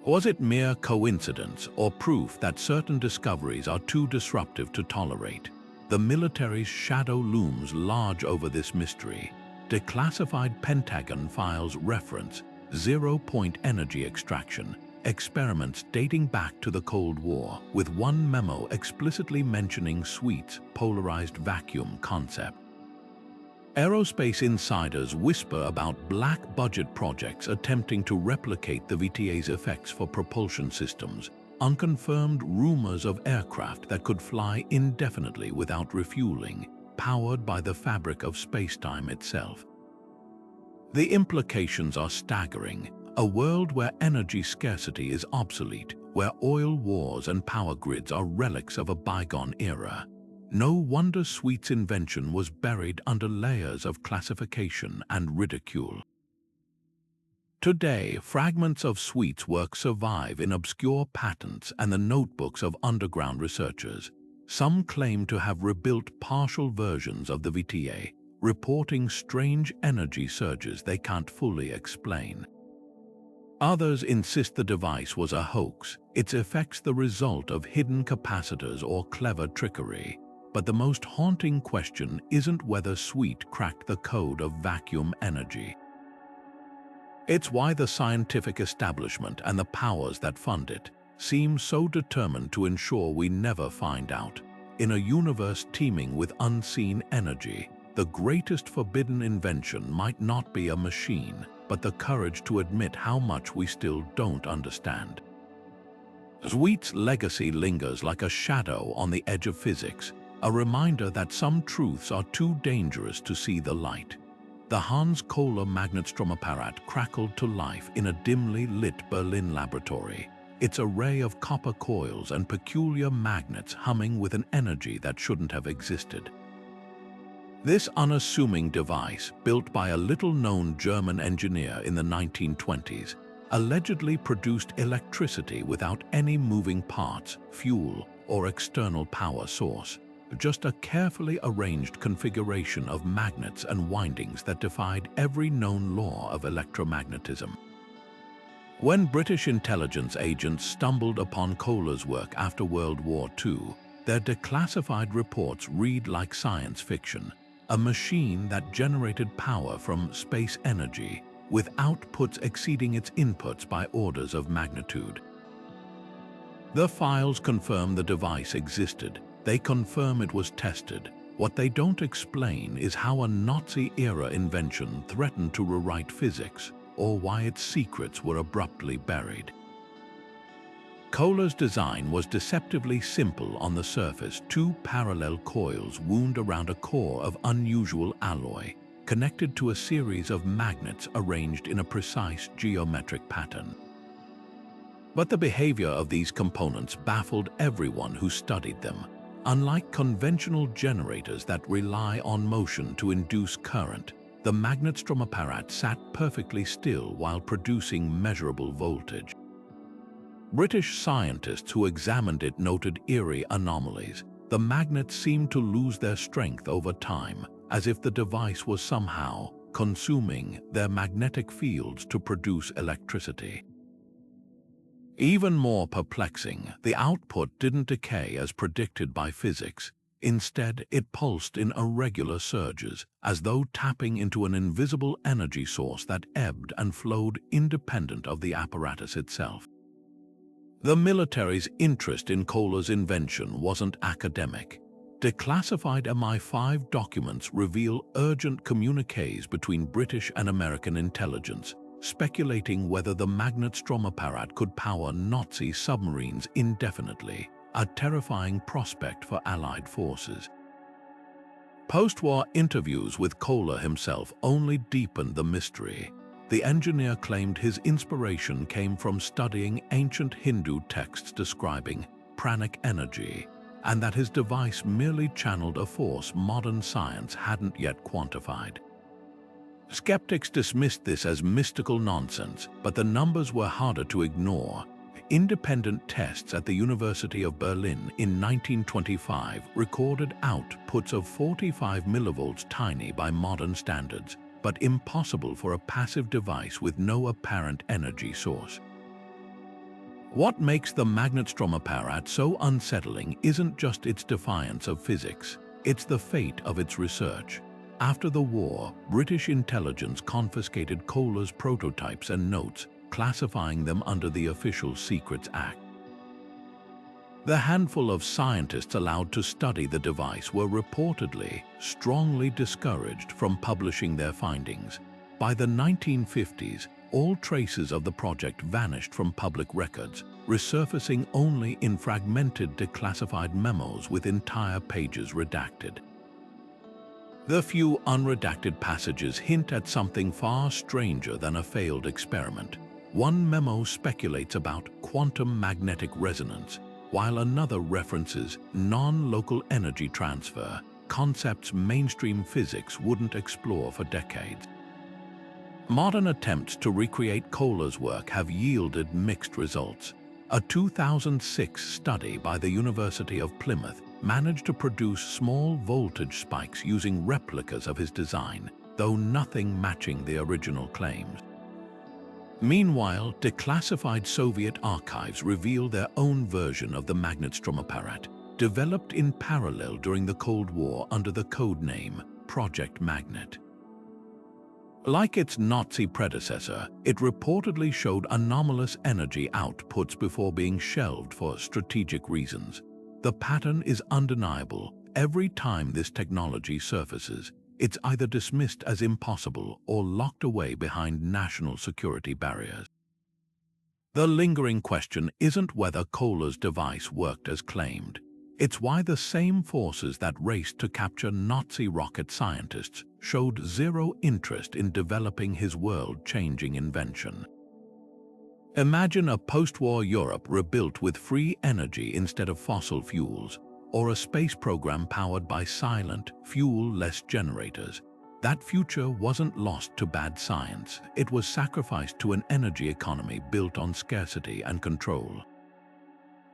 Was it mere coincidence or proof that certain discoveries are too disruptive to tolerate? The military's shadow looms large over this mystery. Declassified Pentagon files reference zero-point energy extraction, experiments dating back to the Cold War, with one memo explicitly mentioning Sweet's polarized vacuum concept. Aerospace insiders whisper about black budget projects attempting to replicate the VTA's effects for propulsion systems, unconfirmed rumors of aircraft that could fly indefinitely without refueling, powered by the fabric of spacetime itself. The implications are staggering. A world where energy scarcity is obsolete, where oil wars and power grids are relics of a bygone era. No wonder Sweet's invention was buried under layers of classification and ridicule. Today, fragments of Sweet's work survive in obscure patents and the notebooks of underground researchers. Some claim to have rebuilt partial versions of the VTA, reporting strange energy surges they can't fully explain. Others insist the device was a hoax, its effects the result of hidden capacitors or clever trickery. But the most haunting question isn't whether Sweet cracked the code of vacuum energy. It's why the scientific establishment and the powers that fund it seem so determined to ensure we never find out. In a universe teeming with unseen energy, the greatest forbidden invention might not be a machine, but the courage to admit how much we still don't understand. Sweet's legacy lingers like a shadow on the edge of physics, a reminder that some truths are too dangerous to see the light. The Hans Kohler magnetstromapparat crackled to life in a dimly lit Berlin laboratory, its array of copper coils and peculiar magnets humming with an energy that shouldn't have existed. This unassuming device, built by a little-known German engineer in the 1920s, allegedly produced electricity without any moving parts, fuel, or external power source. Just a carefully arranged configuration of magnets and windings that defied every known law of electromagnetism. When British intelligence agents stumbled upon Kohler's work after World War II, their declassified reports read like science fiction, a machine that generated power from space energy, with outputs exceeding its inputs by orders of magnitude. The files confirm the device existed. They confirm it was tested. What they don't explain is how a Nazi-era invention threatened to rewrite physics, or why its secrets were abruptly buried. Kohler's design was deceptively simple on the surface. Two parallel coils wound around a core of unusual alloy, connected to a series of magnets arranged in a precise geometric pattern. But the behavior of these components baffled everyone who studied them. Unlike conventional generators that rely on motion to induce current, the magnetstromapparat sat perfectly still while producing measurable voltage. British scientists who examined it noted eerie anomalies. The magnets seemed to lose their strength over time, as if the device was somehow consuming their magnetic fields to produce electricity. Even more perplexing, the output didn't decay as predicted by physics. Instead, it pulsed in irregular surges, as though tapping into an invisible energy source that ebbed and flowed independent of the apparatus itself. The military's interest in Kohler's invention wasn't academic. Declassified MI5 documents reveal urgent communiques between British and American intelligence, speculating whether the magnetstromapparat could power Nazi submarines indefinitely, a terrifying prospect for Allied forces. Post-war interviews with Kohler himself only deepened the mystery. The engineer claimed his inspiration came from studying ancient Hindu texts describing pranic energy, and that his device merely channeled a force modern science hadn't yet quantified. Skeptics dismissed this as mystical nonsense, but the numbers were harder to ignore. Independent tests at the University of Berlin in 1925 recorded outputs of 45 millivolts, tiny by modern standards, but impossible for a passive device with no apparent energy source. What makes the magnetstromapparat so unsettling isn't just its defiance of physics. it's the fate of its research. After the war, British intelligence confiscated Kohler's prototypes and notes, classifying them under the Official Secrets Act. The handful of scientists allowed to study the device were reportedly strongly discouraged from publishing their findings. By the 1950s, all traces of the project vanished from public records, resurfacing only in fragmented declassified memos with entire pages redacted. The few unredacted passages hint at something far stranger than a failed experiment. One memo speculates about quantum magnetic resonance, while another references non-local energy transfer, concepts mainstream physics wouldn't explore for decades. Modern attempts to recreate Kohler's work have yielded mixed results. A 2006 study by the University of Plymouth managed to produce small voltage spikes using replicas of his design, though nothing matching the original claims. Meanwhile, declassified Soviet archives reveal their own version of the magnetstrom apparat, developed in parallel during the Cold War under the code name Project Magnet. Like its Nazi predecessor, it reportedly showed anomalous energy outputs before being shelved for strategic reasons. The pattern is undeniable. Every time this technology surfaces, it's either dismissed as impossible or locked away behind national security barriers. The lingering question isn't whether Kohler's device worked as claimed. It's why the same forces that raced to capture Nazi rocket scientists showed zero interest in developing his world-changing invention. Imagine a post-war Europe rebuilt with free energy instead of fossil fuels, or a space program powered by silent, fuel-less generators. That future wasn't lost to bad science. It was sacrificed to an energy economy built on scarcity and control.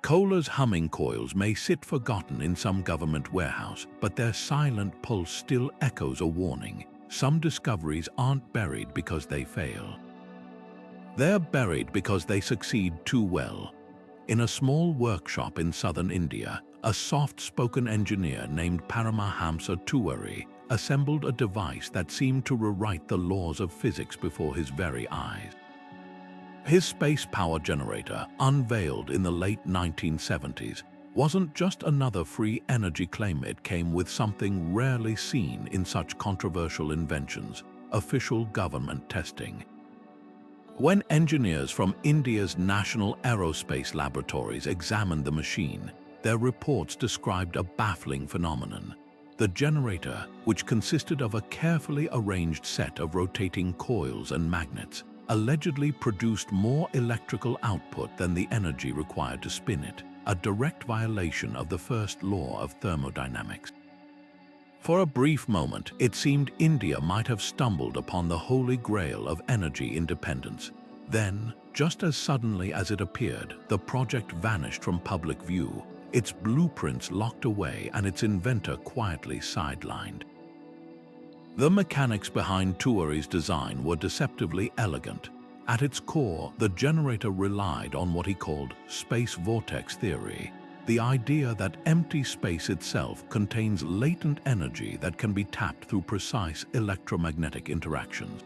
Kohler's humming coils may sit forgotten in some government warehouse, but their silent pulse still echoes a warning. Some discoveries aren't buried because they fail. They're buried because they succeed too well. In a small workshop in southern India, a soft-spoken engineer named Paramahamsa Tiwari assembled a device that seemed to rewrite the laws of physics before his very eyes. His space power generator, unveiled in the late 1970s, wasn't just another free energy claim. It came with something rarely seen in such controversial inventions: official government testing. When engineers from India's National Aerospace Laboratories examined the machine, their reports described a baffling phenomenon. The generator, which consisted of a carefully arranged set of rotating coils and magnets, allegedly produced more electrical output than the energy required to spin it, a direct violation of the first law of thermodynamics. For a brief moment, it seemed India might have stumbled upon the holy grail of energy independence. Then, just as suddenly as it appeared, the project vanished from public view, its blueprints locked away and its inventor quietly sidelined. The mechanics behind Tiwari's design were deceptively elegant. At its core, the generator relied on what he called space vortex theory, the idea that empty space itself contains latent energy that can be tapped through precise electromagnetic interactions.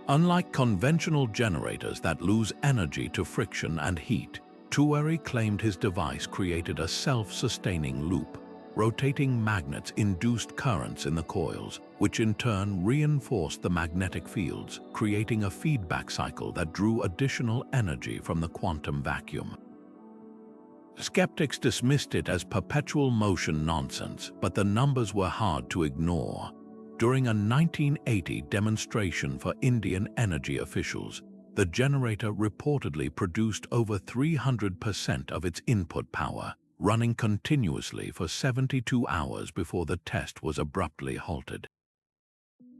Unlike conventional generators that lose energy to friction and heat, Tiwari claimed his device created a self-sustaining loop. Rotating magnets induced currents in the coils, which in turn reinforced the magnetic fields, creating a feedback cycle that drew additional energy from the quantum vacuum. Skeptics dismissed it as perpetual motion nonsense, but the numbers were hard to ignore. During a 1980 demonstration for Indian energy officials, the generator reportedly produced over 300% of its input power, running continuously for 72 hours before the test was abruptly halted.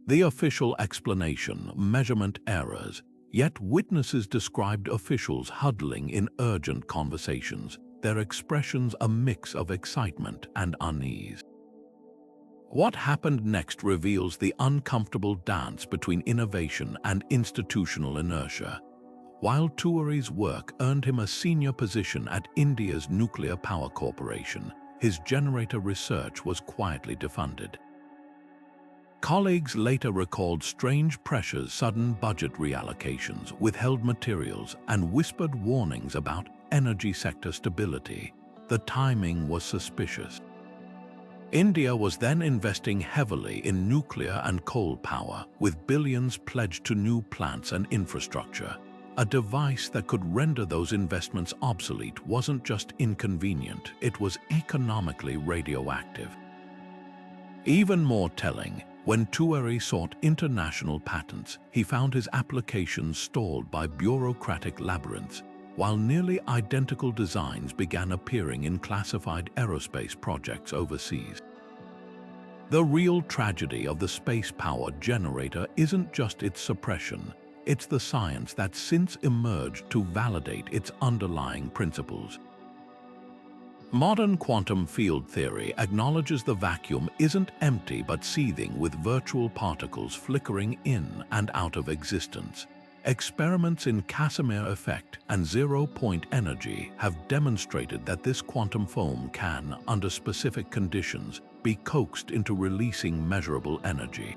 The official explanation: measurement errors, yet witnesses described officials huddling in urgent conversations, their expressions a mix of excitement and unease. What happened next reveals the uncomfortable dance between innovation and institutional inertia. While Tiwari's work earned him a senior position at India's Nuclear Power Corporation, his generator research was quietly defunded. Colleagues later recalled strange pressures, sudden budget reallocations, withheld materials, and whispered warnings about energy sector stability. The timing was suspicious. India was then investing heavily in nuclear and coal power, with billions pledged to new plants and infrastructure. A device that could render those investments obsolete wasn't just inconvenient, it was economically radioactive. Even more telling, when Tueri sought international patents, he found his applications stalled by bureaucratic labyrinths, while nearly identical designs began appearing in classified aerospace projects overseas. The real tragedy of the space-powered generator isn't just its suppression, it's the science that's since emerged to validate its underlying principles. Modern quantum field theory acknowledges the vacuum isn't empty but seething with virtual particles flickering in and out of existence. Experiments in Casimir effect and zero-point energy have demonstrated that this quantum foam can, under specific conditions, be coaxed into releasing measurable energy.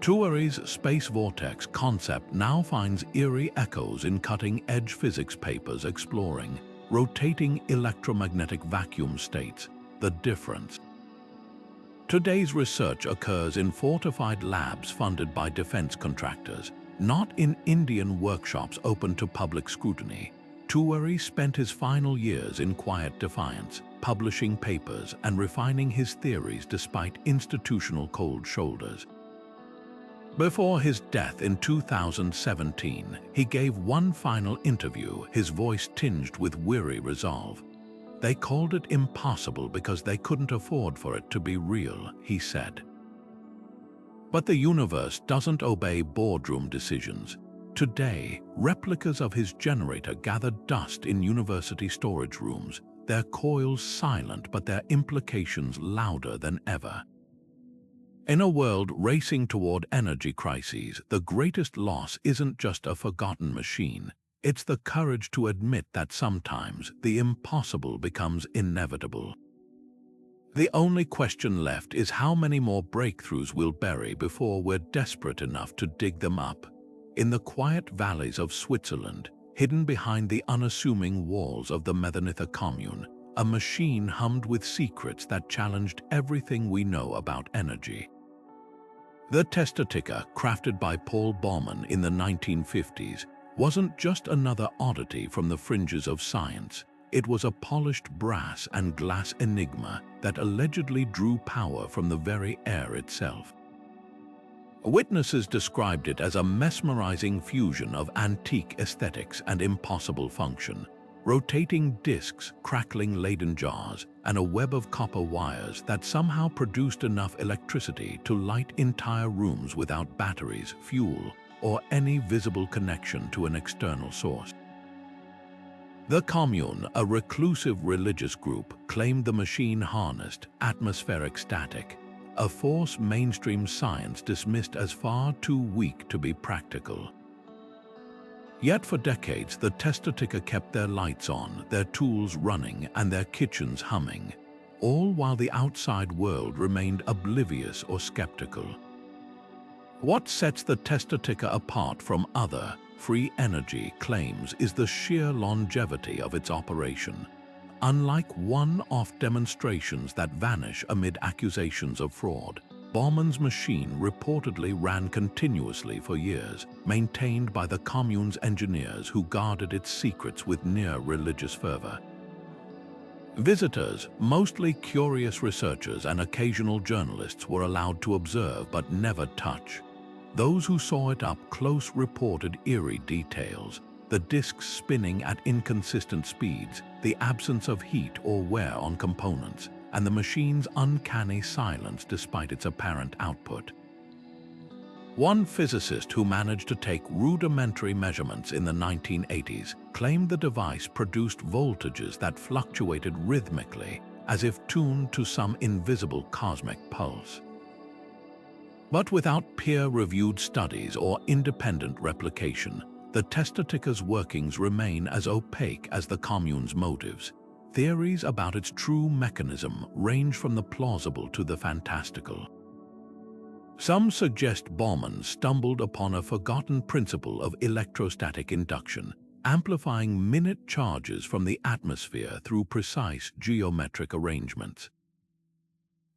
Tueri's space vortex concept now finds eerie echoes in cutting-edge physics papers exploring rotating electromagnetic vacuum states, the difference. Today's research occurs in fortified labs funded by defense contractors, not in Indian workshops open to public scrutiny. Tueri spent his final years in quiet defiance, publishing papers and refining his theories despite institutional cold shoulders. Before his death in 2017, he gave one final interview, his voice tinged with weary resolve. "They called it impossible because they couldn't afford for it to be real," he said. But the universe doesn't obey boardroom decisions. Today, replicas of his generator gather dust in university storage rooms, their coils silent but their implications louder than ever. In a world racing toward energy crises, the greatest loss isn't just a forgotten machine, it's the courage to admit that sometimes the impossible becomes inevitable. The only question left is how many more breakthroughs we'll bury before we're desperate enough to dig them up. In the quiet valleys of Switzerland, hidden behind the unassuming walls of the Medernither commune, a machine hummed with secrets that challenged everything we know about energy. The Testatica, crafted by Paul Baumann in the 1950s, wasn't just another oddity from the fringes of science. It was a polished brass and glass enigma that allegedly drew power from the very air itself. Witnesses described it as a mesmerizing fusion of antique aesthetics and impossible function. Rotating discs, crackling Leyden jars, and a web of copper wires that somehow produced enough electricity to light entire rooms without batteries, fuel, or any visible connection to an external source. The Commune, a reclusive religious group, claimed the machine harnessed atmospheric static, a force mainstream science dismissed as far too weak to be practical. Yet for decades, the Testatica kept their lights on, their tools running, and their kitchens humming, all while the outside world remained oblivious or skeptical. What sets the Testatica apart from other free energy claims is the sheer longevity of its operation. Unlike one-off demonstrations that vanish amid accusations of fraud, Baumann's machine reportedly ran continuously for years, maintained by the commune's engineers who guarded its secrets with near religious fervor. Visitors, mostly curious researchers and occasional journalists, were allowed to observe but never touch. Those who saw it up close reported eerie details: the discs spinning at inconsistent speeds, the absence of heat or wear on components, and the machine's uncanny silence despite its apparent output. One physicist who managed to take rudimentary measurements in the 1980s claimed the device produced voltages that fluctuated rhythmically, as if tuned to some invisible cosmic pulse. But without peer-reviewed studies or independent replication, the Testatica's workings remain as opaque as the commune's motives. theories about its true mechanism range from the plausible to the fantastical. Some suggest Baumann stumbled upon a forgotten principle of electrostatic induction, amplifying minute charges from the atmosphere through precise geometric arrangements.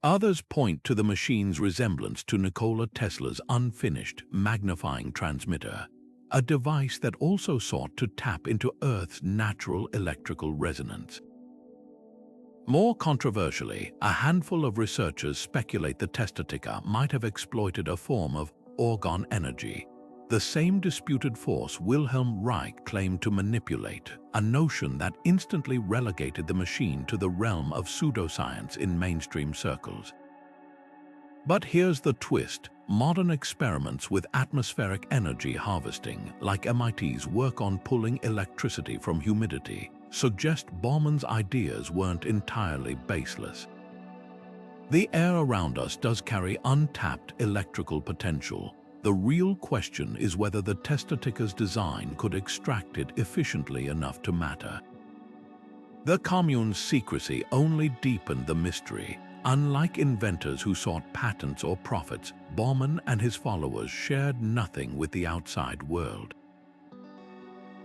Others point to the machine's resemblance to Nikola Tesla's unfinished magnifying transmitter, a device that also sought to tap into Earth's natural electrical resonance. More controversially, a handful of researchers speculate the testatica might have exploited a form of orgone energy, the same disputed force Wilhelm Reich claimed to manipulate, a notion that instantly relegated the machine to the realm of pseudoscience in mainstream circles. But here's the twist. Modern experiments with atmospheric energy harvesting, like MIT's work on pulling electricity from humidity, suggest Baumann's ideas weren't entirely baseless. The air around us does carry untapped electrical potential. The real question is whether the testatica's design could extract it efficiently enough to matter. The Commune's secrecy only deepened the mystery. Unlike inventors who sought patents or profits, Baumann and his followers shared nothing with the outside world.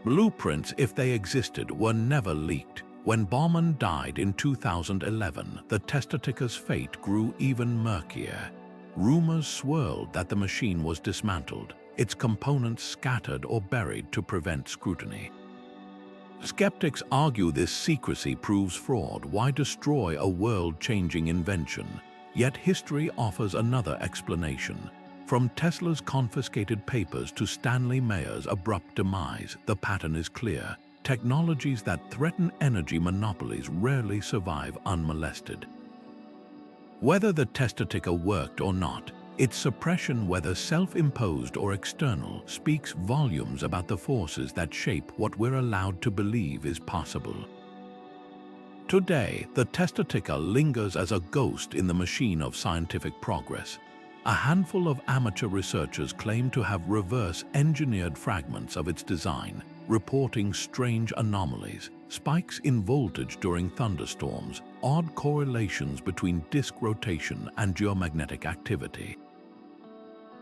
Blueprints, if they existed, were never leaked. When Baumann died in 2011, the testatica's fate grew even murkier. Rumors swirled that the machine was dismantled, its components scattered or buried to prevent scrutiny. Skeptics argue this secrecy proves fraud. Why destroy a world-changing invention? Yet history offers another explanation. From Tesla's confiscated papers to Stanley Mayer's abrupt demise, the pattern is clear. Technologies that threaten energy monopolies rarely survive unmolested. Whether the testatica worked or not, its suppression, whether self-imposed or external, speaks volumes about the forces that shape what we're allowed to believe is possible. Today, the testatica lingers as a ghost in the machine of scientific progress. A handful of amateur researchers claim to have reverse-engineered fragments of its design, reporting strange anomalies, spikes in voltage during thunderstorms, odd correlations between disk rotation and geomagnetic activity.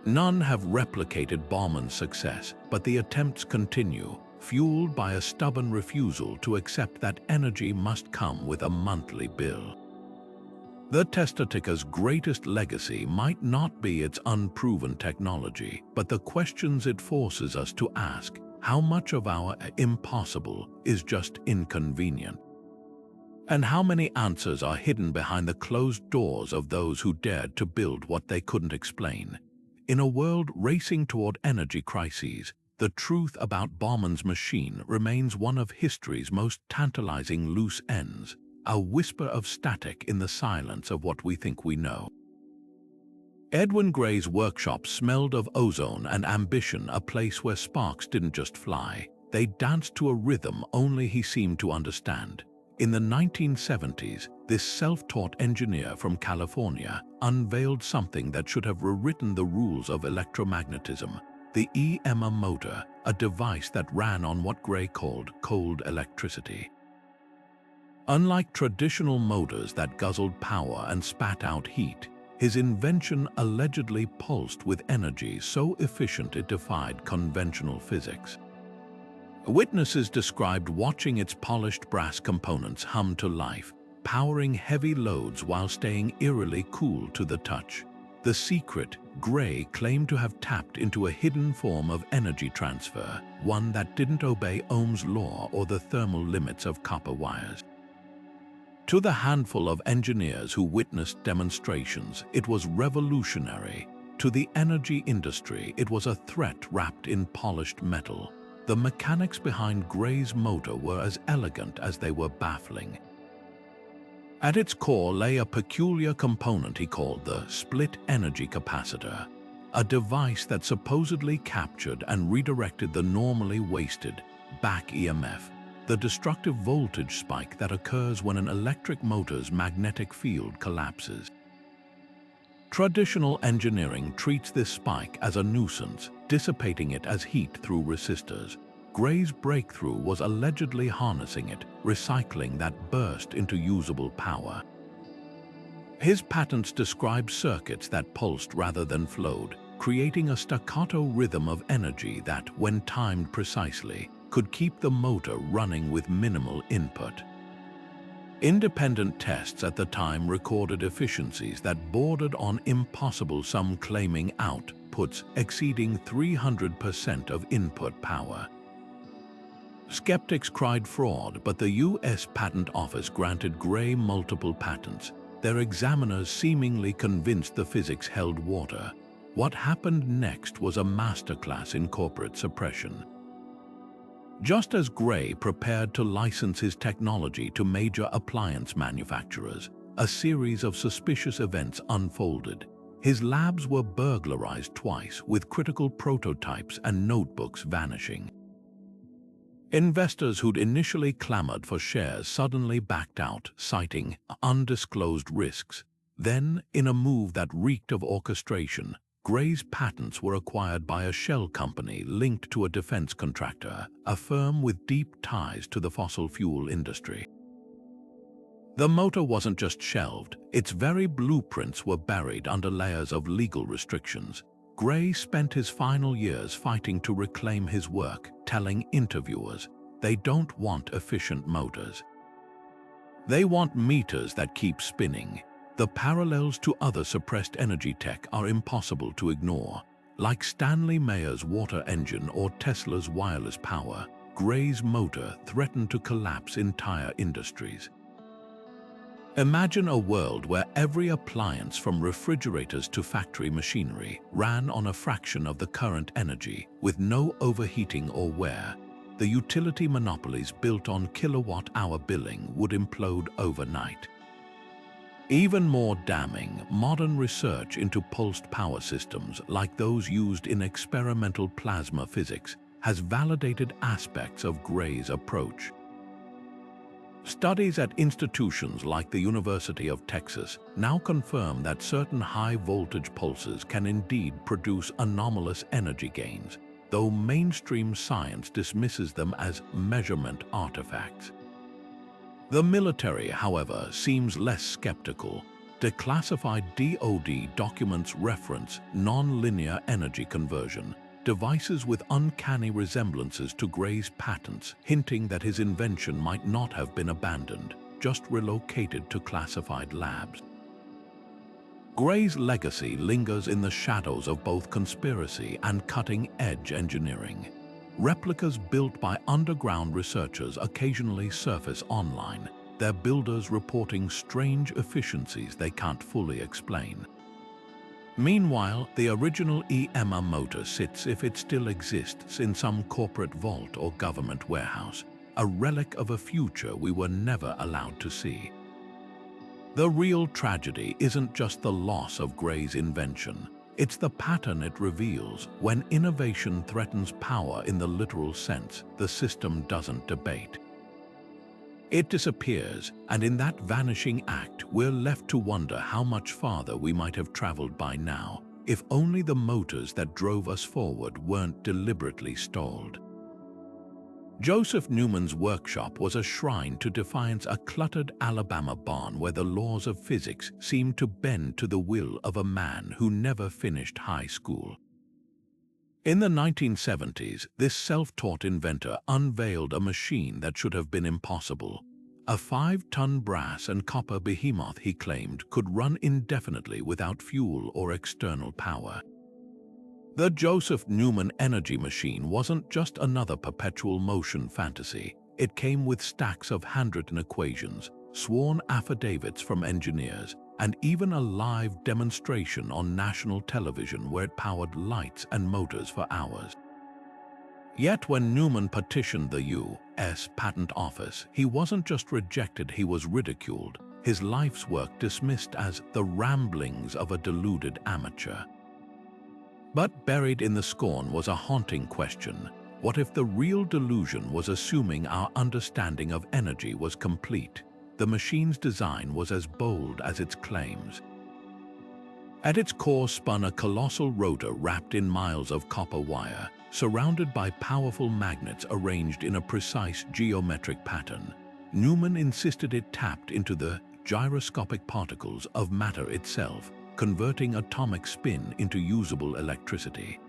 None have replicated Baumann's success, but the attempts continue, fueled by a stubborn refusal to accept that energy must come with a monthly bill. The testatica's greatest legacy might not be its unproven technology, but the questions it forces us to ask: how much of our impossible is just inconvenient? And how many answers are hidden behind the closed doors of those who dared to build what they couldn't explain? In a world racing toward energy crises, the truth about Baumann's machine remains one of history's most tantalizing loose ends, a whisper of static in the silence of what we think we know. Edwin Gray's workshop smelled of ozone and ambition, a place where sparks didn't just fly, they danced to a rhythm only he seemed to understand. In the 1970s, this self-taught engineer from California unveiled something that should have rewritten the rules of electromagnetism: the EMA motor, a device that ran on what Gray called cold electricity. Unlike traditional motors that guzzled power and spat out heat, his invention allegedly pulsed with energy so efficient it defied conventional physics. Witnesses described watching its polished brass components hum to life, powering heavy loads while staying eerily cool to the touch. The secret, Gray claimed to have tapped into a hidden form of energy transfer, one that didn't obey Ohm's law or the thermal limits of copper wires. To the handful of engineers who witnessed demonstrations, it was revolutionary. To the energy industry, it was a threat wrapped in polished metal. The mechanics behind Gray's motor were as elegant as they were baffling. At its core lay a peculiar component he called the split energy capacitor, a device that supposedly captured and redirected the normally wasted back EMF, the destructive voltage spike that occurs when an electric motor's magnetic field collapses. Traditional engineering treats this spike as a nuisance, dissipating it as heat through resistors. Gray's breakthrough was allegedly harnessing it, recycling that burst into usable power. His patents described circuits that pulsed rather than flowed, creating a staccato rhythm of energy that, when timed precisely, could keep the motor running with minimal input. Independent tests at the time recorded efficiencies that bordered on impossible, some claiming outputs exceeding 300% of input power. Skeptics cried fraud, but the U.S. Patent Office granted Gray multiple patents, their examiners seemingly convinced the physics held water. What happened next was a masterclass in corporate suppression. Just as Gray prepared to license his technology to major appliance manufacturers, a series of suspicious events unfolded. His labs were burglarized twice, with critical prototypes and notebooks vanishing. Investors who'd initially clamored for shares suddenly backed out, citing undisclosed risks. Then, in a move that reeked of orchestration, Gray's patents were acquired by a shell company linked to a defense contractor, a firm with deep ties to the fossil fuel industry. The motor wasn't just shelved, its very blueprints were buried under layers of legal restrictions. Gray spent his final years fighting to reclaim his work, telling interviewers, "They don't want efficient motors. They want meters that keep spinning." The parallels to other suppressed energy tech are impossible to ignore. Like Stanley Mayer's water engine or Tesla's wireless power, Gray's motor threatened to collapse entire industries. Imagine a world where every appliance from refrigerators to factory machinery ran on a fraction of the current energy, with no overheating or wear. The utility monopolies built on kilowatt-hour billing would implode overnight. Even more damning, modern research into pulsed power systems like those used in experimental plasma physics has validated aspects of Gray's approach. Studies at institutions like the University of Texas now confirm that certain high-voltage pulses can indeed produce anomalous energy gains, though mainstream science dismisses them as measurement artifacts. The military, however, seems less skeptical. Declassified DoD documents reference non-linear energy conversion, devices with uncanny resemblances to Gray's patents, hinting that his invention might not have been abandoned, just relocated to classified labs. Gray's legacy lingers in the shadows of both conspiracy and cutting-edge engineering. Replicas built by underground researchers occasionally surface online, their builders reporting strange efficiencies they can't fully explain. Meanwhile, the original EMA motor sits, if it still exists, in some corporate vault or government warehouse, a relic of a future we were never allowed to see. The real tragedy isn't just the loss of Gray's invention. It's the pattern it reveals. When innovation threatens power in the literal sense, the system doesn't debate. It disappears, and in that vanishing act, we're left to wonder how much farther we might have traveled by now, if only the motors that drove us forward weren't deliberately stalled. Joseph Newman's workshop was a shrine to defiance, a cluttered Alabama barn where the laws of physics seemed to bend to the will of a man who never finished high school. In the 1970s, this self-taught inventor unveiled a machine that should have been impossible. A 5-ton brass and copper behemoth, he claimed, could run indefinitely without fuel or external power. The Joseph Newman energy machine wasn't just another perpetual motion fantasy. It came with stacks of handwritten equations, sworn affidavits from engineers, and even a live demonstration on national television where it powered lights and motors for hours. Yet when Newman petitioned the U.S. Patent Office, he wasn't just rejected, he was ridiculed, his life's work dismissed as the ramblings of a deluded amateur. But buried in the scorn was a haunting question. What if the real delusion was assuming our understanding of energy was complete? The machine's design was as bold as its claims. At its core spun a colossal rotor wrapped in miles of copper wire, Surrounded by powerful magnets arranged in a precise geometric pattern, Newman insisted it tapped into the gyroscopic particles of matter itself, converting atomic spin into usable electricity.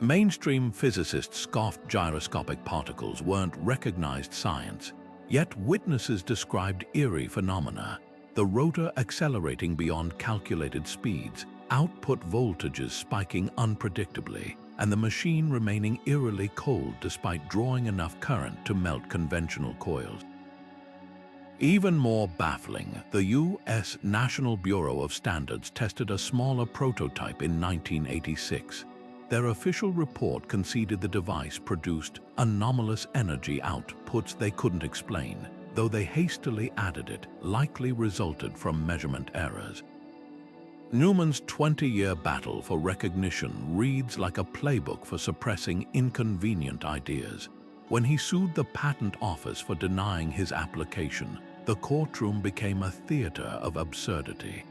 Mainstream physicists scoffed gyroscopic particles weren't recognized science, yet witnesses described eerie phenomena: the rotor accelerating beyond calculated speeds, output voltages spiking unpredictably, and the machine remaining eerily cold despite drawing enough current to melt conventional coils. Even more baffling, the U.S. National Bureau of Standards tested a smaller prototype in 1986. Their official report conceded the device produced anomalous energy outputs they couldn't explain, though they hastily added it likely resulted from measurement errors. Newman's 20-year battle for recognition reads like a playbook for suppressing inconvenient ideas. When he sued the patent office for denying his application, the courtroom became a theater of absurdity.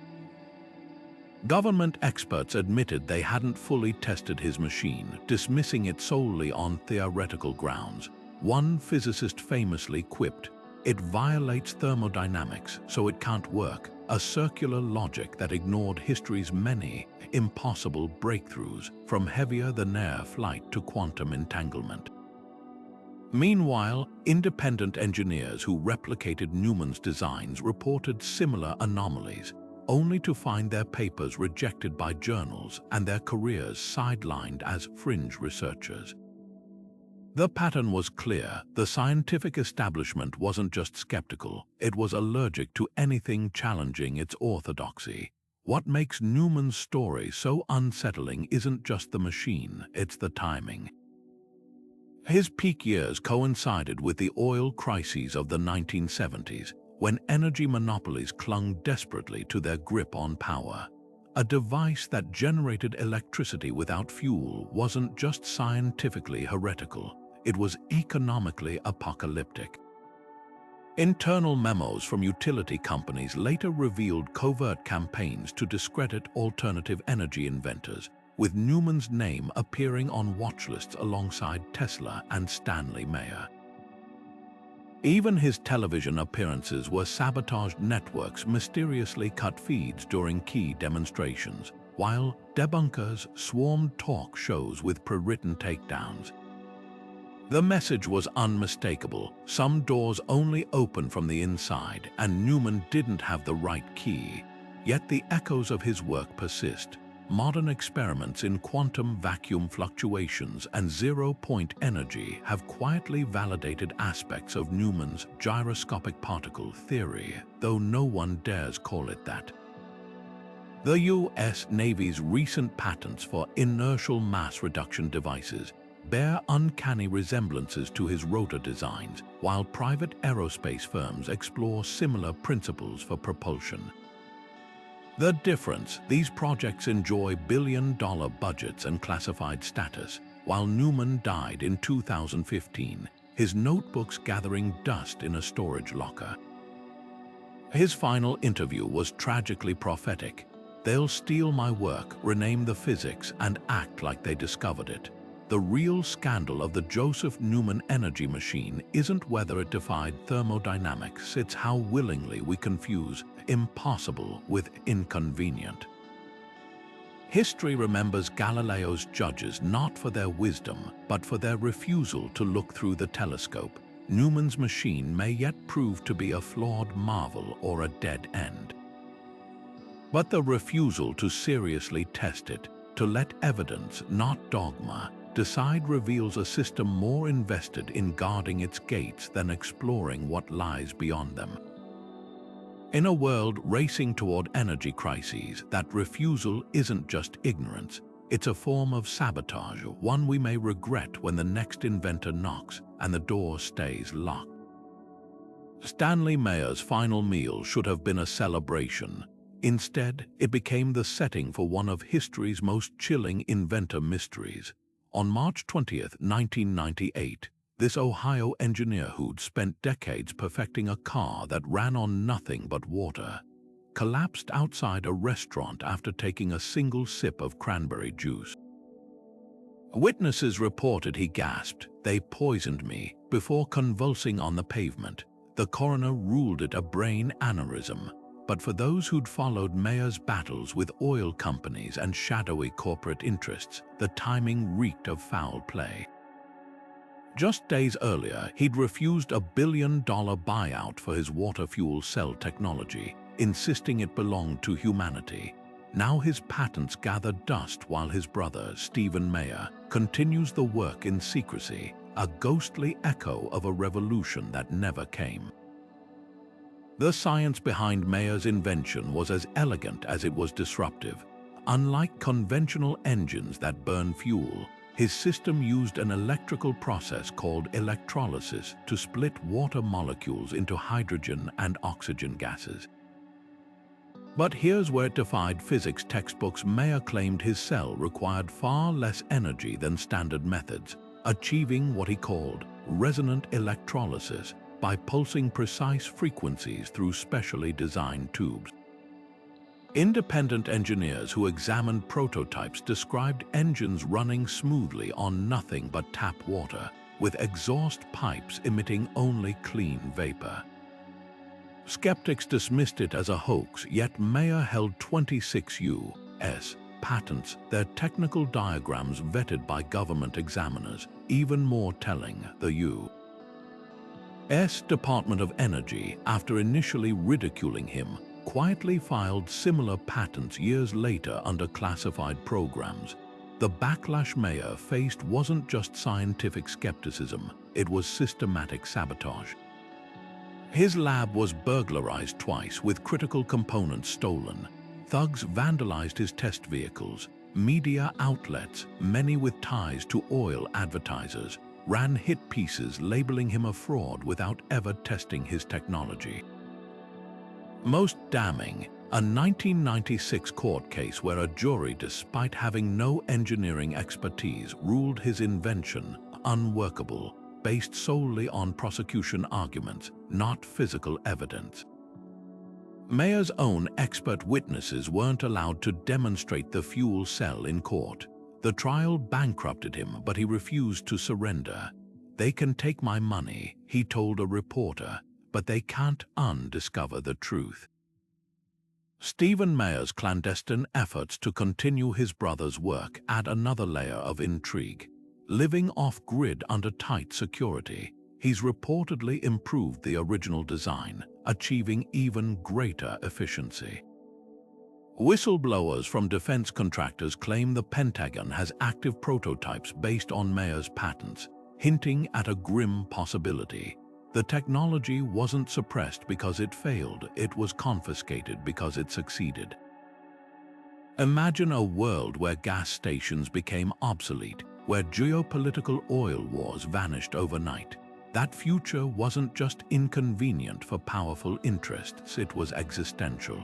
Government experts admitted they hadn't fully tested his machine, dismissing it solely on theoretical grounds. One physicist famously quipped, "It violates thermodynamics, so it can't work," a circular logic that ignored history's many impossible breakthroughs, from heavier-than-air flight to quantum entanglement. Meanwhile, independent engineers who replicated Newman's designs reported similar anomalies, only to find their papers rejected by journals and their careers sidelined as fringe researchers. The pattern was clear: the scientific establishment wasn't just skeptical, it was allergic to anything challenging its orthodoxy. What makes Newman's story so unsettling isn't just the machine, it's the timing. His peak years coincided with the oil crises of the 1970s, when energy monopolies clung desperately to their grip on power. A device that generated electricity without fuel wasn't just scientifically heretical, it was economically apocalyptic. Internal memos from utility companies later revealed covert campaigns to discredit alternative energy inventors, with Newman's name appearing on watchlists alongside Tesla and Stanley Meyer. Even his television appearances were sabotaged. Networks mysteriously cut feeds during key demonstrations, while debunkers swarmed talk shows with pre-written takedowns. The message was unmistakable: some doors only open from the inside, and Newman didn't have the right key. Yet the echoes of his work persist. Modern experiments in quantum vacuum fluctuations and zero-point energy have quietly validated aspects of Newman's gyroscopic particle theory, though no one dares call it that. The U.S. Navy's recent patents for inertial mass reduction devices bear uncanny resemblances to his rotor designs, while private aerospace firms explore similar principles for propulsion. The difference: these projects enjoy billion-dollar budgets and classified status. While Newman died in 2015, his notebooks gathering dust in a storage locker. His final interview was tragically prophetic. "They'll steal my work, rename the physics, and act like they discovered it." The real scandal of the Joseph Newman energy machine isn't whether it defied thermodynamics, it's how willingly we confuse impossible with inconvenient. History remembers Galileo's judges not for their wisdom, but for their refusal to look through the telescope. Newman's machine may yet prove to be a flawed marvel or a dead end. But the refusal to seriously test it, to let evidence, not dogma, decide, reveals a system more invested in guarding its gates than exploring what lies beyond them. In a world racing toward energy crises, that refusal isn't just ignorance, it's a form of sabotage, one we may regret when the next inventor knocks and the door stays locked. Stanley Meyer's final meal should have been a celebration. Instead, it became the setting for one of history's most chilling inventor mysteries. On March 20, 1998, this Ohio engineer who'd spent decades perfecting a car that ran on nothing but water collapsed outside a restaurant after taking a single sip of cranberry juice. Witnesses reported he gasped, "They poisoned me," before convulsing on the pavement. The coroner ruled it a brain aneurysm. But for those who'd followed Mayer's battles with oil companies and shadowy corporate interests, the timing reeked of foul play. Just days earlier, he'd refused a $1 billion buyout for his water fuel cell technology, insisting it belonged to humanity. Now his patents gather dust while his brother, Stephen Mayer, continues the work in secrecy, a ghostly echo of a revolution that never came. The science behind Mayer's invention was as elegant as it was disruptive. Unlike conventional engines that burn fuel, his system used an electrical process called electrolysis to split water molecules into hydrogen and oxygen gases. But here's where it defied physics textbooks. Mayer claimed his cell required far less energy than standard methods, achieving what he called resonant electrolysis by pulsing precise frequencies through specially designed tubes. Independent engineers who examined prototypes described engines running smoothly on nothing but tap water, with exhaust pipes emitting only clean vapor. Skeptics dismissed it as a hoax, yet Mayer held 26 U.S. patents, their technical diagrams vetted by government examiners. Even more telling, the U.S. Department of Energy, after initially ridiculing him, quietly filed similar patents years later under classified programs. The backlash Mayer faced wasn't just scientific skepticism, it was systematic sabotage. His lab was burglarized twice with critical components stolen. Thugs vandalized his test vehicles. Media outlets, many with ties to oil advertisers, ran hit pieces labeling him a fraud without ever testing his technology. Most damning, a 1996 court case where a jury, despite having no engineering expertise, ruled his invention unworkable, based solely on prosecution arguments, not physical evidence. Mayer's own expert witnesses weren't allowed to demonstrate the fuel cell in court. The trial bankrupted him, but he refused to surrender. "They can take my money," he told a reporter, "but they can't undiscover the truth." Stephen Mayer's clandestine efforts to continue his brother's work add another layer of intrigue. Living off-grid under tight security, he's reportedly improved the original design, achieving even greater efficiency. Whistleblowers from defense contractors claim the Pentagon has active prototypes based on Mayer's patents, hinting at a grim possibility. The technology wasn't suppressed because it failed, it was confiscated because it succeeded. Imagine a world where gas stations became obsolete, where geopolitical oil wars vanished overnight. That future wasn't just inconvenient for powerful interests, it was existential.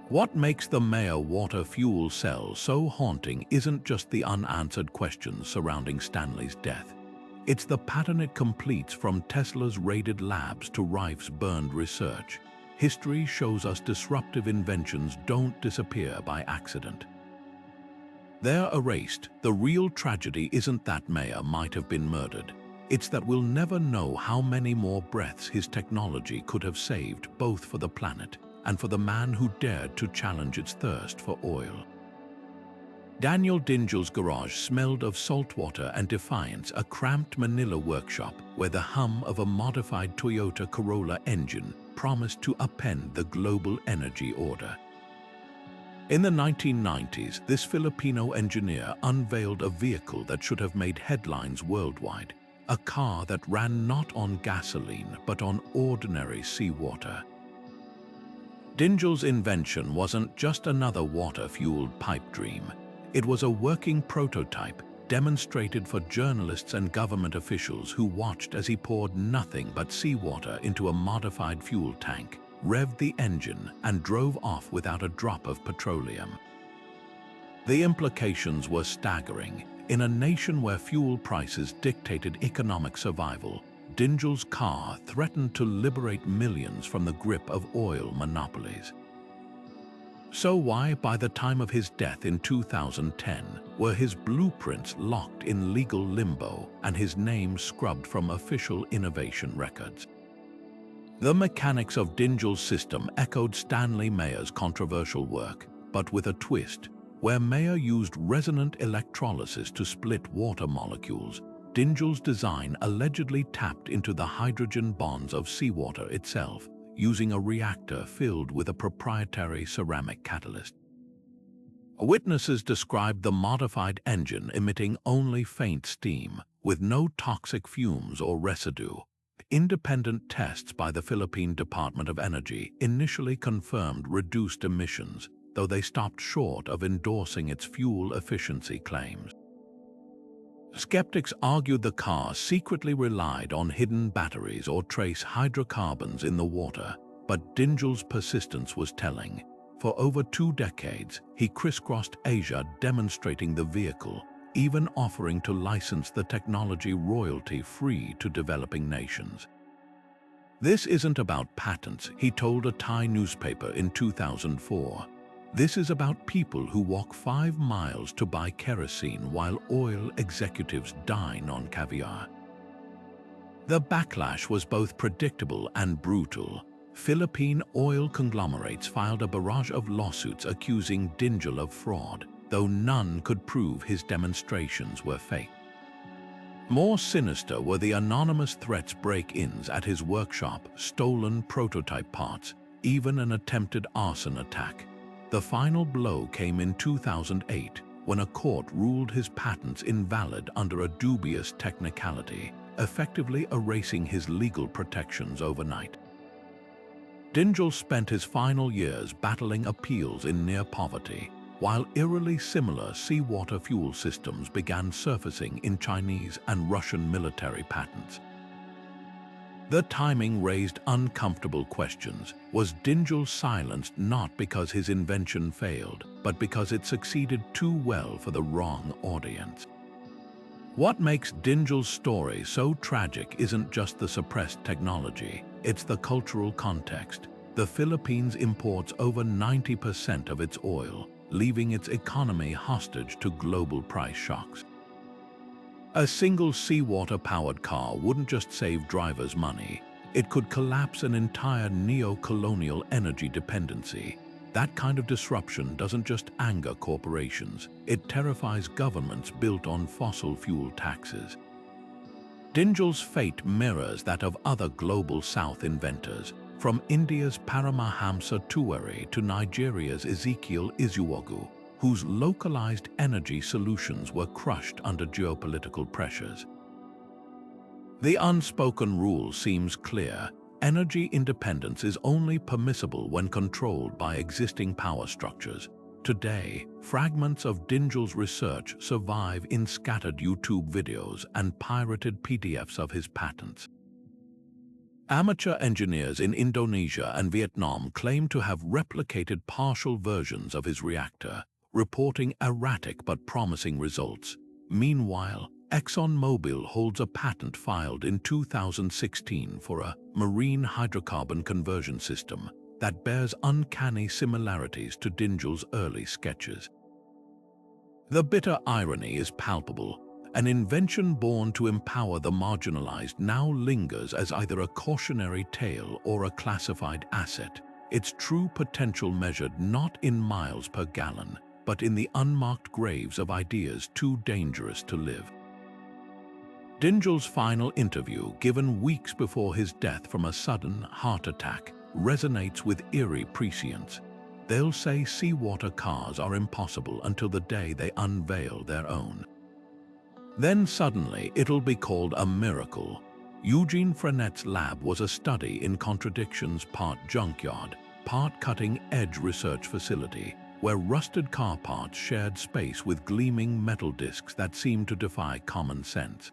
What makes the Mayer water fuel cell so haunting isn't just the unanswered questions surrounding Stanley's death. It's the pattern it completes, from Tesla's raided labs to Rife's burned research. History shows us disruptive inventions don't disappear by accident. They're erased. The real tragedy isn't that Mayer might have been murdered. It's that we'll never know how many more breaths his technology could have saved, both for the planet and for the man who dared to challenge its thirst for oil. Daniel Dingel's garage smelled of saltwater and defiance, a cramped Manila workshop where the hum of a modified Toyota Corolla engine promised to upend the global energy order. In the 1990s, this Filipino engineer unveiled a vehicle that should have made headlines worldwide, a car that ran not on gasoline but on ordinary seawater. Dingel's invention wasn't just another water-fueled pipe dream. It was a working prototype demonstrated for journalists and government officials who watched as he poured nothing but seawater into a modified fuel tank, revved the engine, and drove off without a drop of petroleum. The implications were staggering. In a nation where fuel prices dictated economic survival, Dingel's car threatened to liberate millions from the grip of oil monopolies. So why, by the time of his death in 2010, were his blueprints locked in legal limbo and his name scrubbed from official innovation records? The mechanics of Dingel's system echoed Stanley Mayer's controversial work, but with a twist. Where Mayer used resonant electrolysis to split water molecules, Dingel's design allegedly tapped into the hydrogen bonds of seawater itself, using a reactor filled with a proprietary ceramic catalyst. Witnesses described the modified engine emitting only faint steam, with no toxic fumes or residue. Independent tests by the Philippine Department of Energy initially confirmed reduced emissions, though they stopped short of endorsing its fuel efficiency claims. Skeptics argued the car secretly relied on hidden batteries or trace hydrocarbons in the water, but Dingel's persistence was telling. For over 2 decades, he crisscrossed Asia demonstrating the vehicle, even offering to license the technology royalty-free to developing nations. "This isn't about patents," he told a Thai newspaper in 2004. "This is about people who walk 5 miles to buy kerosene while oil executives dine on caviar." The backlash was both predictable and brutal. Philippine oil conglomerates filed a barrage of lawsuits accusing Dingel of fraud, though none could prove his demonstrations were fake. More sinister were the anonymous threats, break-ins at his workshop, stolen prototype parts, even an attempted arson attack. The final blow came in 2008, when a court ruled his patents invalid under a dubious technicality, effectively erasing his legal protections overnight. Dingel spent his final years battling appeals in near poverty, while eerily similar seawater fuel systems began surfacing in Chinese and Russian military patents. The timing raised uncomfortable questions. Was Dingel silenced not because his invention failed, but because it succeeded too well for the wrong audience? What makes Dingel's story so tragic isn't just the suppressed technology, it's the cultural context. The Philippines imports over 90% of its oil, leaving its economy hostage to global price shocks. A single seawater-powered car wouldn't just save drivers money, it could collapse an entire neo-colonial energy dependency. That kind of disruption doesn't just anger corporations, it terrifies governments built on fossil fuel taxes. Dingel's fate mirrors that of other Global South inventors, from India's Paramahamsa Tiwari to Nigeria's Ezekiel Izuogu, whose localized energy solutions were crushed under geopolitical pressures. The unspoken rule seems clear: energy independence is only permissible when controlled by existing power structures. Today, fragments of Dingel's research survive in scattered YouTube videos and pirated PDFs of his patents. Amateur engineers in Indonesia and Vietnam claim to have replicated partial versions of his reactor, reporting erratic but promising results. Meanwhile, ExxonMobil holds a patent filed in 2016 for a marine hydrocarbon conversion system that bears uncanny similarities to Dingel's early sketches. The bitter irony is palpable. An invention born to empower the marginalized now lingers as either a cautionary tale or a classified asset, its true potential measured not in miles per gallon, but in the unmarked graves of ideas too dangerous to live. Dingel's final interview, given weeks before his death from a sudden heart attack, resonates with eerie prescience. They'll say seawater cars are impossible until the day they unveil their own. Then suddenly it'll be called a miracle. Eugene Frenette's lab was a study in contradictions, part junkyard, part cutting-edge research facility, where rusted car parts shared space with gleaming metal discs that seemed to defy common sense.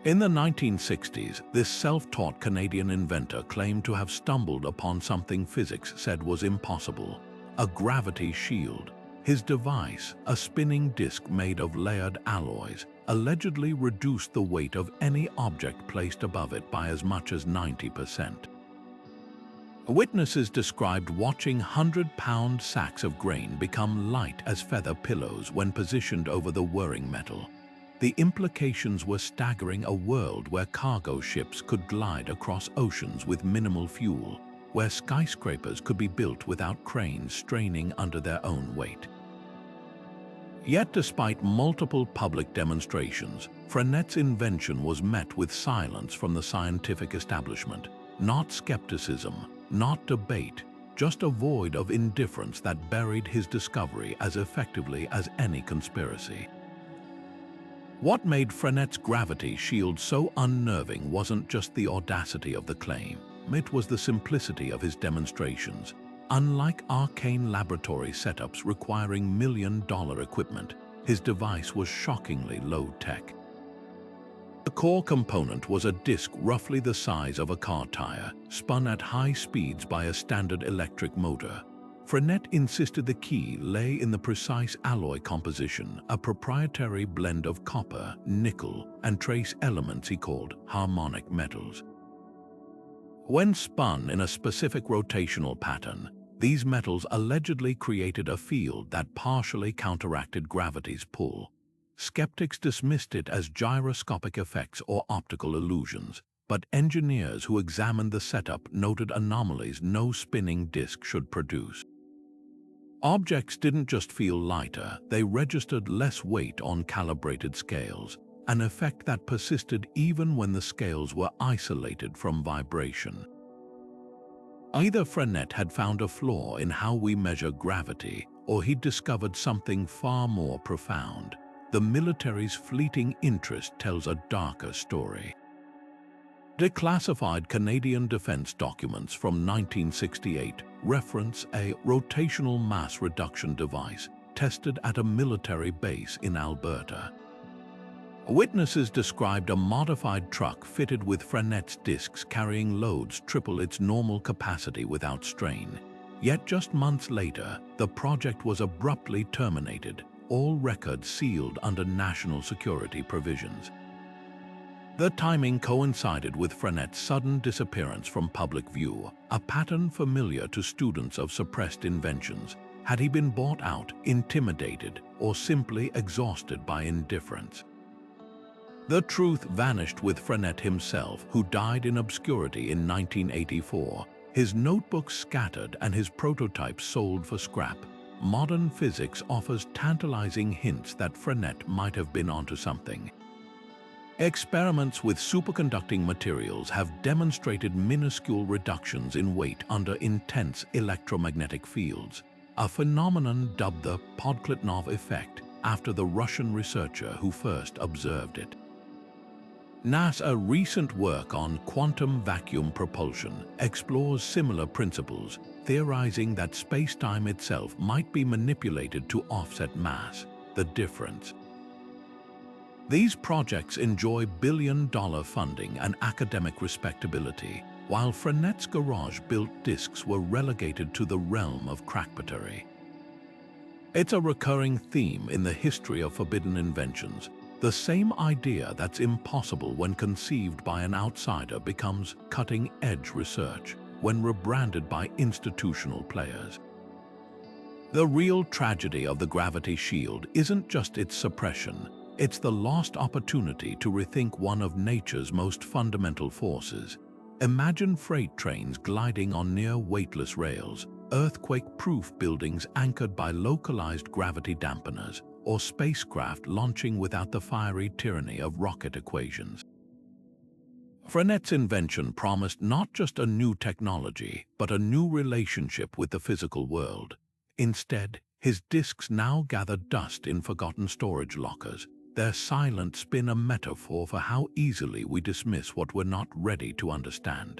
In the 1960s, this self-taught Canadian inventor claimed to have stumbled upon something physics said was impossible: a gravity shield. His device, a spinning disc made of layered alloys, allegedly reduced the weight of any object placed above it by as much as 90%. Witnesses described watching 100-pound sacks of grain become light as feather pillows when positioned over the whirring metal. The implications were staggering: a world where cargo ships could glide across oceans with minimal fuel, where skyscrapers could be built without cranes straining under their own weight. Yet despite multiple public demonstrations, Frenet's invention was met with silence from the scientific establishment. Not skepticism, not debate, just a void of indifference that buried his discovery as effectively as any conspiracy. What made Frenet's gravity shield so unnerving wasn't just the audacity of the claim, it was the simplicity of his demonstrations. Unlike arcane laboratory setups requiring million-dollar equipment, his device was shockingly low-tech. The core component was a disc roughly the size of a car tire, spun at high speeds by a standard electric motor. Frenet insisted the key lay in the precise alloy composition, a proprietary blend of copper, nickel, and trace elements he called harmonic metals. When spun in a specific rotational pattern, these metals allegedly created a field that partially counteracted gravity's pull. Skeptics dismissed it as gyroscopic effects or optical illusions, but engineers who examined the setup noted anomalies no spinning disk should produce. Objects didn't just feel lighter, they registered less weight on calibrated scales, an effect that persisted even when the scales were isolated from vibration. Either Frenet had found a flaw in how we measure gravity, or he'd discovered something far more profound. The military's fleeting interest tells a darker story. Declassified Canadian defense documents from 1968 reference a rotational mass reduction device tested at a military base in Alberta. Witnesses described a modified truck fitted with Frenet's discs carrying loads triple its normal capacity without strain. Yet just months later, the project was abruptly terminated, all records sealed under national security provisions. The timing coincided with Frenet's sudden disappearance from public view, a pattern familiar to students of suppressed inventions. Had he been bought out, intimidated, or simply exhausted by indifference? The truth vanished with Frenet himself, who died in obscurity in 1984. His notebooks scattered and his prototypes sold for scrap. Modern physics offers tantalizing hints that Frenet might have been onto something. Experiments with superconducting materials have demonstrated minuscule reductions in weight under intense electromagnetic fields, a phenomenon dubbed the Podkletnov effect after the Russian researcher who first observed it. NASA's recent work on quantum vacuum propulsion explores similar principles, theorizing that space-time itself might be manipulated to offset mass, the difference. These projects enjoy billion-dollar funding and academic respectability, while Frenet's garage-built discs were relegated to the realm of crackbattery. It's a recurring theme in the history of forbidden inventions. The same idea that's impossible when conceived by an outsider becomes cutting-edge research when rebranded by institutional players. The real tragedy of the gravity shield isn't just its suppression, it's the lost opportunity to rethink one of nature's most fundamental forces. Imagine freight trains gliding on near-weightless rails, earthquake-proof buildings anchored by localized gravity dampeners, or spacecraft launching without the fiery tyranny of rocket equations. Frenet's invention promised not just a new technology, but a new relationship with the physical world. Instead, his discs now gather dust in forgotten storage lockers, their silent spin a metaphor for how easily we dismiss what we're not ready to understand.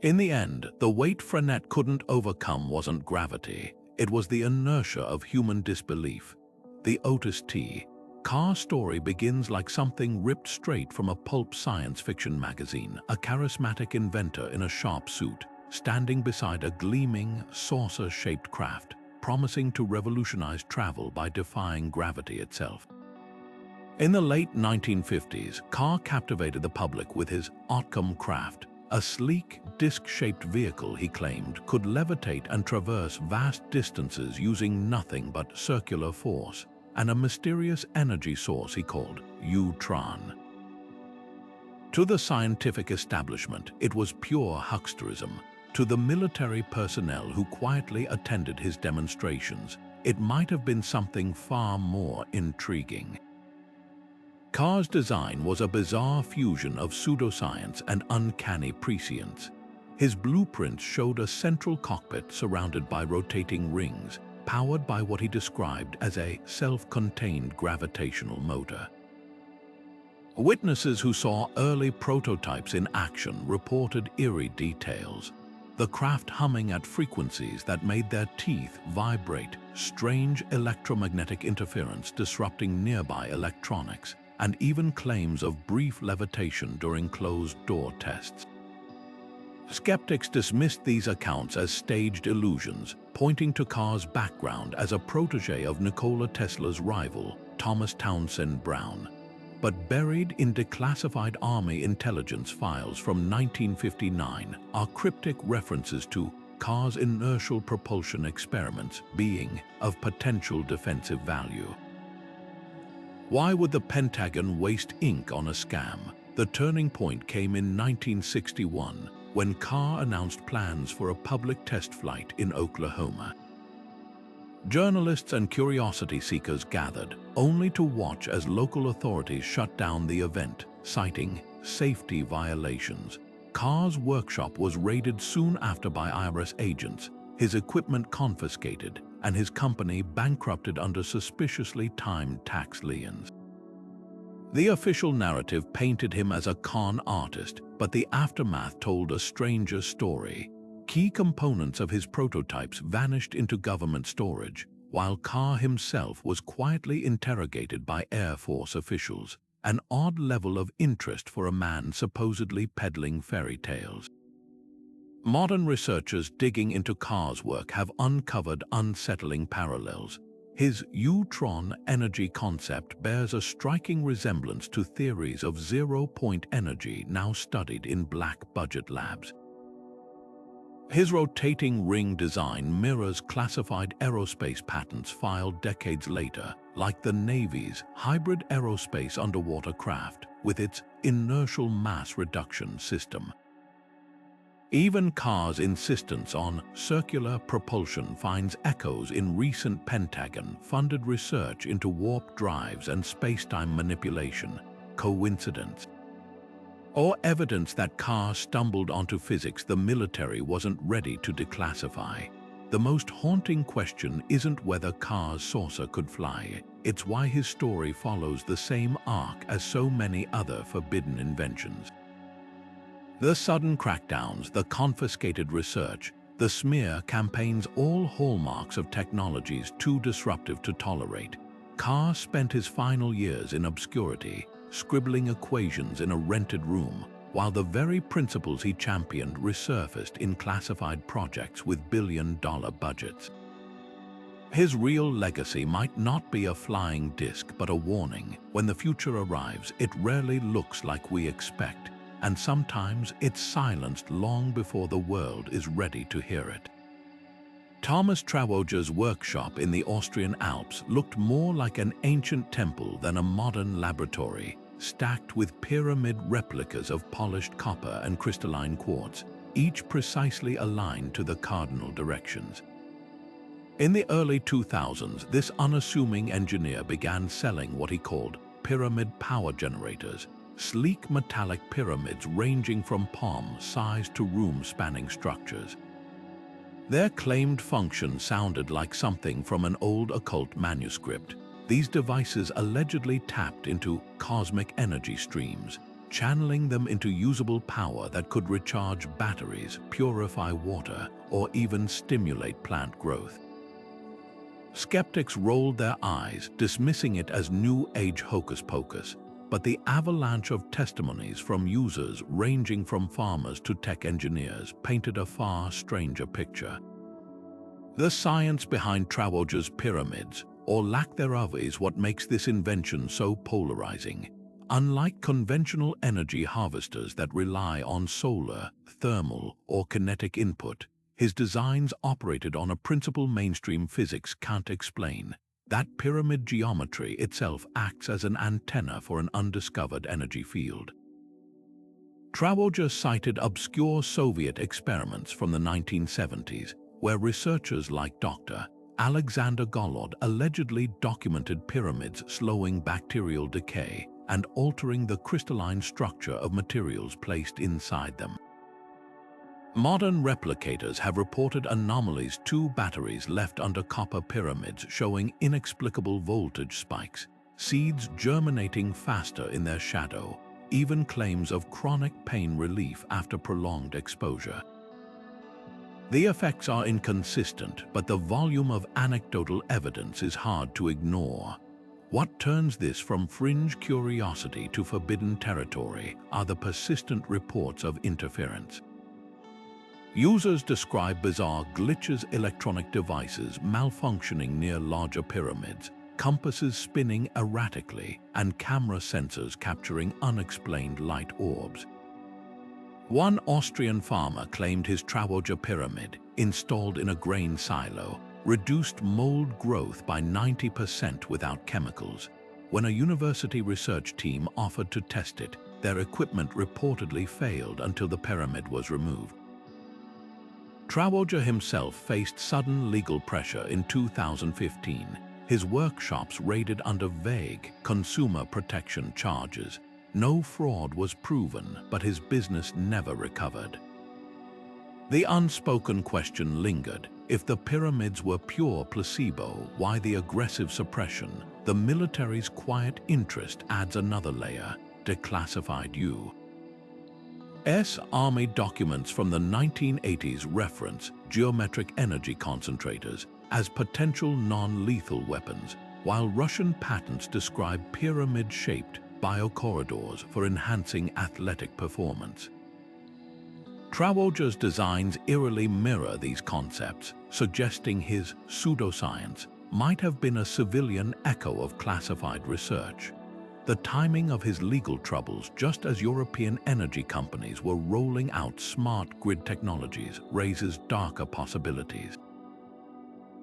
In the end, the weight Frenet couldn't overcome wasn't gravity, it was the inertia of human disbelief. The Otis T. Carr story begins like something ripped straight from a pulp science fiction magazine, a charismatic inventor in a sharp suit, standing beside a gleaming, saucer-shaped craft, promising to revolutionize travel by defying gravity itself. In the late 1950s, Carr captivated the public with his Outcome craft, A sleek, disc-shaped vehicle, he claimed, could levitate and traverse vast distances using nothing but circular force, and a mysterious energy source he called Utron. To the scientific establishment, it was pure hucksterism. To the military personnel who quietly attended his demonstrations, it might have been something far more intriguing. Carr's design was a bizarre fusion of pseudoscience and uncanny prescience. His blueprints showed a central cockpit surrounded by rotating rings, powered by what he described as a self-contained gravitational motor. Witnesses who saw early prototypes in action reported eerie details. The craft humming at frequencies that made their teeth vibrate, strange electromagnetic interference disrupting nearby electronics, and even claims of brief levitation during closed-door tests. Skeptics dismissed these accounts as staged illusions, pointing to Carr's background as a protege of Nikola Tesla's rival, Thomas Townsend Brown. But buried in declassified Army intelligence files from 1959 are cryptic references to Carr's inertial propulsion experiments being of potential defensive value. Why would the Pentagon waste ink on a scam? The turning point came in 1961, when Carr announced plans for a public test flight in Oklahoma. Journalists and curiosity seekers gathered, only to watch as local authorities shut down the event, citing safety violations. Carr's workshop was raided soon after by IRS agents, his equipment confiscated, and his company bankrupted under suspiciously timed tax liens. The official narrative painted him as a con artist, but the aftermath told a stranger story. Key components of his prototypes vanished into government storage, while Carr himself was quietly interrogated by Air Force officials, an odd level of interest for a man supposedly peddling fairy tales. Modern researchers digging into Carr's work have uncovered unsettling parallels. His Utron energy concept bears a striking resemblance to theories of zero-point energy now studied in black-budget labs. His rotating ring design mirrors classified aerospace patents filed decades later, like the Navy's hybrid aerospace underwater craft with its inertial mass reduction system. Even Carr's insistence on circular propulsion finds echoes in recent Pentagon-funded research into warp drives and space-time manipulation. Coincidence? Or evidence that Carr stumbled onto physics the military wasn't ready to declassify? The most haunting question isn't whether Carr's saucer could fly, it's why his story follows the same arc as so many other forbidden inventions. The sudden crackdowns, the confiscated research, the smear campaigns, all hallmarks of technologies too disruptive to tolerate. Carr spent his final years in obscurity, scribbling equations in a rented room, while the very principles he championed resurfaced in classified projects with billion-dollar budgets. His real legacy might not be a flying disc, but a warning. When the future arrives, it rarely looks like we expect, and sometimes it's silenced long before the world is ready to hear it. Thomas Trawoja's workshop in the Austrian Alps looked more like an ancient temple than a modern laboratory, stacked with pyramid replicas of polished copper and crystalline quartz, each precisely aligned to the cardinal directions. In the early 2000s, this unassuming engineer began selling what he called pyramid power generators, sleek metallic pyramids ranging from palm-sized to room-spanning structures. Their claimed function sounded like something from an old occult manuscript. These devices allegedly tapped into cosmic energy streams, channeling them into usable power that could recharge batteries, purify water, or even stimulate plant growth. Skeptics rolled their eyes, dismissing it as New Age hocus-pocus, but the avalanche of testimonies from users ranging from farmers to tech engineers painted a far stranger picture. The science behind Trawoja's pyramids, or lack thereof, is what makes this invention so polarizing. Unlike conventional energy harvesters that rely on solar, thermal, or kinetic input, his designs operated on a principle mainstream physics can't explain. That pyramid geometry itself acts as an antenna for an undiscovered energy field. Trawoja cited obscure Soviet experiments from the 1970s, where researchers like Dr. Alexander Golod allegedly documented pyramids slowing bacterial decay and altering the crystalline structure of materials placed inside them. Modern replicators have reported anomalies: 2 batteries left under copper pyramids showing inexplicable voltage spikes, seeds germinating faster in their shadow, even claims of chronic pain relief after prolonged exposure. The effects are inconsistent, but the volume of anecdotal evidence is hard to ignore. What turns this from fringe curiosity to forbidden territory are the persistent reports of interference. Users describe bizarre glitches, electronic devices malfunctioning near larger pyramids, compasses spinning erratically, and camera sensors capturing unexplained light orbs. One Austrian farmer claimed his Trawoja pyramid, installed in a grain silo, reduced mold growth by 90% without chemicals. When a university research team offered to test it, their equipment reportedly failed until the pyramid was removed. Trawoja himself faced sudden legal pressure in 2015. His workshops raided under vague consumer protection charges. No fraud was proven, but his business never recovered. The unspoken question lingered: if the pyramids were pure placebo, why the aggressive suppression? The military's quiet interest adds another layer: declassified U.S. Army documents from the 1980s reference geometric energy concentrators as potential non-lethal weapons, while Russian patents describe pyramid-shaped biocorridors for enhancing athletic performance. Trawoja's designs eerily mirror these concepts, suggesting his pseudoscience might have been a civilian echo of classified research. The timing of his legal troubles, just as European energy companies were rolling out smart grid technologies, raises darker possibilities.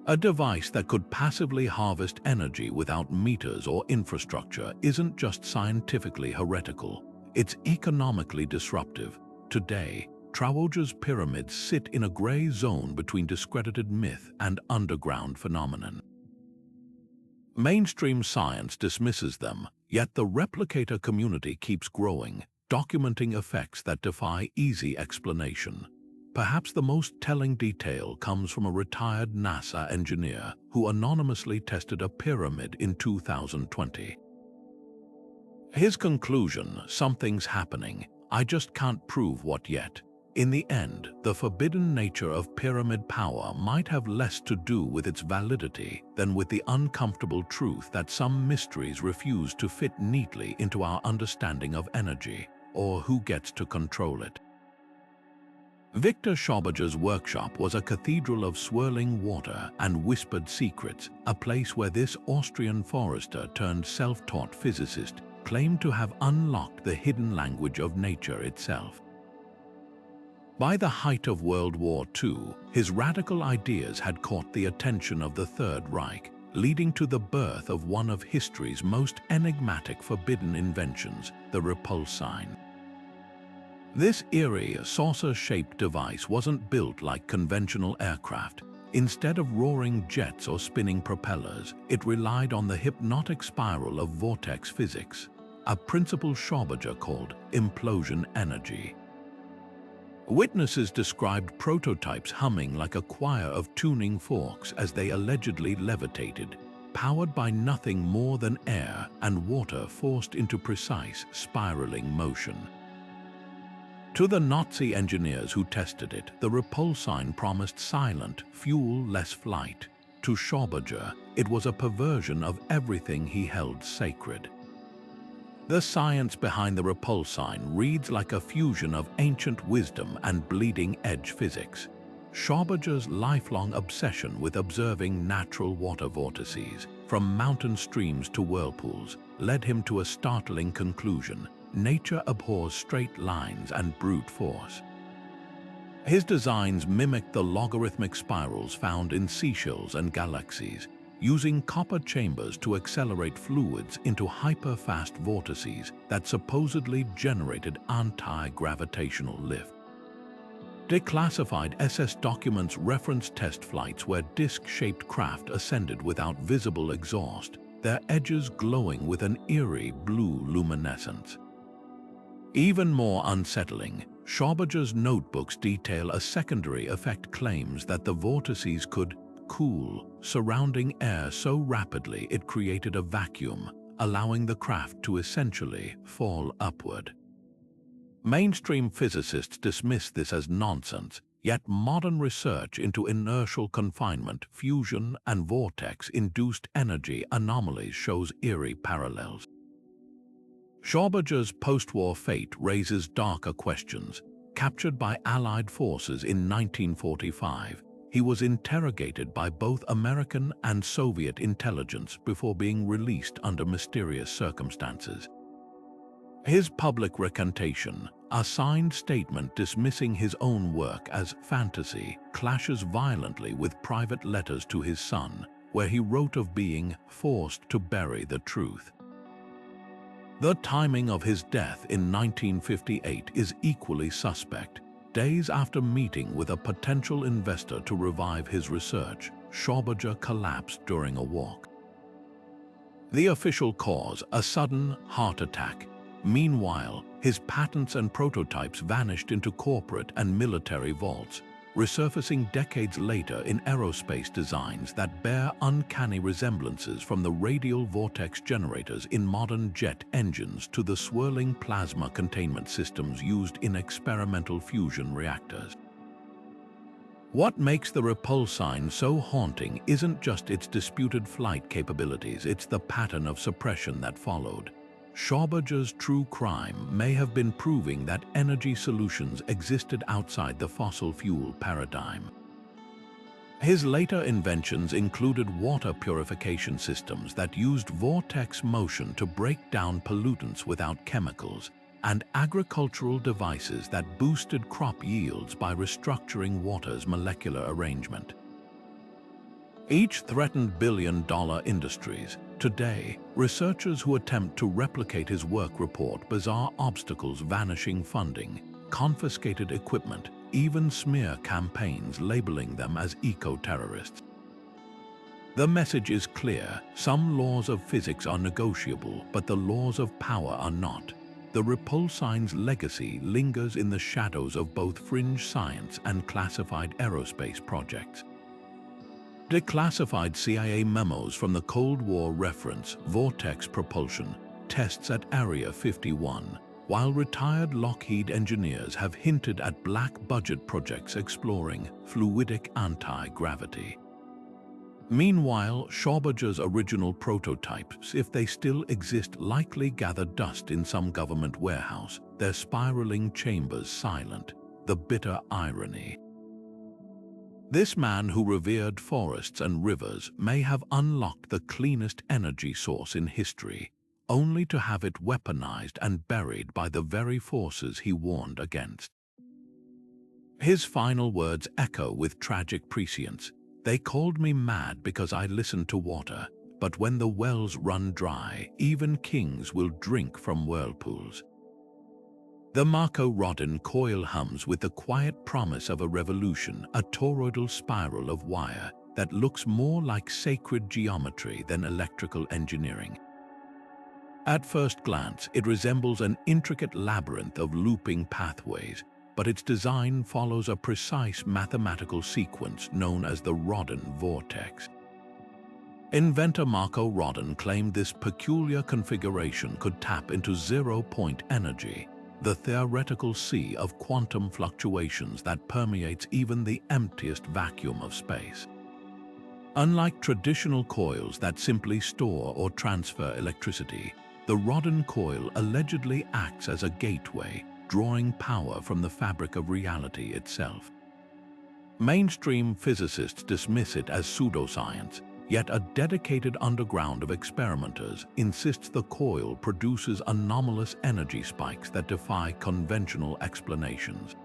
A device that could passively harvest energy without meters or infrastructure isn't just scientifically heretical, it's economically disruptive. Today, Trawoja's pyramids sit in a gray zone between discredited myth and underground phenomenon. Mainstream science dismisses them, yet the replicator community keeps growing, documenting effects that defy easy explanation. Perhaps the most telling detail comes from a retired NASA engineer who anonymously tested a pyramid in 2020. His conclusion: something's happening, I just can't prove what yet. In the end, the forbidden nature of pyramid power might have less to do with its validity than with the uncomfortable truth that some mysteries refuse to fit neatly into our understanding of energy, or who gets to control it. Victor Schauberger's workshop was a cathedral of swirling water and whispered secrets, a place where this Austrian forester turned self-taught physicist claimed to have unlocked the hidden language of nature itself. By the height of World War II, his radical ideas had caught the attention of the Third Reich, leading to the birth of one of history's most enigmatic forbidden inventions, the repulse sign. This eerie, saucer-shaped device wasn't built like conventional aircraft. Instead of roaring jets or spinning propellers, it relied on the hypnotic spiral of vortex physics, a principle Schauberger called implosion energy. Witnesses described prototypes humming like a choir of tuning forks as they allegedly levitated, powered by nothing more than air and water forced into precise, spiraling motion. To the Nazi engineers who tested it, the repulse sign promised silent, fuel-less flight. To Schauberger, it was a perversion of everything he held sacred. The science behind the repulse sign reads like a fusion of ancient wisdom and bleeding-edge physics. Schauberger's lifelong obsession with observing natural water vortices, from mountain streams to whirlpools, led him to a startling conclusion: nature abhors straight lines and brute force. His designs mimicked the logarithmic spirals found in seashells and galaxies, using copper chambers to accelerate fluids into hyper-fast vortices that supposedly generated anti-gravitational lift. Declassified SS documents reference test flights where disc-shaped craft ascended without visible exhaust, their edges glowing with an eerie blue luminescence. Even more unsettling, Schrödinger's notebooks detail a secondary effect: claims that the vortices could cool surrounding air so rapidly it created a vacuum, allowing the craft to essentially fall upward. Mainstream physicists dismiss this as nonsense, yet modern research into inertial confinement, fusion, and vortex-induced energy anomalies shows eerie parallels. Schrödinger's post-war fate raises darker questions. Captured by Allied forces in 1945, he was interrogated by both American and Soviet intelligence before being released under mysterious circumstances. His public recantation, a signed statement dismissing his own work as fantasy, clashes violently with private letters to his son, where he wrote of being forced to bury the truth. The timing of his death in 1958 is equally suspect. Days after meeting with a potential investor to revive his research, Schrödinger collapsed during a walk. The official cause: a sudden heart attack. Meanwhile, his patents and prototypes vanished into corporate and military vaults, resurfacing decades later in aerospace designs that bear uncanny resemblances from the radial vortex generators in modern jet engines to the swirling plasma containment systems used in experimental fusion reactors. What makes the repulsine so haunting isn't just its disputed flight capabilities, it's the pattern of suppression that followed. Schrödinger's true crime may have been proving that energy solutions existed outside the fossil fuel paradigm. His later inventions included water purification systems that used vortex motion to break down pollutants without chemicals, and agricultural devices that boosted crop yields by restructuring water's molecular arrangement. Each threatened billion-dollar industries. Today, researchers who attempt to replicate his work report bizarre obstacles: vanishing funding, confiscated equipment, even smear campaigns labeling them as eco-terrorists. The message is clear: some laws of physics are negotiable, but the laws of power are not. The repulsine's legacy lingers in the shadows of both fringe science and classified aerospace projects. Declassified CIA memos from the Cold War reference vortex propulsion tests at Area 51, while retired Lockheed engineers have hinted at black-budget projects exploring fluidic anti-gravity. Meanwhile, Schrödinger's original prototypes, if they still exist, likely gather dust in some government warehouse, their spiraling chambers silent. The bitter irony. This man who revered forests and rivers may have unlocked the cleanest energy source in history, only to have it weaponized and buried by the very forces he warned against. His final words echo with tragic prescience: "They called me mad because I listened to water, but when the wells run dry, even kings will drink from whirlpools." The Marco Rodin coil hums with the quiet promise of a revolution, a toroidal spiral of wire that looks more like sacred geometry than electrical engineering. At first glance, it resembles an intricate labyrinth of looping pathways, but its design follows a precise mathematical sequence known as the Rodin vortex. Inventor Marco Rodin claimed this peculiar configuration could tap into zero-point energy, the theoretical sea of quantum fluctuations that permeates even the emptiest vacuum of space. Unlike traditional coils that simply store or transfer electricity, the Rodin coil allegedly acts as a gateway, drawing power from the fabric of reality itself. Mainstream physicists dismiss it as pseudoscience, Yet a dedicated underground of experimenters insists the coil produces anomalous energy spikes that defy conventional explanations.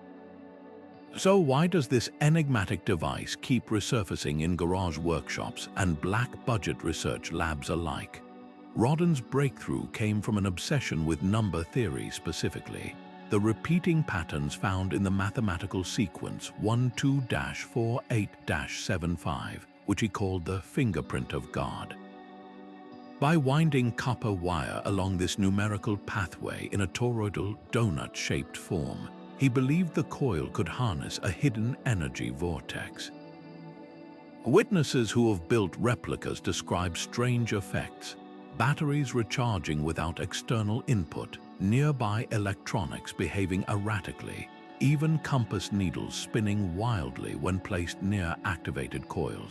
So why does this enigmatic device keep resurfacing in garage workshops and black-budget research labs alike? Rodden's breakthrough came from an obsession with number theory specifically, the repeating patterns found in the mathematical sequence 12-48-75, which he called the fingerprint of God. By winding copper wire along this numerical pathway in a toroidal donut-shaped form, he believed the coil could harness a hidden energy vortex. Witnesses who have built replicas describe strange effects: batteries recharging without external input, nearby electronics behaving erratically, even compass needles spinning wildly when placed near activated coils.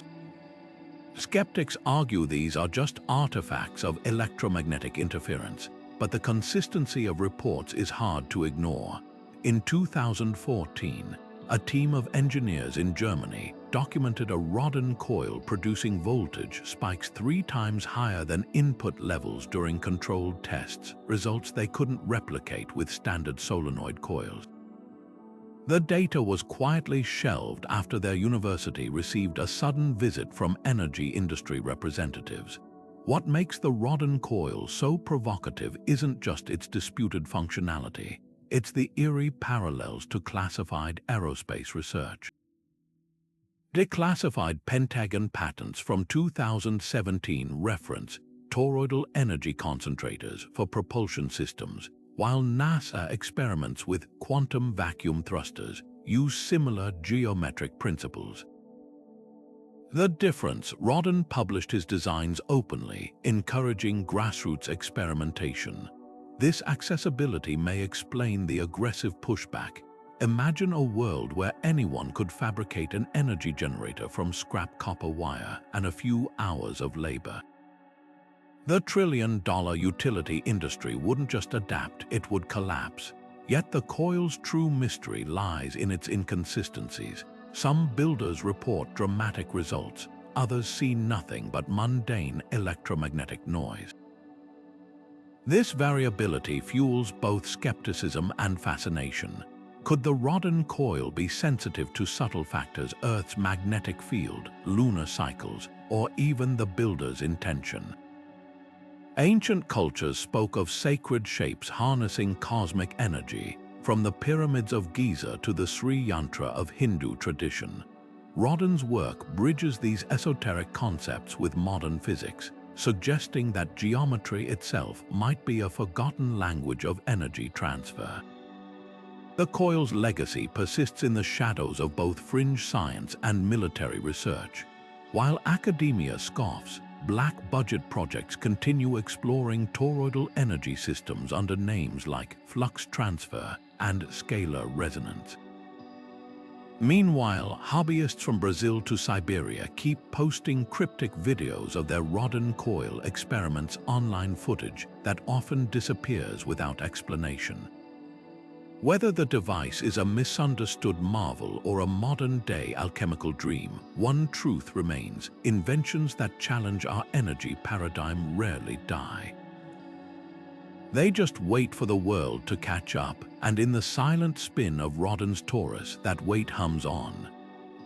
Skeptics argue these are just artifacts of electromagnetic interference, but the consistency of reports is hard to ignore. In 2014, a team of engineers in Germany documented a Rodden coil producing voltage spikes 3 times higher than input levels during controlled tests, results they couldn't replicate with standard solenoid coils. The data was quietly shelved after their university received a sudden visit from energy industry representatives. What makes the Rodden coil so provocative isn't just its disputed functionality, it's the eerie parallels to classified aerospace research. Declassified Pentagon patents from 2017 reference toroidal energy concentrators for propulsion systems, while NASA experiments with quantum vacuum thrusters use similar geometric principles. The difference: Rodden published his designs openly, encouraging grassroots experimentation. This accessibility may explain the aggressive pushback. Imagine a world where anyone could fabricate an energy generator from scrap copper wire and a few hours of labor. The trillion-dollar utility industry wouldn't just adapt, it would collapse. Yet the coil's true mystery lies in its inconsistencies. Some builders report dramatic results, others see nothing but mundane electromagnetic noise. This variability fuels both skepticism and fascination. Could the Rodden coil be sensitive to subtle factors: Earth's magnetic field, lunar cycles, or even the builder's intention? Ancient cultures spoke of sacred shapes harnessing cosmic energy, from the pyramids of Giza to the Sri Yantra of Hindu tradition. Rodden's work bridges these esoteric concepts with modern physics, suggesting that geometry itself might be a forgotten language of energy transfer. The coil's legacy persists in the shadows of both fringe science and military research. While academia scoffs, black-budget projects continue exploring toroidal energy systems under names like flux transfer and scalar resonance. Meanwhile, hobbyists from Brazil to Siberia keep posting cryptic videos of their Rodden coil experiments, online footage that often disappears without explanation. Whether the device is a misunderstood marvel or a modern-day alchemical dream, one truth remains: inventions that challenge our energy paradigm rarely die. They just wait for the world to catch up, and in the silent spin of Rodden's torus, that weight hums on.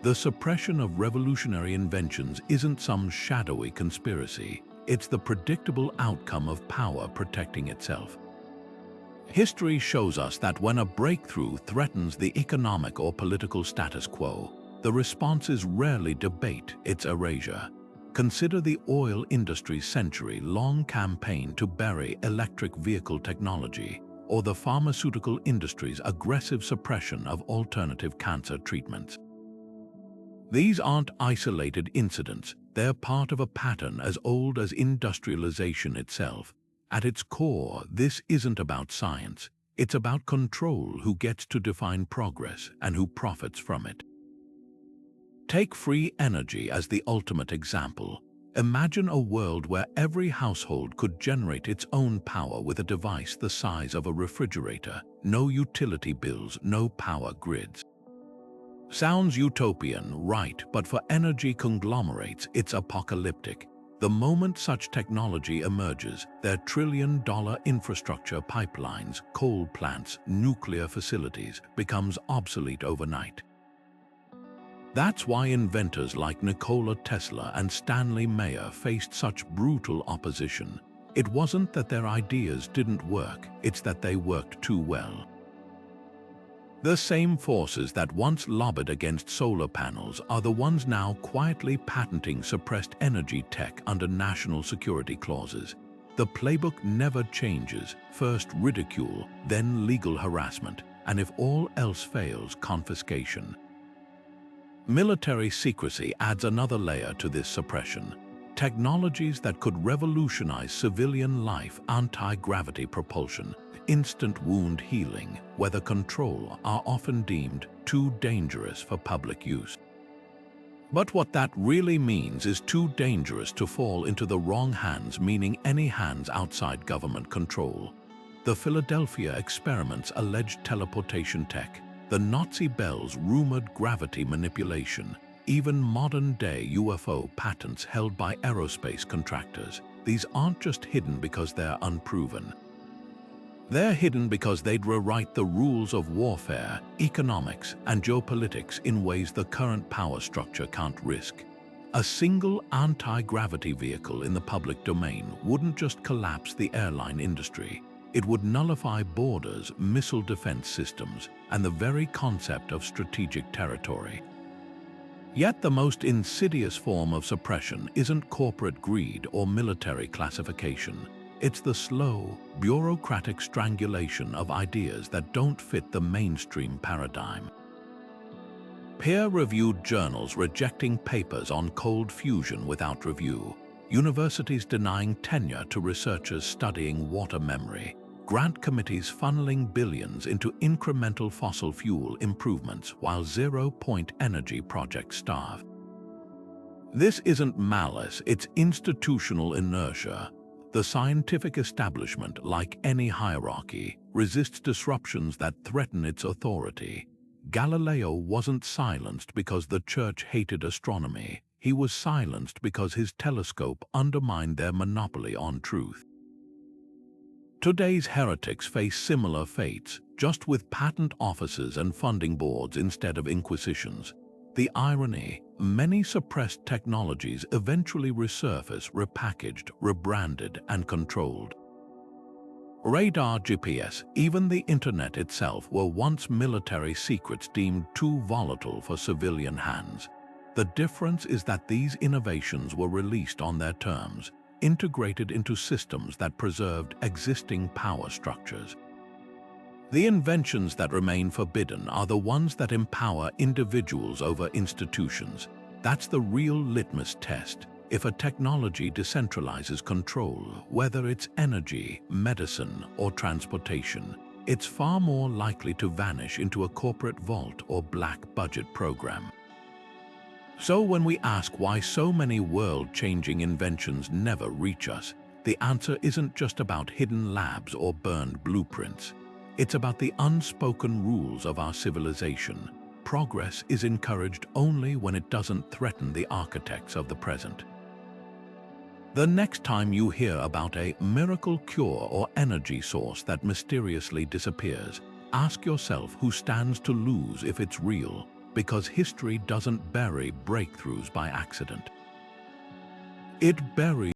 The suppression of revolutionary inventions isn't some shadowy conspiracy, it's the predictable outcome of power protecting itself. History shows us that when a breakthrough threatens the economic or political status quo, the response is rarely debate, it's erasure. Consider the oil industry's century-long campaign to bury electric vehicle technology, or the pharmaceutical industry's aggressive suppression of alternative cancer treatments. These aren't isolated incidents, they're part of a pattern as old as industrialization itself. At its core, this isn't about science, it's about control: who gets to define progress and who profits from it. Take free energy as the ultimate example. Imagine a world where every household could generate its own power with a device the size of a refrigerator. No utility bills, no power grids. Sounds utopian, right, but for energy conglomerates, it's apocalyptic. The moment such technology emerges, their trillion-dollar infrastructure pipelines, coal plants, nuclear facilities becomes obsolete overnight. That's why inventors like Nikola Tesla and Stanley faced such brutal opposition. It wasn't that their ideas didn't work, it's that they worked too well. The same forces that once lobbied against solar panels are the ones now quietly patenting suppressed energy tech under national security clauses. The playbook never changes: first ridicule, then legal harassment, and if all else fails, confiscation. Military secrecy adds another layer to this suppression. Technologies that could revolutionize civilian life, anti-gravity propulsion, instant wound healing, weather control, are often deemed too dangerous for public use. But what that really means is too dangerous to fall into the wrong hands, meaning any hands outside government control. The Philadelphia experiments alleged teleportation tech, the Nazi bells rumored gravity manipulation, even modern-day UFO patents held by aerospace contractors. These aren't just hidden because they're unproven. They're hidden because they'd rewrite the rules of warfare, economics, and geopolitics in ways the current power structure can't risk. A single anti-gravity vehicle in the public domain wouldn't just collapse the airline industry. It would nullify borders, missile defense systems, and the very concept of strategic territory. Yet the most insidious form of suppression isn't corporate greed or military classification. It's the slow, bureaucratic strangulation of ideas that don't fit the mainstream paradigm. Peer-reviewed journals rejecting papers on cold fusion without review, universities denying tenure to researchers studying water memory, grant committees funneling billions into incremental fossil fuel improvements while zero-point energy projects starve. This isn't malice, it's institutional inertia. The scientific establishment, like any hierarchy, resists disruptions that threaten its authority. Galileo wasn't silenced because the church hated astronomy. He was silenced because his telescope undermined their monopoly on truth. Today's heretics face similar fates, just with patent offices and funding boards instead of inquisitions. The irony: many suppressed technologies eventually resurface, repackaged, rebranded, and controlled. Radar, GPS, even the internet itself were once military secrets deemed too volatile for civilian hands. The difference is that these innovations were released on their terms, integrated into systems that preserved existing power structures. The inventions that remain forbidden are the ones that empower individuals over institutions. That's the real litmus test. If a technology decentralizes control, whether it's energy, medicine, or transportation, it's far more likely to vanish into a corporate vault or black budget program. So when we ask why so many world-changing inventions never reach us, the answer isn't just about hidden labs or burned blueprints. It's about the unspoken rules of our civilization. Progress is encouraged only when it doesn't threaten the architects of the present. The next time you hear about a miracle cure or energy source that mysteriously disappears, ask yourself who stands to lose if it's real, because history doesn't bury breakthroughs by accident. It buries